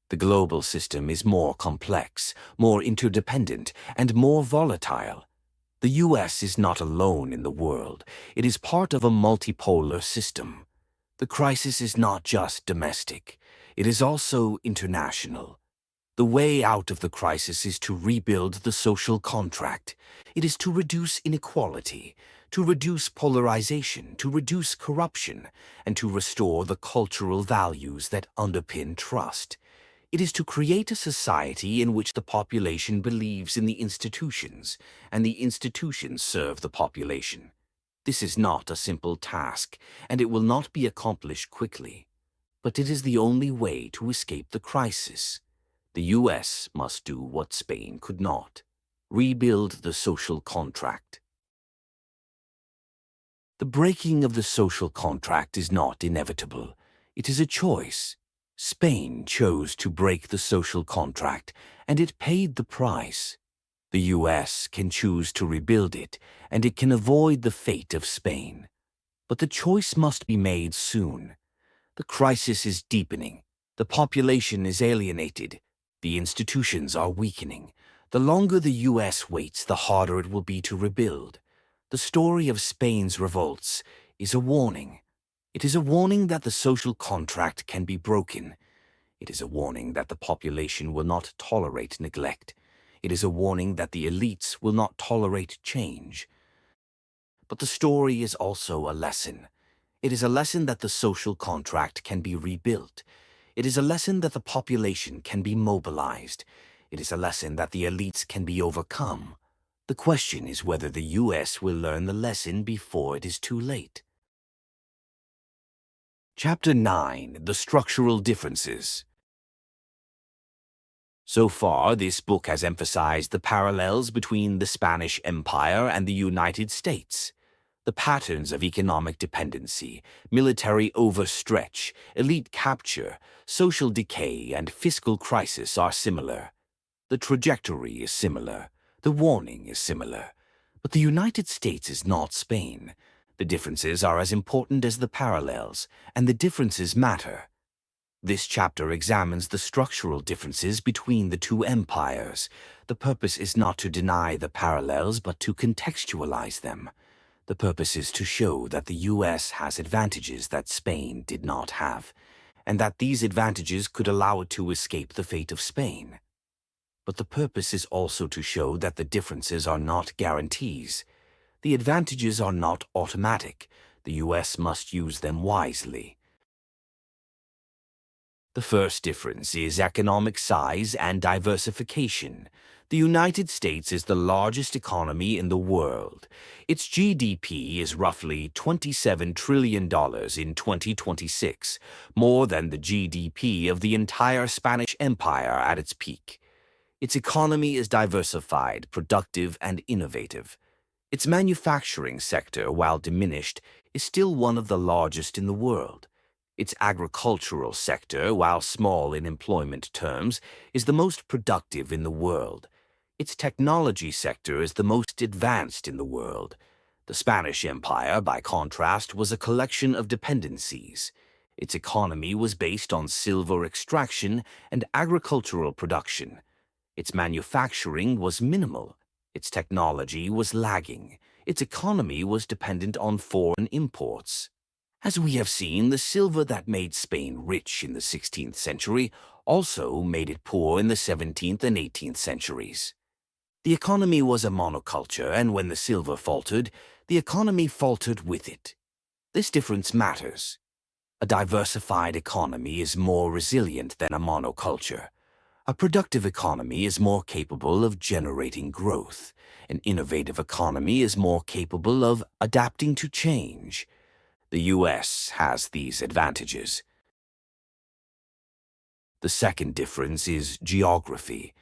The global system is more complex, more interdependent, and more volatile. The US is not alone in the world. It is part of a multipolar system. The crisis is not just domestic. It is also international. The way out of the crisis is to rebuild the social contract. It is to reduce inequality, to reduce polarization, to reduce corruption, and to restore the cultural values that underpin trust. It is to create a society in which the population believes in the institutions, and the institutions serve the population. This is not a simple task, and it will not be accomplished quickly. But it is the only way to escape the crisis. The US must do what Spain could not: rebuild the social contract. The breaking of the social contract is not inevitable. It is a choice. Spain chose to break the social contract, and it paid the price. The US can choose to rebuild it, and it can avoid the fate of Spain. But the choice must be made soon. The crisis is deepening. The population is alienated. The institutions are weakening. The longer the US waits, the harder it will be to rebuild. The story of Spain's revolts is a warning. It is a warning that the social contract can be broken. It is a warning that the population will not tolerate neglect. It is a warning that the elites will not tolerate change. But the story is also a lesson. It is a lesson that the social contract can be rebuilt. It is a lesson that the population can be mobilized. It is a lesson that the elites can be overcome. The question is whether the US will learn the lesson before it is too late. Chapter 9: The Structural Differences. So far, this book has emphasized the parallels between the Spanish Empire and the United States. The patterns of economic dependency, military overstretch, elite capture, social decay, and fiscal crisis are similar. The trajectory is similar. The warning is similar. But the United States is not Spain. The differences are as important as the parallels, and the differences matter. This chapter examines the structural differences between the two empires. The purpose is not to deny the parallels, but to contextualize them. The purpose is to show that the US has advantages that Spain did not have, and that these advantages could allow it to escape the fate of Spain. But the purpose is also to show that the differences are not guarantees. The advantages are not automatic. The US must use them wisely. The first difference is economic size and diversification. The United States is the largest economy in the world. Its GDP is roughly $27 trillion in 2026, more than the GDP of the entire Spanish Empire at its peak. Its economy is diversified, productive, and innovative. Its manufacturing sector, while diminished, is still one of the largest in the world. Its agricultural sector, while small in employment terms, is the most productive in the world. Its technology sector is the most advanced in the world. The Spanish Empire, by contrast, was a collection of dependencies. Its economy was based on silver extraction and agricultural production. Its manufacturing was minimal. Its technology was lagging. Its economy was dependent on foreign imports. As we have seen, the silver that made Spain rich in the 16th century also made it poor in the 17th and 18th centuries. The economy was a monoculture, and when the silver faltered, the economy faltered with it. This difference matters. A diversified economy is more resilient than a monoculture. A productive economy is more capable of generating growth. An innovative economy is more capable of adapting to change. The US has these advantages. The second difference is geography.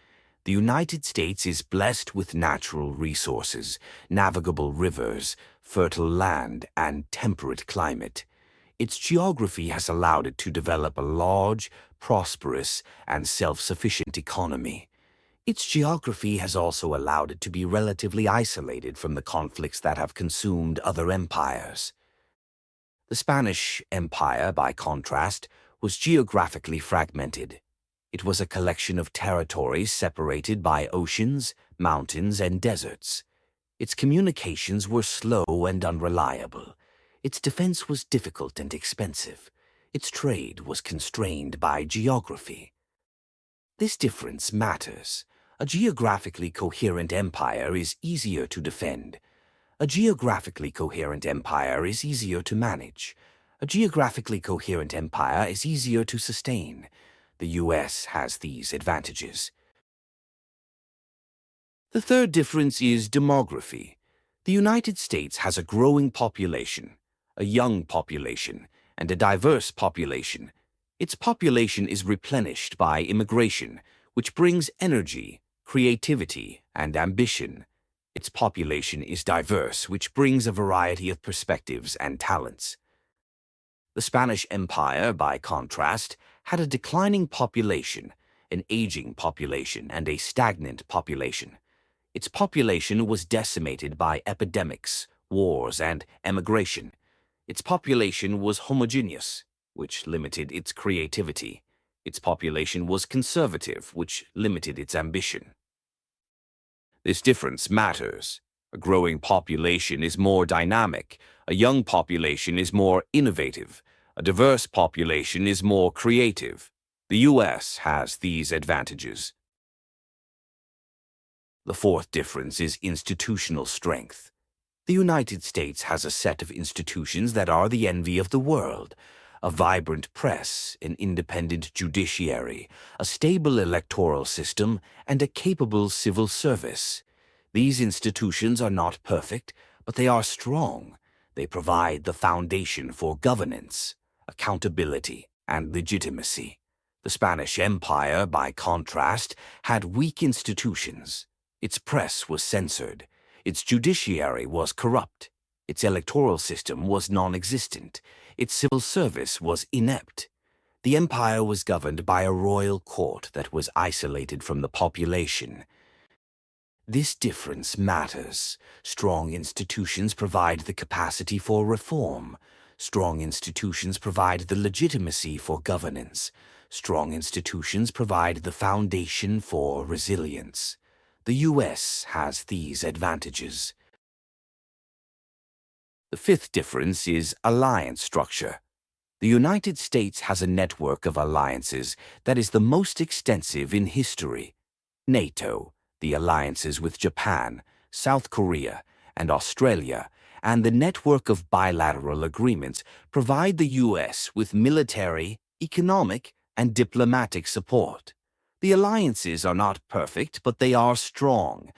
The United States is blessed with natural resources, navigable rivers, fertile land, and temperate climate. Its geography has allowed it to develop a large, prosperous, and self-sufficient economy. Its geography has also allowed it to be relatively isolated from the conflicts that have consumed other empires. The Spanish Empire, by contrast, was geographically fragmented. It was a collection of territories separated by oceans, mountains, and deserts. Its communications were slow and unreliable. Its defense was difficult and expensive. Its trade was constrained by geography. This difference matters. A geographically coherent empire is easier to defend. A geographically coherent empire is easier to manage. A geographically coherent empire is easier to sustain. The U.S. has these advantages. The third difference is demography. The United States has a growing population, a young population, and a diverse population. Its population is replenished by immigration, which brings energy, creativity, and ambition. Its population is diverse, which brings a variety of perspectives and talents. The Spanish Empire, by contrast, had a declining population, an aging population, and a stagnant population. Its population was decimated by epidemics, wars, and emigration. Its population was homogeneous, which limited its creativity. Its population was conservative, which limited its ambition. This difference matters. A growing population is more dynamic. A young population is more innovative. A diverse population is more creative. The U.S. has these advantages. The fourth difference is institutional strength. The United States has a set of institutions that are the envy of the world: a vibrant press, an independent judiciary, a stable electoral system, and a capable civil service. These institutions are not perfect, but they are strong. They provide the foundation for governance, accountability, and legitimacy. The Spanish Empire, by contrast, had weak institutions. Its press was censored. Its judiciary was corrupt. Its electoral system was non-existent. Its civil service was inept. The empire was governed by a royal court that was isolated from the population. This difference matters. Strong institutions provide the capacity for reform. Strong institutions provide the legitimacy for governance. Strong institutions provide the foundation for resilience. The U.S. has these advantages. The fifth difference is alliance structure. The United States has a network of alliances that is the most extensive in history. NATO, the alliances with Japan, South Korea, and Australia, and the network of bilateral agreements provide the U.S. with military, economic, and diplomatic support. The alliances are not perfect, but they are strong.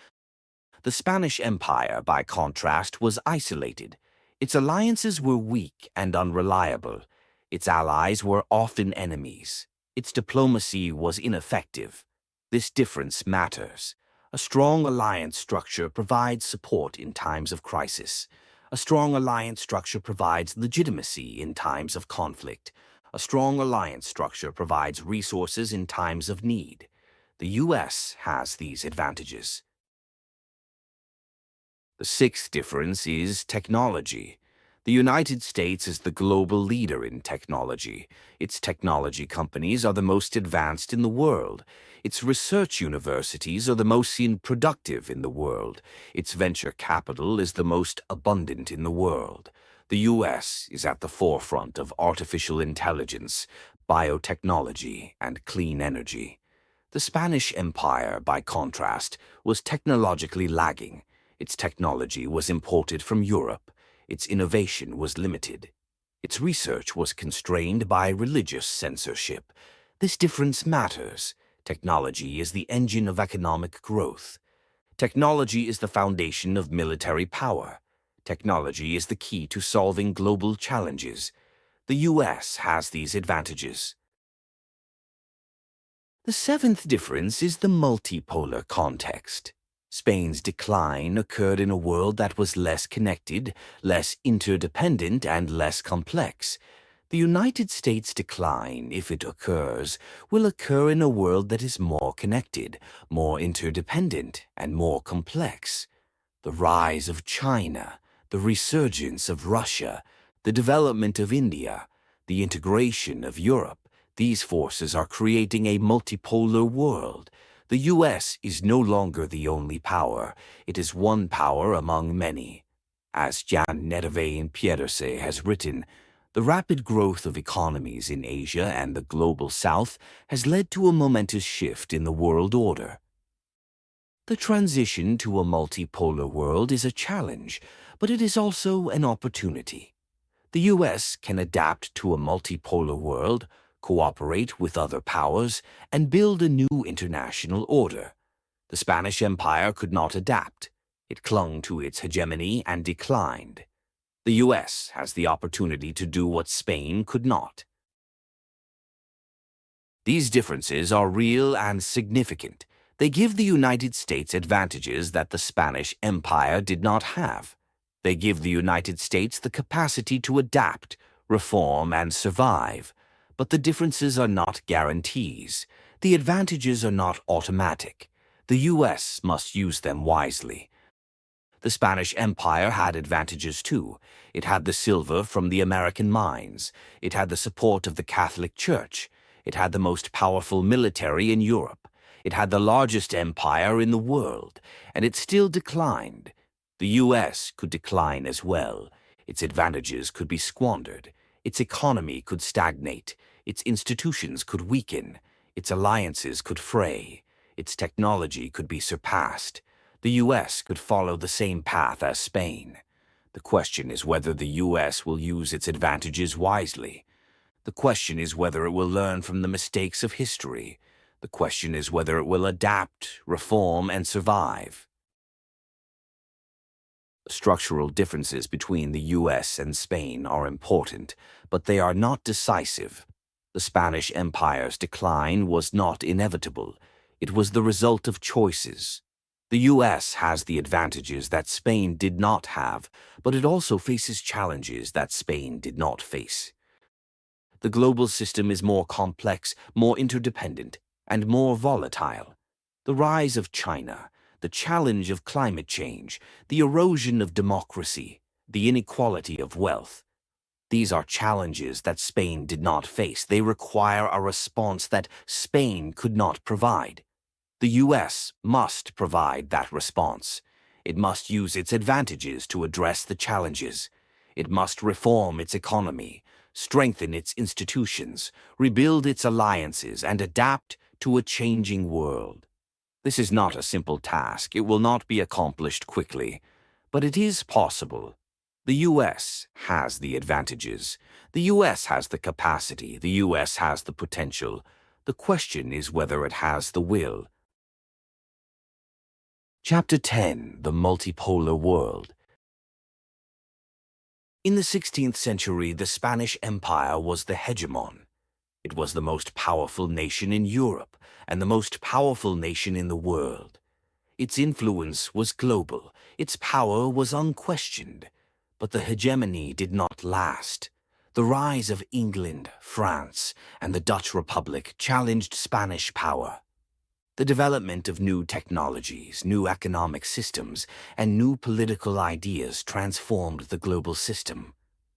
The Spanish Empire, by contrast, was isolated. Its alliances were weak and unreliable. Its allies were often enemies. Its diplomacy was ineffective. This difference matters. A strong alliance structure provides support in times of crisis. A strong alliance structure provides legitimacy in times of conflict. A strong alliance structure provides resources in times of need. The U.S. has these advantages. The sixth difference is technology. The United States is the global leader in technology. Its technology companies are the most advanced in the world. Its research universities are the most productive in the world. Its venture capital is the most abundant in the world. The U.S. is at the forefront of artificial intelligence, biotechnology, and clean energy. The Spanish Empire, by contrast, was technologically lagging. Its technology was imported from Europe. Its innovation was limited. Its research was constrained by religious censorship. This difference matters. Technology is the engine of economic growth. Technology is the foundation of military power. Technology is the key to solving global challenges. The U.S. has these advantages. The seventh difference is the multipolar context. Spain's decline occurred in a world that was less connected, less interdependent, and less complex. The United States' decline, if it occurs, will occur in a world that is more connected, more interdependent, and more complex. The rise of China, the resurgence of Russia, the development of India, the integration of Europe, These forces are creating a multipolar world. The U.S. is no longer the only power. It is one power among many. As Jan Nedeveen Pedersen has written, the rapid growth of economies in Asia and the global South has led to a momentous shift in the world order. The transition to a multipolar world is a challenge, but it is also an opportunity. The U.S. can adapt to a multipolar world, cooperate with other powers, and build a new international order. The Spanish Empire could not adapt. It clung to its hegemony and declined. The U.S. has the opportunity to do what Spain could not. These differences are real and significant. They give the United States advantages that the Spanish Empire did not have. They give the United States the capacity to adapt, reform, and survive. But the differences are not guarantees. The advantages are not automatic. The U.S. must use them wisely. The Spanish Empire had advantages too. It had the silver from the American mines. It had the support of the Catholic Church. It had the most powerful military in Europe. It had the largest empire in the world, and it still declined. The U.S. could decline as well. Its advantages could be squandered. Its economy could stagnate. Its institutions could weaken. Its alliances could fray. Its technology could be surpassed. The U.S. could follow the same path as Spain. The question is whether the U.S. will use its advantages wisely. The question is whether it will learn from the mistakes of history. The question is whether it will adapt, reform, and survive. Structural differences between the U.S. and Spain are important, but they are not decisive. The Spanish Empire's decline was not inevitable. It was the result of choices. The U.S. has the advantages that Spain did not have, but it also faces challenges that Spain did not face. The global system is more complex, more interdependent, and more volatile. The rise of China, the challenge of climate change, the erosion of democracy, the inequality of wealth. These are challenges that Spain did not face. They require a response that Spain could not provide. The U.S. must provide that response. It must use its advantages to address the challenges. It must reform its economy, strengthen its institutions, rebuild its alliances, and adapt to a changing world. This is not a simple task. It will not be accomplished quickly, but it is possible. The U.S. has the advantages. The U.S. has the capacity. The U.S. has the potential. The question is whether it has the will. Chapter 10: The Multipolar World. In the 16th century, the Spanish Empire was the hegemon. It was the most powerful nation in Europe and the most powerful nation in the world. Its influence was global. Its power was unquestioned. But the hegemony did not last. The rise of England, France, and the Dutch Republic challenged Spanish power. The development of new technologies, new economic systems, and new political ideas transformed the global system.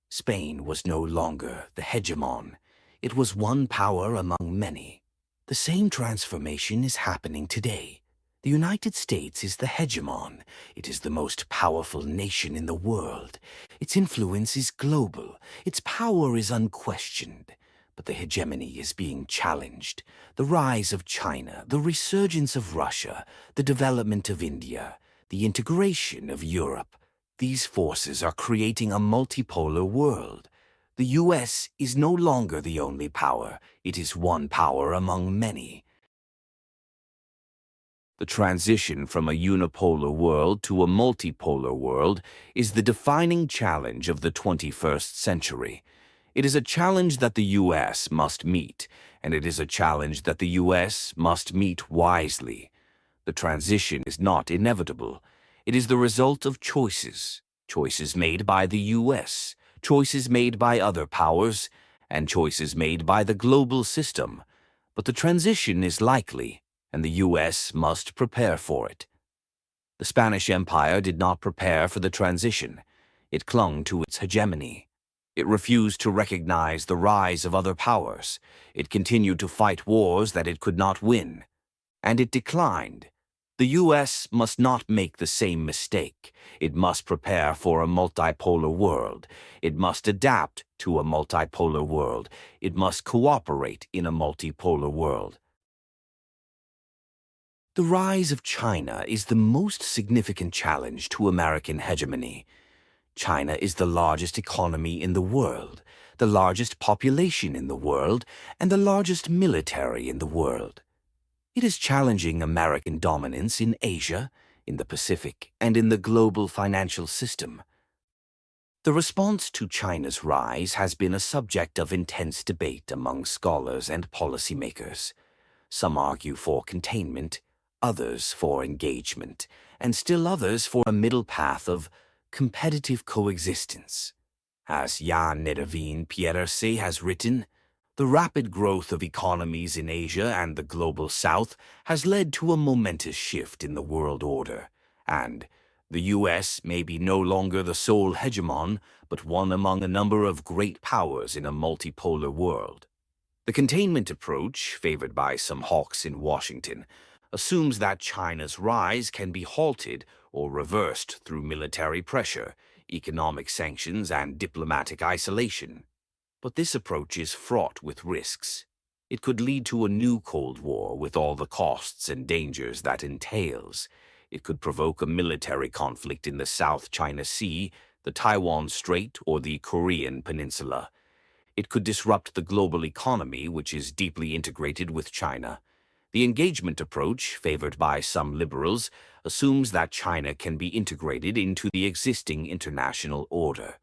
Spain was no longer the hegemon. It was one power among many. The same transformation is happening today. The United States is the hegemon. It is the most powerful nation in the world. Its influence is global. Its power is unquestioned. But the hegemony is being challenged. The rise of China, the resurgence of Russia, the development of India, the integration of Europe. These forces are creating a multipolar world. The U.S. is no longer the only power. It is one power among many. The transition from a unipolar world to a multipolar world is the defining challenge of the 21st century. It is a challenge that the U.S. must meet, and it is a challenge that the U.S. must meet wisely. The transition is not inevitable. It is the result of choices, choices made by the U.S., choices made by other powers, and choices made by the global system. But the transition is likely, and the U.S. must prepare for it. The Spanish Empire did not prepare for the transition. It clung to its hegemony. It refused to recognize the rise of other powers. It continued to fight wars that it could not win. And it declined. The U.S. must not make the same mistake. It must prepare for a multipolar world. It must adapt to a multipolar world. It must cooperate in a multipolar world. The rise of China is the most significant challenge to American hegemony. China is the largest economy in the world, the largest population in the world, and the largest military in the world. It is challenging American dominance in Asia, in the Pacific, and in the global financial system. The response to China's rise has been a subject of intense debate among scholars and policymakers. Some argue for containment, others for engagement, and still others for a middle path of competitive coexistence. As Jan Nedeveen Pierce has written, the rapid growth of economies in Asia and the global South has led to a momentous shift in the world order, and the U.S. may be no longer the sole hegemon, but one among a number of great powers in a multipolar world. The containment approach, favored by some hawks in Washington, assumes that China's rise can be halted or reversed through military pressure, economic sanctions, and diplomatic isolation. But this approach is fraught with risks. It could lead to a new Cold War with all the costs and dangers that entails. It could provoke a military conflict in the South China Sea, the Taiwan Strait, or the Korean Peninsula. It could disrupt the global economy, which is deeply integrated with China. The engagement approach, favored by some liberals, assumes that China can be integrated into the existing international order.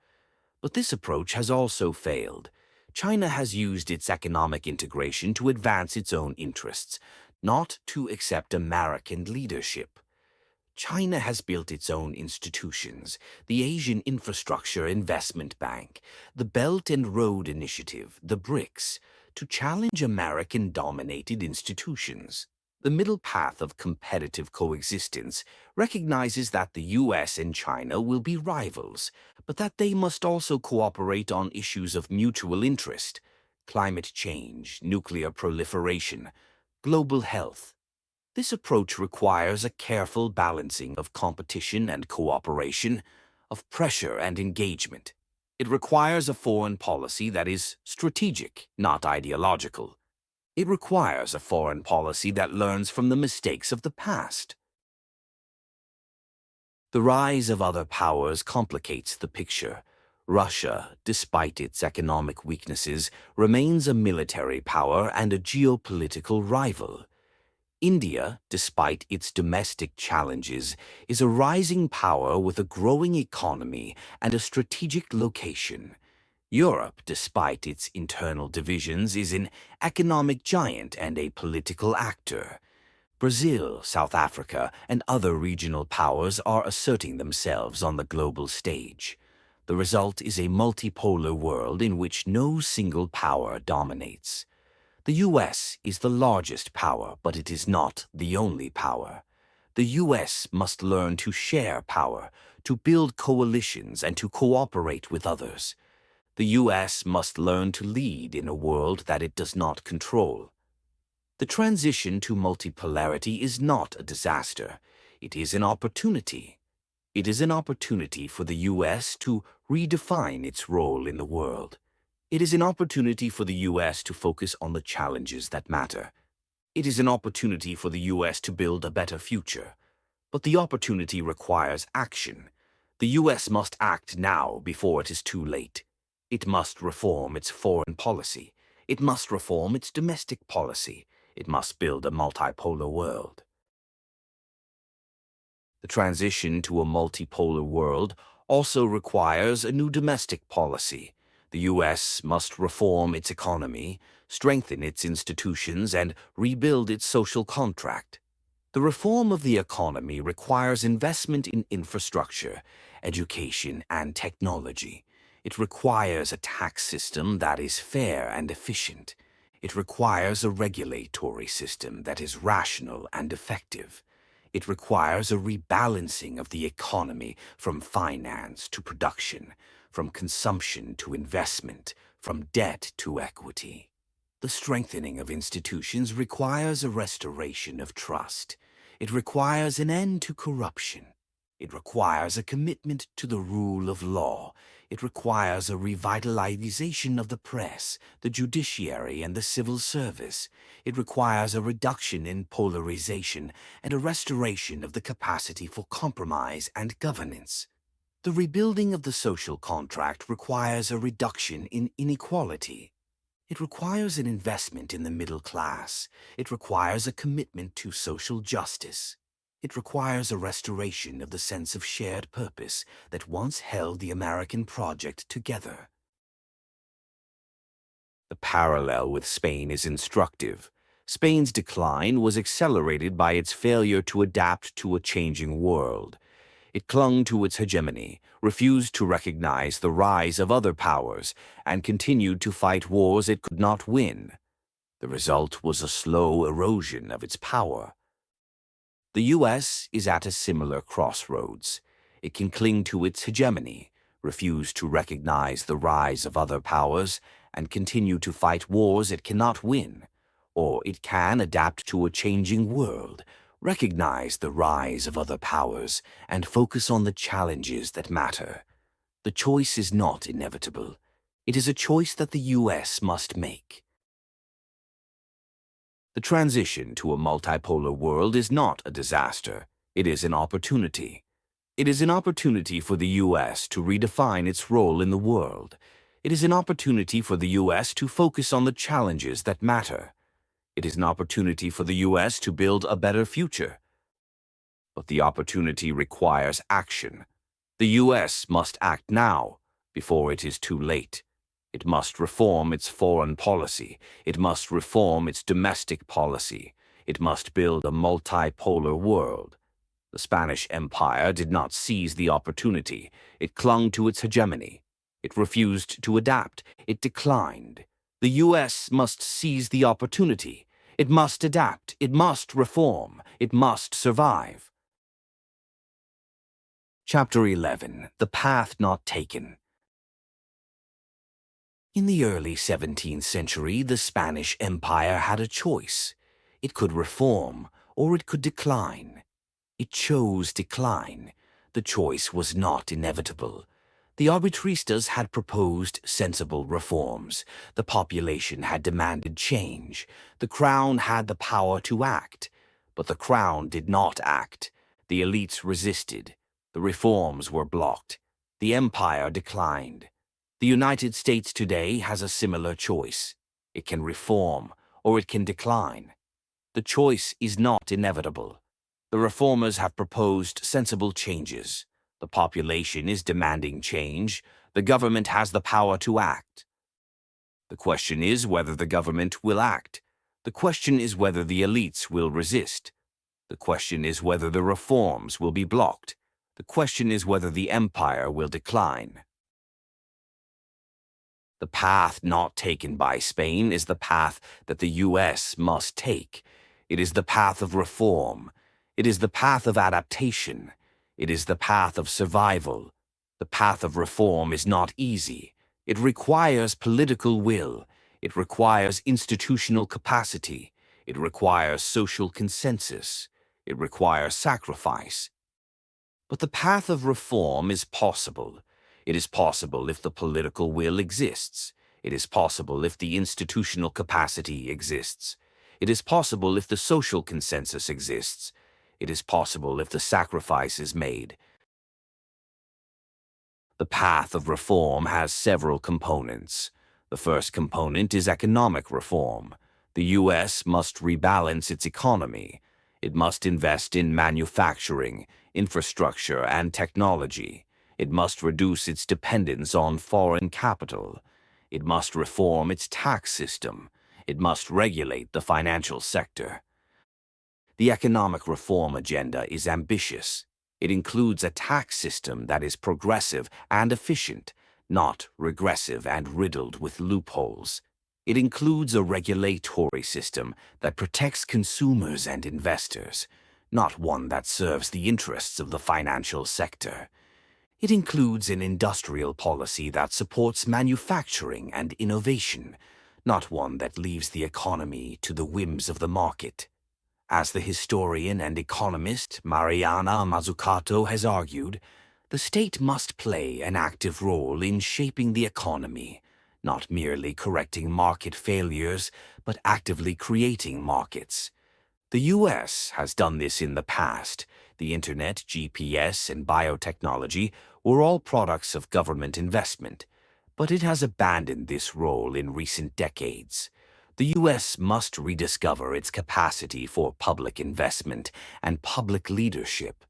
But this approach has also failed. China has used its economic integration to advance its own interests, not to accept American leadership. China has built its own institutions, the Asian Infrastructure Investment Bank, the Belt and Road Initiative, the BRICS, to challenge American-dominated institutions. The middle path of competitive coexistence recognizes that the U.S. and China will be rivals, but that they must also cooperate on issues of mutual interest: climate change, nuclear proliferation, global health. This approach requires a careful balancing of competition and cooperation, of pressure and engagement. It requires a foreign policy that is strategic, not ideological. It requires a foreign policy that learns from the mistakes of the past. The rise of other powers complicates the picture. Russia, despite its economic weaknesses, remains a military power and a geopolitical rival. India, despite its domestic challenges, is a rising power with a growing economy and a strategic location. Europe, despite its internal divisions, is an economic giant and a political actor. Brazil, South Africa, and other regional powers are asserting themselves on the global stage. The result is a multipolar world in which no single power dominates. The U.S. is the largest power, but it is not the only power. The U.S. must learn to share power, to build coalitions, and to cooperate with others. The U.S. must learn to lead in a world that it does not control. The transition to multipolarity is not a disaster. It is an opportunity. It is an opportunity for the U.S. to redefine its role in the world. It is an opportunity for the U.S. to focus on the challenges that matter. It is an opportunity for the U.S. to build a better future. But the opportunity requires action. The U.S. must act now before it is too late. It must reform its foreign policy. It must reform its domestic policy. It must build a multipolar world. The transition to a multipolar world also requires a new domestic policy. The U.S. must reform its economy, strengthen its institutions, and rebuild its social contract. The reform of the economy requires investment in infrastructure, education, and technology. It requires a tax system that is fair and efficient. It requires a regulatory system that is rational and effective. It requires a rebalancing of the economy from finance to production, from consumption to investment, from debt to equity. The strengthening of institutions requires a restoration of trust. It requires an end to corruption. It requires a commitment to the rule of law. It requires a revitalization of the press, the judiciary, and the civil service. It requires a reduction in polarization and a restoration of the capacity for compromise and governance. The rebuilding of the social contract requires a reduction in inequality. It requires an investment in the middle class. It requires a commitment to social justice. It requires a restoration of the sense of shared purpose that once held the American project together. The parallel with Spain is instructive. Spain's decline was accelerated by its failure to adapt to a changing world. It clung to its hegemony, refused to recognize the rise of other powers, and continued to fight wars it could not win. The result was a slow erosion of its power. The U.S. is at a similar crossroads. It can cling to its hegemony, refuse to recognize the rise of other powers, and continue to fight wars it cannot win. Or it can adapt to a changing world, recognize the rise of other powers, and focus on the challenges that matter. The choice is not inevitable. It is a choice that the U.S. must make. The transition to a multipolar world is not a disaster. It is an opportunity. It is an opportunity for the U.S. to redefine its role in the world. It is an opportunity for the U.S. to focus on the challenges that matter. It is an opportunity for the U.S. to build a better future. But the opportunity requires action. The U.S. must act now, before it is too late. It must reform its foreign policy. It must reform its domestic policy. It must build a multipolar world. The Spanish Empire did not seize the opportunity. It clung to its hegemony. It refused to adapt. It declined. The U.S. must seize the opportunity. It must adapt. It must reform. It must survive. Chapter 11. The Path Not Taken. In the early 17th century, the Spanish Empire had a choice. It could reform, or it could decline. It chose decline. The choice was not inevitable. The arbitristas had proposed sensible reforms. The population had demanded change. The Crown had the power to act. But the Crown did not act. The elites resisted. The reforms were blocked. The empire declined. The United States today has a similar choice. It can reform, or it can decline. The choice is not inevitable. The reformers have proposed sensible changes. The population is demanding change. The government has the power to act. The question is whether the government will act. The question is whether the elites will resist. The question is whether the reforms will be blocked. The question is whether the empire will decline. The path not taken by Spain is the path that the U.S. must take. It is the path of reform. It is the path of adaptation. It is the path of survival. The path of reform is not easy. It requires political will. It requires institutional capacity. It requires social consensus. It requires sacrifice. But the path of reform is possible. It is possible if the political will exists. It is possible if the institutional capacity exists. It is possible if the social consensus exists. It is possible if the sacrifice is made. The path of reform has several components. The first component is economic reform. The U.S. must rebalance its economy. It must invest in manufacturing, infrastructure, and technology. It must reduce its dependence on foreign capital. It must reform its tax system. It must regulate the financial sector. The economic reform agenda is ambitious. It includes a tax system that is progressive and efficient, not regressive and riddled with loopholes. It includes a regulatory system that protects consumers and investors, not one that serves the interests of the financial sector. It includes an industrial policy that supports manufacturing and innovation, not one that leaves the economy to the whims of the market. As the historian and economist Mariana Mazzucato has argued, the state must play an active role in shaping the economy, not merely correcting market failures, but actively creating markets. The U.S. has done this in the past. The Internet, GPS, and biotechnology were all products of government investment, but it has abandoned this role in recent decades. The U.S. must rediscover its capacity for public investment and public leadership.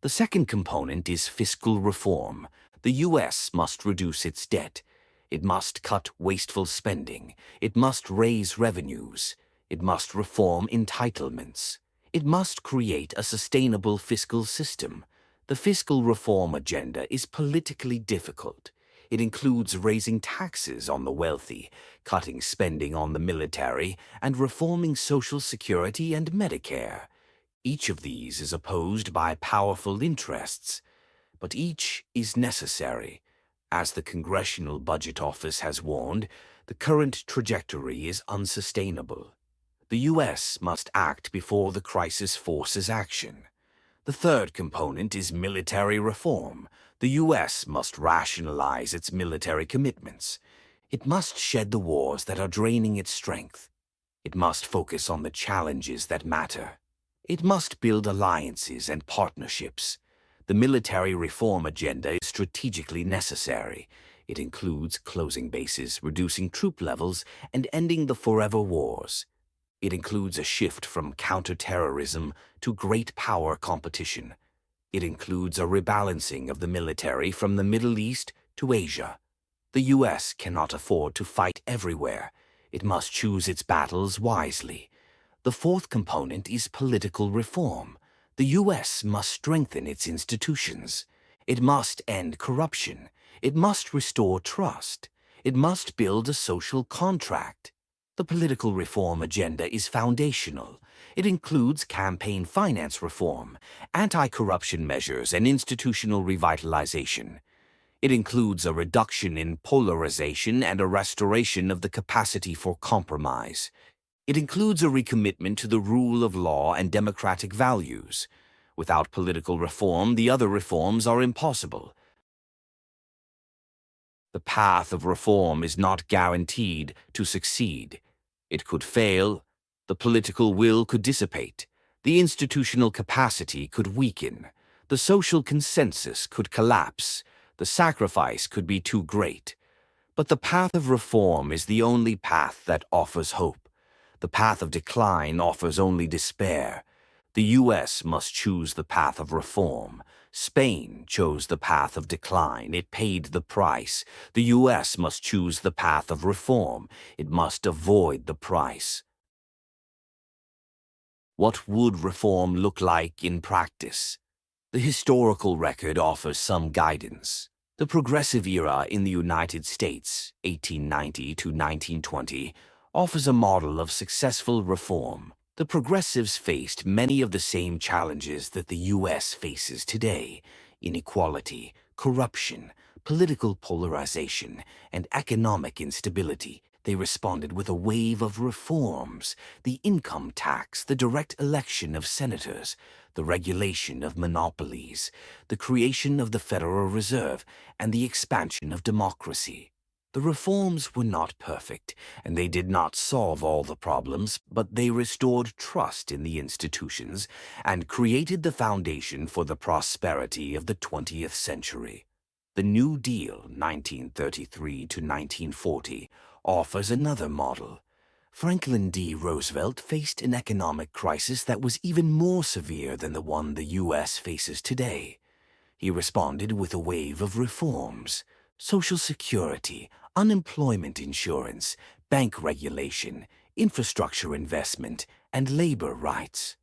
The second component is fiscal reform. The U.S. must reduce its debt. It must cut wasteful spending. It must raise revenues. It must reform entitlements. It must create a sustainable fiscal system. The fiscal reform agenda is politically difficult. It includes raising taxes on the wealthy, cutting spending on the military, and reforming Social Security and Medicare. Each of these is opposed by powerful interests, but each is necessary. As the Congressional Budget Office has warned, the current trajectory is unsustainable. The U.S. must act before the crisis forces action. The third component is military reform. The U.S. must rationalize its military commitments. It must shed the wars that are draining its strength. It must focus on the challenges that matter. It must build alliances and partnerships. The military reform agenda is strategically necessary. It includes closing bases, reducing troop levels, and ending the forever wars. It includes a shift from counterterrorism to great power competition. It includes a rebalancing of the military from the Middle East to Asia. The U.S. cannot afford to fight everywhere. It must choose its battles wisely. The fourth component is political reform. The U.S. must strengthen its institutions. It must end corruption. It must restore trust. It must build a social contract. The political reform agenda is foundational. It includes campaign finance reform, anti-corruption measures, and institutional revitalization. It includes a reduction in polarization and a restoration of the capacity for compromise. It includes a recommitment to the rule of law and democratic values. Without political reform, the other reforms are impossible. The path of reform is not guaranteed to succeed. It could fail, the political will could dissipate, the institutional capacity could weaken, the social consensus could collapse, the sacrifice could be too great. But the path of reform is the only path that offers hope. The path of decline offers only despair. The U.S. must choose the path of reform. Spain chose the path of decline. It paid the price. The U.S. must choose the path of reform. It must avoid the price. What would reform look like in practice? The historical record offers some guidance. The progressive era in the United States, 1890 to 1920, offers a model of successful reform. The progressives faced many of the same challenges that the U.S. faces today: inequality, corruption, political polarization, and economic instability. They responded with a wave of reforms: the income tax, the direct election of senators, the regulation of monopolies, the creation of the Federal Reserve, and the expansion of democracy. The reforms were not perfect, and they did not solve all the problems, but they restored trust in the institutions and created the foundation for the prosperity of the 20th century. The New Deal, 1933 to 1940, offers another model. Franklin D. Roosevelt faced an economic crisis that was even more severe than the one the U.S. faces today. He responded with a wave of reforms: Social Security, unemployment insurance, bank regulation, infrastructure investment, and labor rights.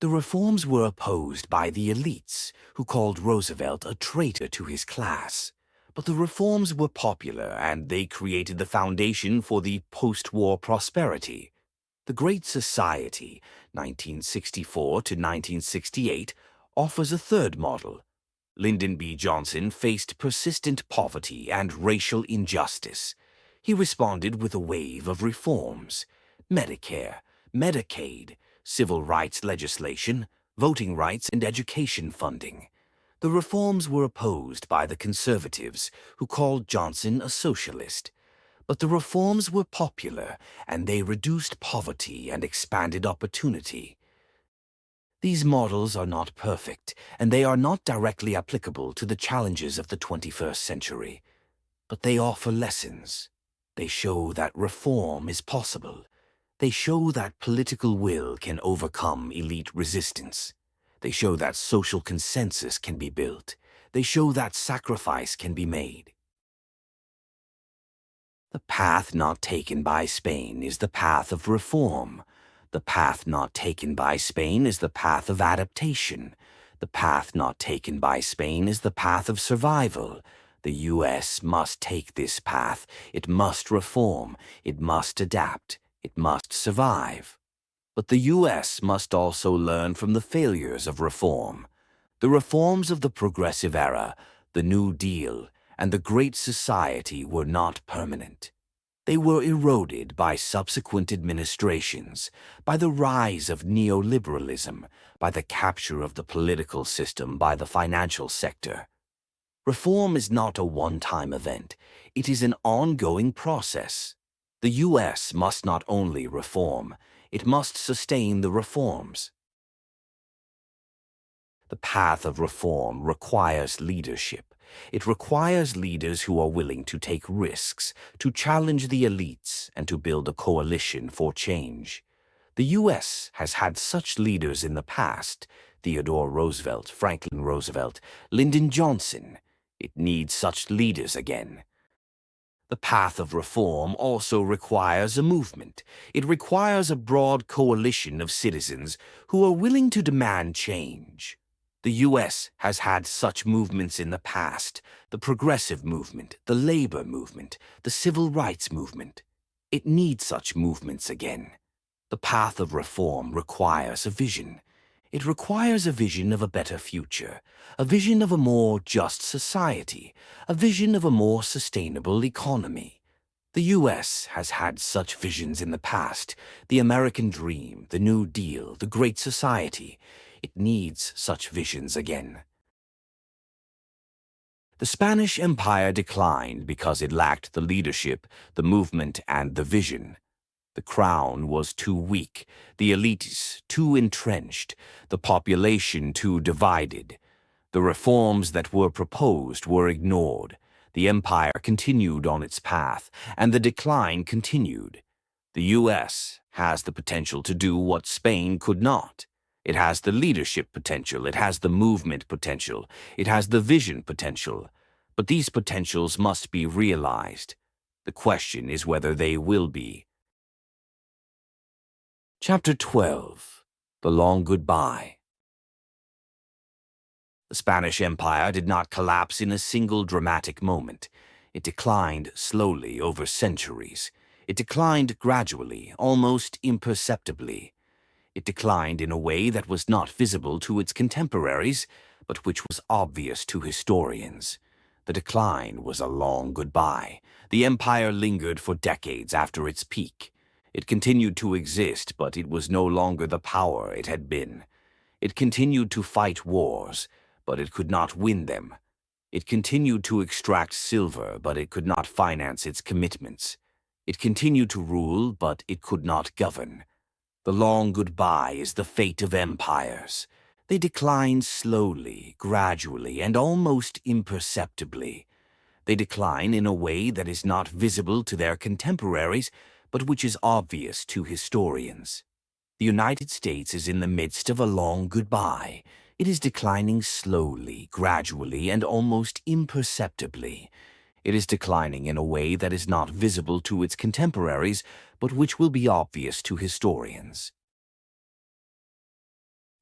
The reforms were opposed by the elites, who called Roosevelt a traitor to his class. But the reforms were popular, and they created the foundation for the post-war prosperity. The Great Society, 1964 to 1968, offers a third model: Lyndon B. Johnson faced persistent poverty and racial injustice. He responded with a wave of reforms: Medicare, Medicaid, civil rights legislation, voting rights, and education funding. The reforms were opposed by the conservatives, who called Johnson a socialist. But the reforms were popular, and they reduced poverty and expanded opportunity. These models are not perfect, and they are not directly applicable to the challenges of the 21st century. But they offer lessons. They show that reform is possible. They show that political will can overcome elite resistance. They show that social consensus can be built. They show that sacrifice can be made. The path not taken by Spain is the path of reform. The path not taken by Spain is the path of adaptation. The path not taken by Spain is the path of survival. The U.S. must take this path. It must reform. It must adapt. It must survive. But the U.S. must also learn from the failures of reform. The reforms of the Progressive Era, the New Deal, and the Great Society were not permanent. They were eroded by subsequent administrations, by the rise of neoliberalism, by the capture of the political system by the financial sector. Reform is not a one-time event. It is an ongoing process. The U.S. must not only reform, it must sustain the reforms. The path of reform requires leadership. It requires leaders who are willing to take risks, to challenge the elites, and to build a coalition for change. The U.S. has had such leaders in the past: Theodore Roosevelt, Franklin Roosevelt, Lyndon Johnson. It needs such leaders again. The path of reform also requires a movement. It requires a broad coalition of citizens who are willing to demand change. The U.S. has had such movements in the past: the progressive movement, the labor movement, the civil rights movement. It needs such movements again. The path of reform requires a vision. It requires a vision of a better future, a vision of a more just society, a vision of a more sustainable economy. The U.S. has had such visions in the past: the American dream, the New Deal, the Great Society. It needs such visions again. The Spanish Empire declined because it lacked the leadership, the movement, and the vision. The crown was too weak, the elites too entrenched, the population too divided. The reforms that were proposed were ignored. The empire continued on its path, and the decline continued. The U.S. has the potential to do what Spain could not. It has the leadership potential, it has the movement potential, it has the vision potential. But these potentials must be realized. The question is whether they will be. Chapter 12. The Long Goodbye. The Spanish Empire did not collapse in a single dramatic moment. It declined slowly over centuries. It declined gradually, almost imperceptibly. It declined in a way that was not visible to its contemporaries, but which was obvious to historians. The decline was a long goodbye. The empire lingered for decades after its peak. It continued to exist, but it was no longer the power it had been. It continued to fight wars, but it could not win them. It continued to extract silver, but it could not finance its commitments. It continued to rule, but it could not govern. The long goodbye is the fate of empires. They decline slowly, gradually, and almost imperceptibly. They decline in a way that is not visible to their contemporaries, but which is obvious to historians. The United States is in the midst of a long goodbye. It is declining slowly, gradually, and almost imperceptibly. It is declining in a way that is not visible to its contemporaries, but which will be obvious to historians.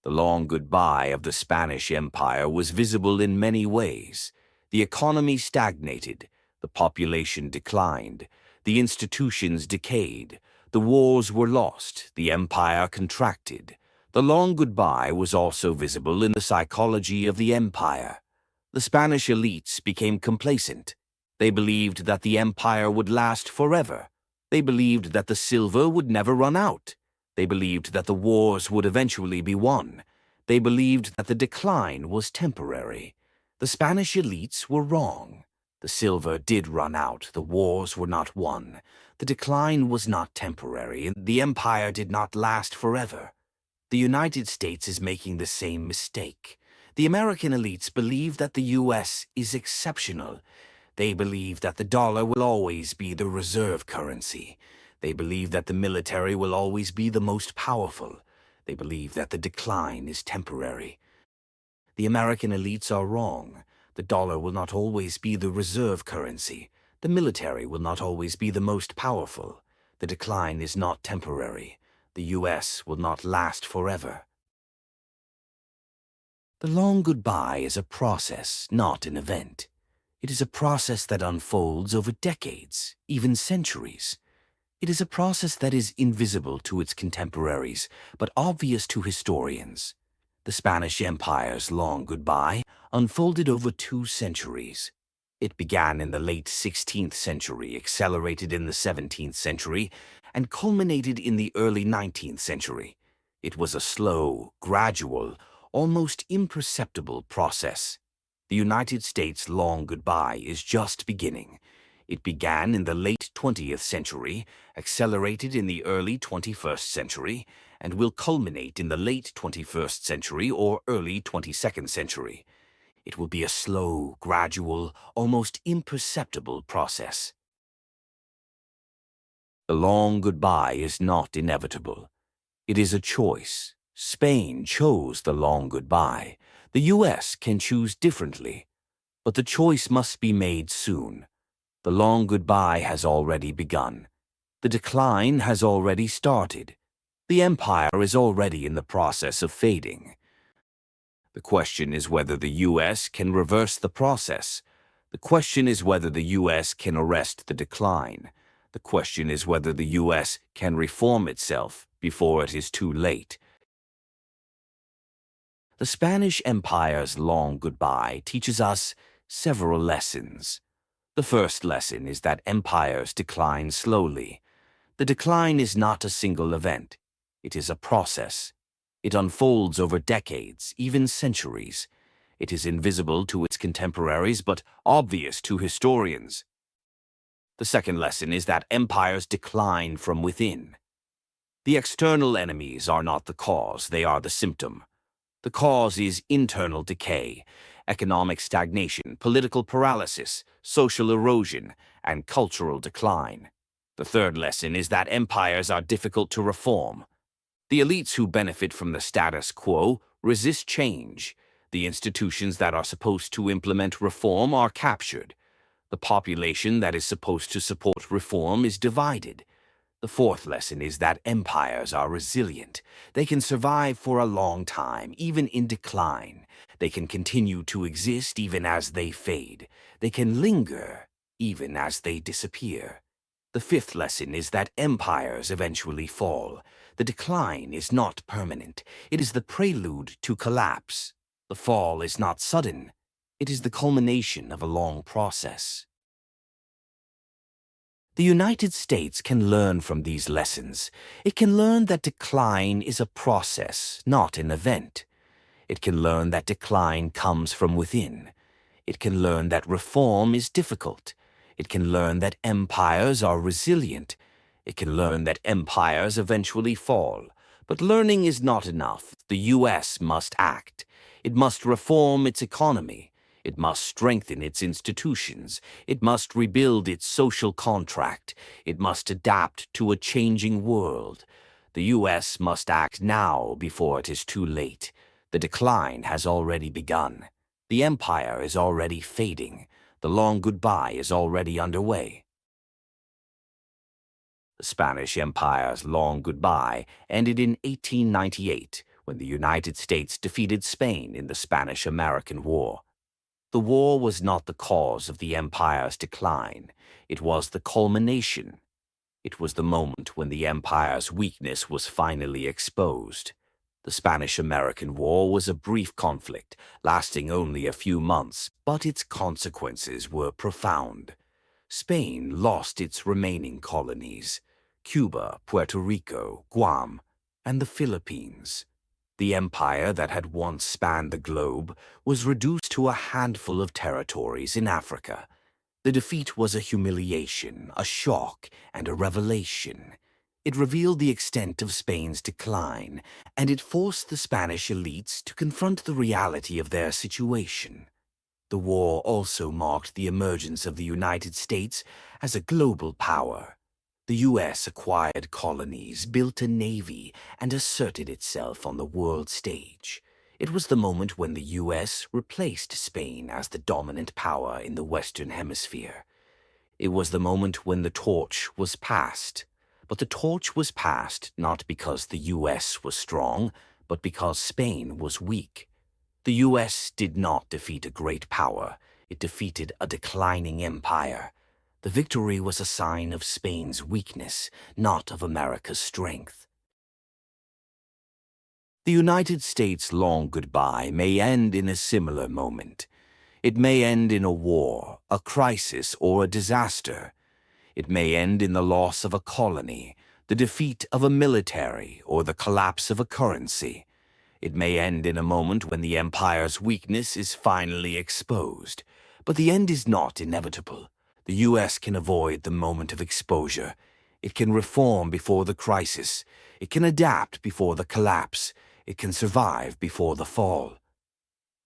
The long goodbye of the Spanish Empire was visible in many ways. The economy stagnated, the population declined, the institutions decayed, the wars were lost, the empire contracted. The long goodbye was also visible in the psychology of the empire. The Spanish elites became complacent. They believed that the empire would last forever. They believed that the silver would never run out. They believed that the wars would eventually be won. They believed that the decline was temporary. The Spanish elites were wrong. The silver did run out. The wars were not won. The decline was not temporary. The empire did not last forever. The United States is making the same mistake. The American elites believe that the U.S. is exceptional. They believe that the dollar will always be the reserve currency. They believe that the military will always be the most powerful. They believe that the decline is temporary. The American elites are wrong. The dollar will not always be the reserve currency. The military will not always be the most powerful. The decline is not temporary. The U.S. will not last forever. The long goodbye is a process, not an event. It is a process that unfolds over decades, even centuries. It is a process that is invisible to its contemporaries, but obvious to historians. The Spanish Empire's long goodbye unfolded over 2 centuries. It began in the late 16th century, accelerated in the 17th century, and culminated in the early 19th century. It was a slow, gradual, almost imperceptible process. The United States' long goodbye is just beginning. It began in the late 20th century, accelerated in the early 21st century, and will culminate in the late 21st century or early 22nd century. It will be a slow, gradual, almost imperceptible process. The long goodbye is not inevitable. It is a choice. Spain chose the long goodbye. The U.S. can choose differently. But the choice must be made soon. The long goodbye has already begun. The decline has already started. The empire is already in the process of fading. The question is whether the U.S. can reverse the process. The question is whether the U.S. can arrest the decline. The question is whether the U.S. can reform itself before it is too late. The Spanish Empire's long goodbye teaches us several lessons. The first lesson is that empires decline slowly. The decline is not a single event. It is a process. It unfolds over decades, even centuries. It is invisible to its contemporaries, but obvious to historians. The second lesson is that empires decline from within. The external enemies are not the cause, they are the symptom. The cause is internal decay, economic stagnation, political paralysis, social erosion, and cultural decline. The third lesson is that empires are difficult to reform. The elites who benefit from the status quo resist change. The institutions that are supposed to implement reform are captured. The population that is supposed to support reform is divided. The fourth lesson is that empires are resilient. They can survive for a long time, even in decline. They can continue to exist even as they fade. They can linger even as they disappear. The fifth lesson is that empires eventually fall. The decline is not permanent. It is the prelude to collapse. The fall is not sudden. It is the culmination of a long process. The United States can learn from these lessons. It can learn that decline is a process, not an event. It can learn that decline comes from within. It can learn that reform is difficult. It can learn that empires are resilient. It can learn that empires eventually fall. But learning is not enough. The U.S. must act. It must reform its economy. It must strengthen its institutions. It must rebuild its social contract. It must adapt to a changing world. The U.S. must act now before it is too late. The decline has already begun. The empire is already fading. The long goodbye is already underway. The Spanish Empire's long goodbye ended in 1898 when the United States defeated Spain in the Spanish-American War. The war was not the cause of the empire's decline. It was the culmination. It was the moment when the empire's weakness was finally exposed. The Spanish-American War was a brief conflict, lasting only a few months, but its consequences were profound. Spain lost its remaining colonies: Cuba, Puerto Rico, Guam, and the Philippines. The empire that had once spanned the globe was reduced to a handful of territories in Africa. The defeat was a humiliation, a shock, and a revelation. It revealed the extent of Spain's decline, and it forced the Spanish elites to confront the reality of their situation. The war also marked the emergence of the United States as a global power. The U.S. acquired colonies, built a navy, and asserted itself on the world stage. It was the moment when the U.S. replaced Spain as the dominant power in the Western Hemisphere. It was the moment when the torch was passed. But the torch was passed not because the U.S. was strong, but because Spain was weak. The U.S. did not defeat a great power. It defeated a declining empire. The victory was a sign of Spain's weakness, not of America's strength. The United States' long goodbye may end in a similar moment. It may end in a war, a crisis, or a disaster. It may end in the loss of a colony, the defeat of a military, or the collapse of a currency. It may end in a moment when the empire's weakness is finally exposed. But the end is not inevitable. The U.S. can avoid the moment of exposure. It can reform before the crisis. It can adapt before the collapse. It can survive before the fall.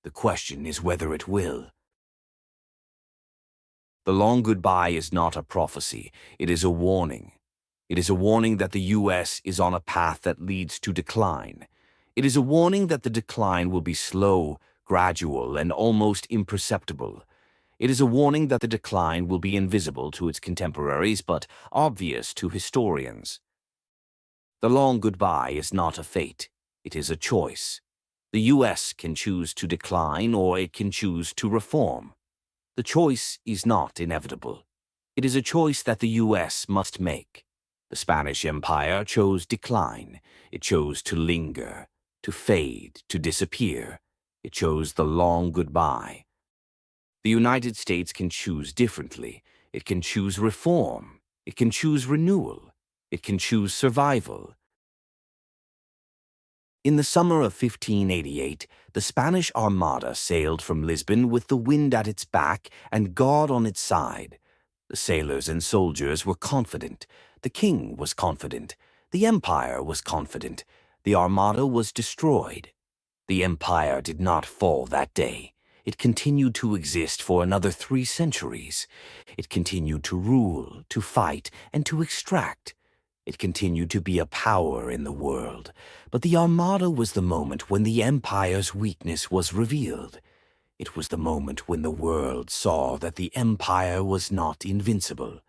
The question is whether it will. The long goodbye is not a prophecy. It is a warning. It is a warning that the U.S. is on a path that leads to decline. It is a warning that the decline will be slow, gradual, and almost imperceptible. It is a warning that the decline will be invisible to its contemporaries but obvious to historians. The long goodbye is not a fate. It is a choice. The U.S. can choose to decline or it can choose to reform. The choice is not inevitable. It is a choice that the U.S. must make. The Spanish Empire chose decline. It chose to linger, to fade, to disappear. It chose the long goodbye. The United States can choose differently. It can choose reform. It can choose renewal. It can choose survival. In the summer of 1588, the Spanish Armada sailed from Lisbon with the wind at its back and God on its side. The sailors and soldiers were confident. The king was confident. The empire was confident. The Armada was destroyed. The empire did not fall that day. It continued to exist for another 3 centuries. It continued to rule, to fight, and to extract. It continued to be a power in the world. But the Armada was the moment when the empire's weakness was revealed. It was the moment when the world saw that the empire was not invincible.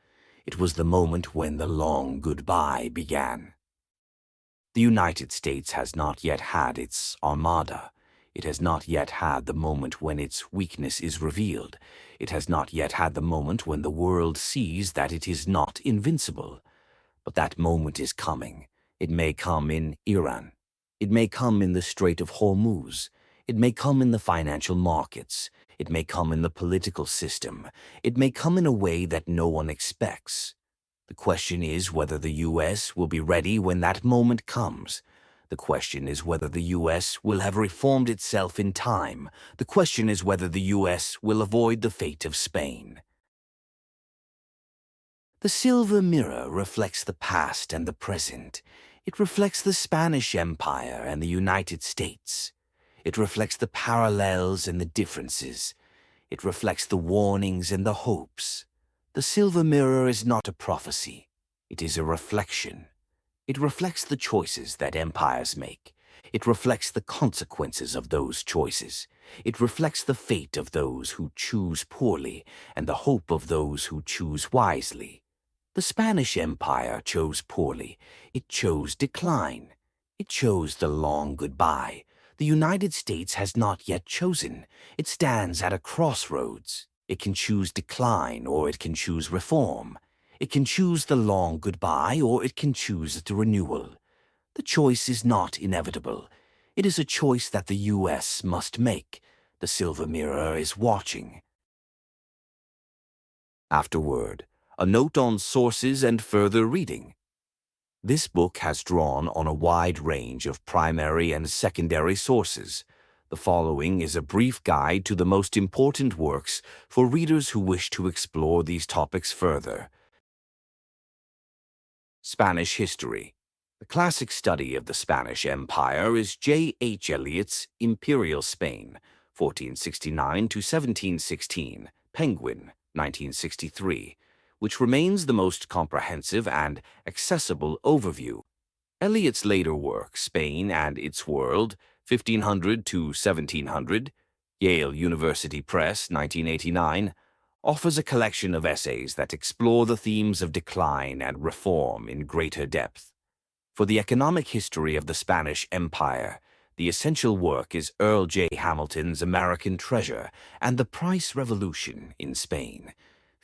It was the moment when the long goodbye began. The United States has not yet had its Armada. It has not yet had the moment when its weakness is revealed. It has not yet had the moment when the world sees that it is not invincible. But that moment is coming. It may come in Iran. It may come in the Strait of Hormuz. It may come in the financial markets. It may come in the political system. It may come in a way that no one expects. The question is whether the U.S. will be ready when that moment comes. The question is whether the U.S. will have reformed itself in time. The question is whether the U.S. will avoid the fate of Spain. The silver mirror reflects the past and the present. It reflects the Spanish Empire and the United States. It reflects the parallels and the differences. It reflects the warnings and the hopes. The silver mirror is not a prophecy. It is a reflection. It reflects the choices that empires make. It reflects the consequences of those choices. It reflects the fate of those who choose poorly and the hope of those who choose wisely. The Spanish Empire chose poorly. It chose decline. It chose the long goodbye. The United States has not yet chosen. It stands at a crossroads. It can choose decline or it can choose reform. It can choose the long goodbye or it can choose the renewal. The choice is not inevitable. It is a choice that the U.S. must make. The Silver Mirror is watching. Afterword, a note on sources and further reading. This book has drawn on a wide range of primary and secondary sources. The following is a brief guide to the most important works for readers who wish to explore these topics further. Spanish history. The classic study of the Spanish Empire is J. H. Eliot's Imperial Spain, 1469 to 1716, Penguin, 1963, which remains the most comprehensive and accessible overview. Eliot's later work, Spain and Its World, 1500 to 1700, Yale University Press, 1989, offers a collection of essays that explore the themes of decline and reform in greater depth. For the economic history of the Spanish Empire, the essential work is Earl J. Hamilton's American Treasure and the Price Revolution in Spain,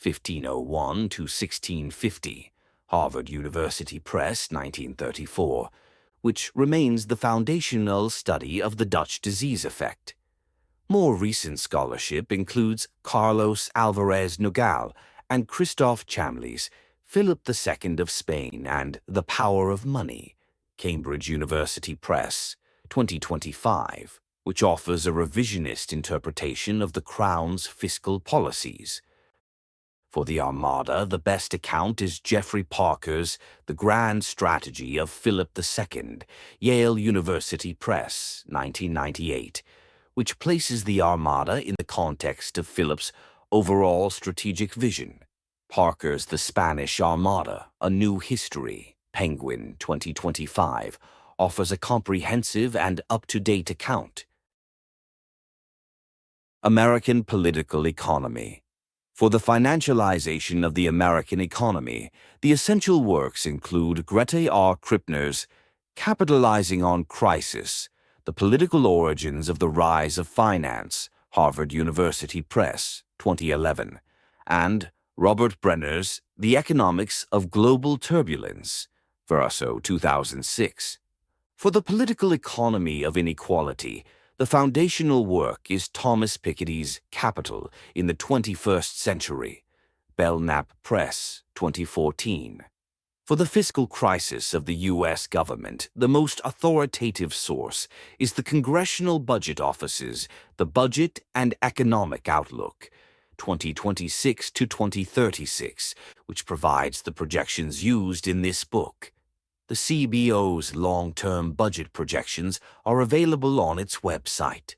1501 to 1650, Harvard University Press, 1934, which remains the foundational study of the Dutch disease effect. More recent scholarship includes Carlos Alvarez Nogal and Christophe Chamley's Philip II of Spain and the Power of Money, Cambridge University Press, 2025, which offers a revisionist interpretation of the Crown's fiscal policies. For the Armada, the best account is Geoffrey Parker's The Grand Strategy of Philip II, Yale University Press, 1998, which places the Armada in the context of Philip's overall strategic vision. Parker's The Spanish Armada, A New History, Penguin, 2025, offers a comprehensive and up-to-date account. American political economy. For the financialization of the American economy, the essential works include Grete R. Krippner's Capitalizing on Crisis, The Political Origins of the Rise of Finance, Harvard University Press, 2011, and Robert Brenner's The Economics of Global Turbulence, Verso, 2006. For the political economy of inequality, the foundational work is Thomas Piketty's Capital in the 21st Century, Belknap Press, 2014. For the fiscal crisis of the U.S. government, the most authoritative source is the Congressional Budget Office's The Budget and Economic Outlook, 2026 to 2036, which provides the projections used in this book. The CBO's long-term budget projections are available on its website.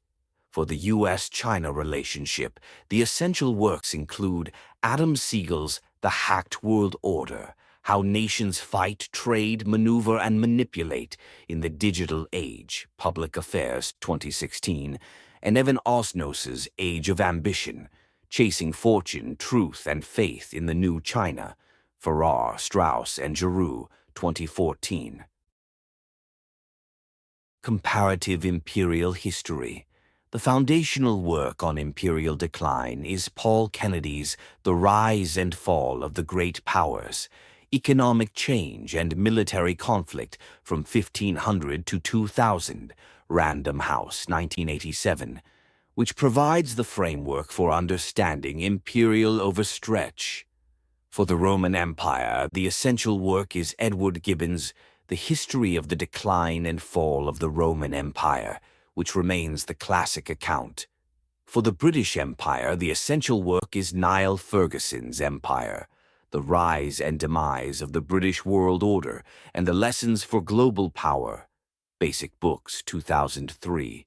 For the U.S.-China relationship, the essential works include Adam Siegel's The Hacked World Order, How Nations Fight, Trade, Maneuver, and Manipulate in the Digital Age, Public Affairs, 2016, and Evan Osnos's Age of Ambition, Chasing Fortune, Truth, and Faith in the New China, Farrar, Straus, and Giroux, 2014. Comparative Imperial History. The foundational work on imperial decline is Paul Kennedy's The Rise and Fall of the Great Powers, Economic Change and Military Conflict from 1500 to 2000, Random House, 1987, which provides the framework for understanding imperial overstretch. For the Roman Empire, the essential work is Edward Gibbon's The History of the Decline and Fall of the Roman Empire, which remains the classic account. For the British Empire, the essential work is Niall Ferguson's Empire, The Rise and Demise of the British World Order and the Lessons for Global Power, Basic Books, 2003.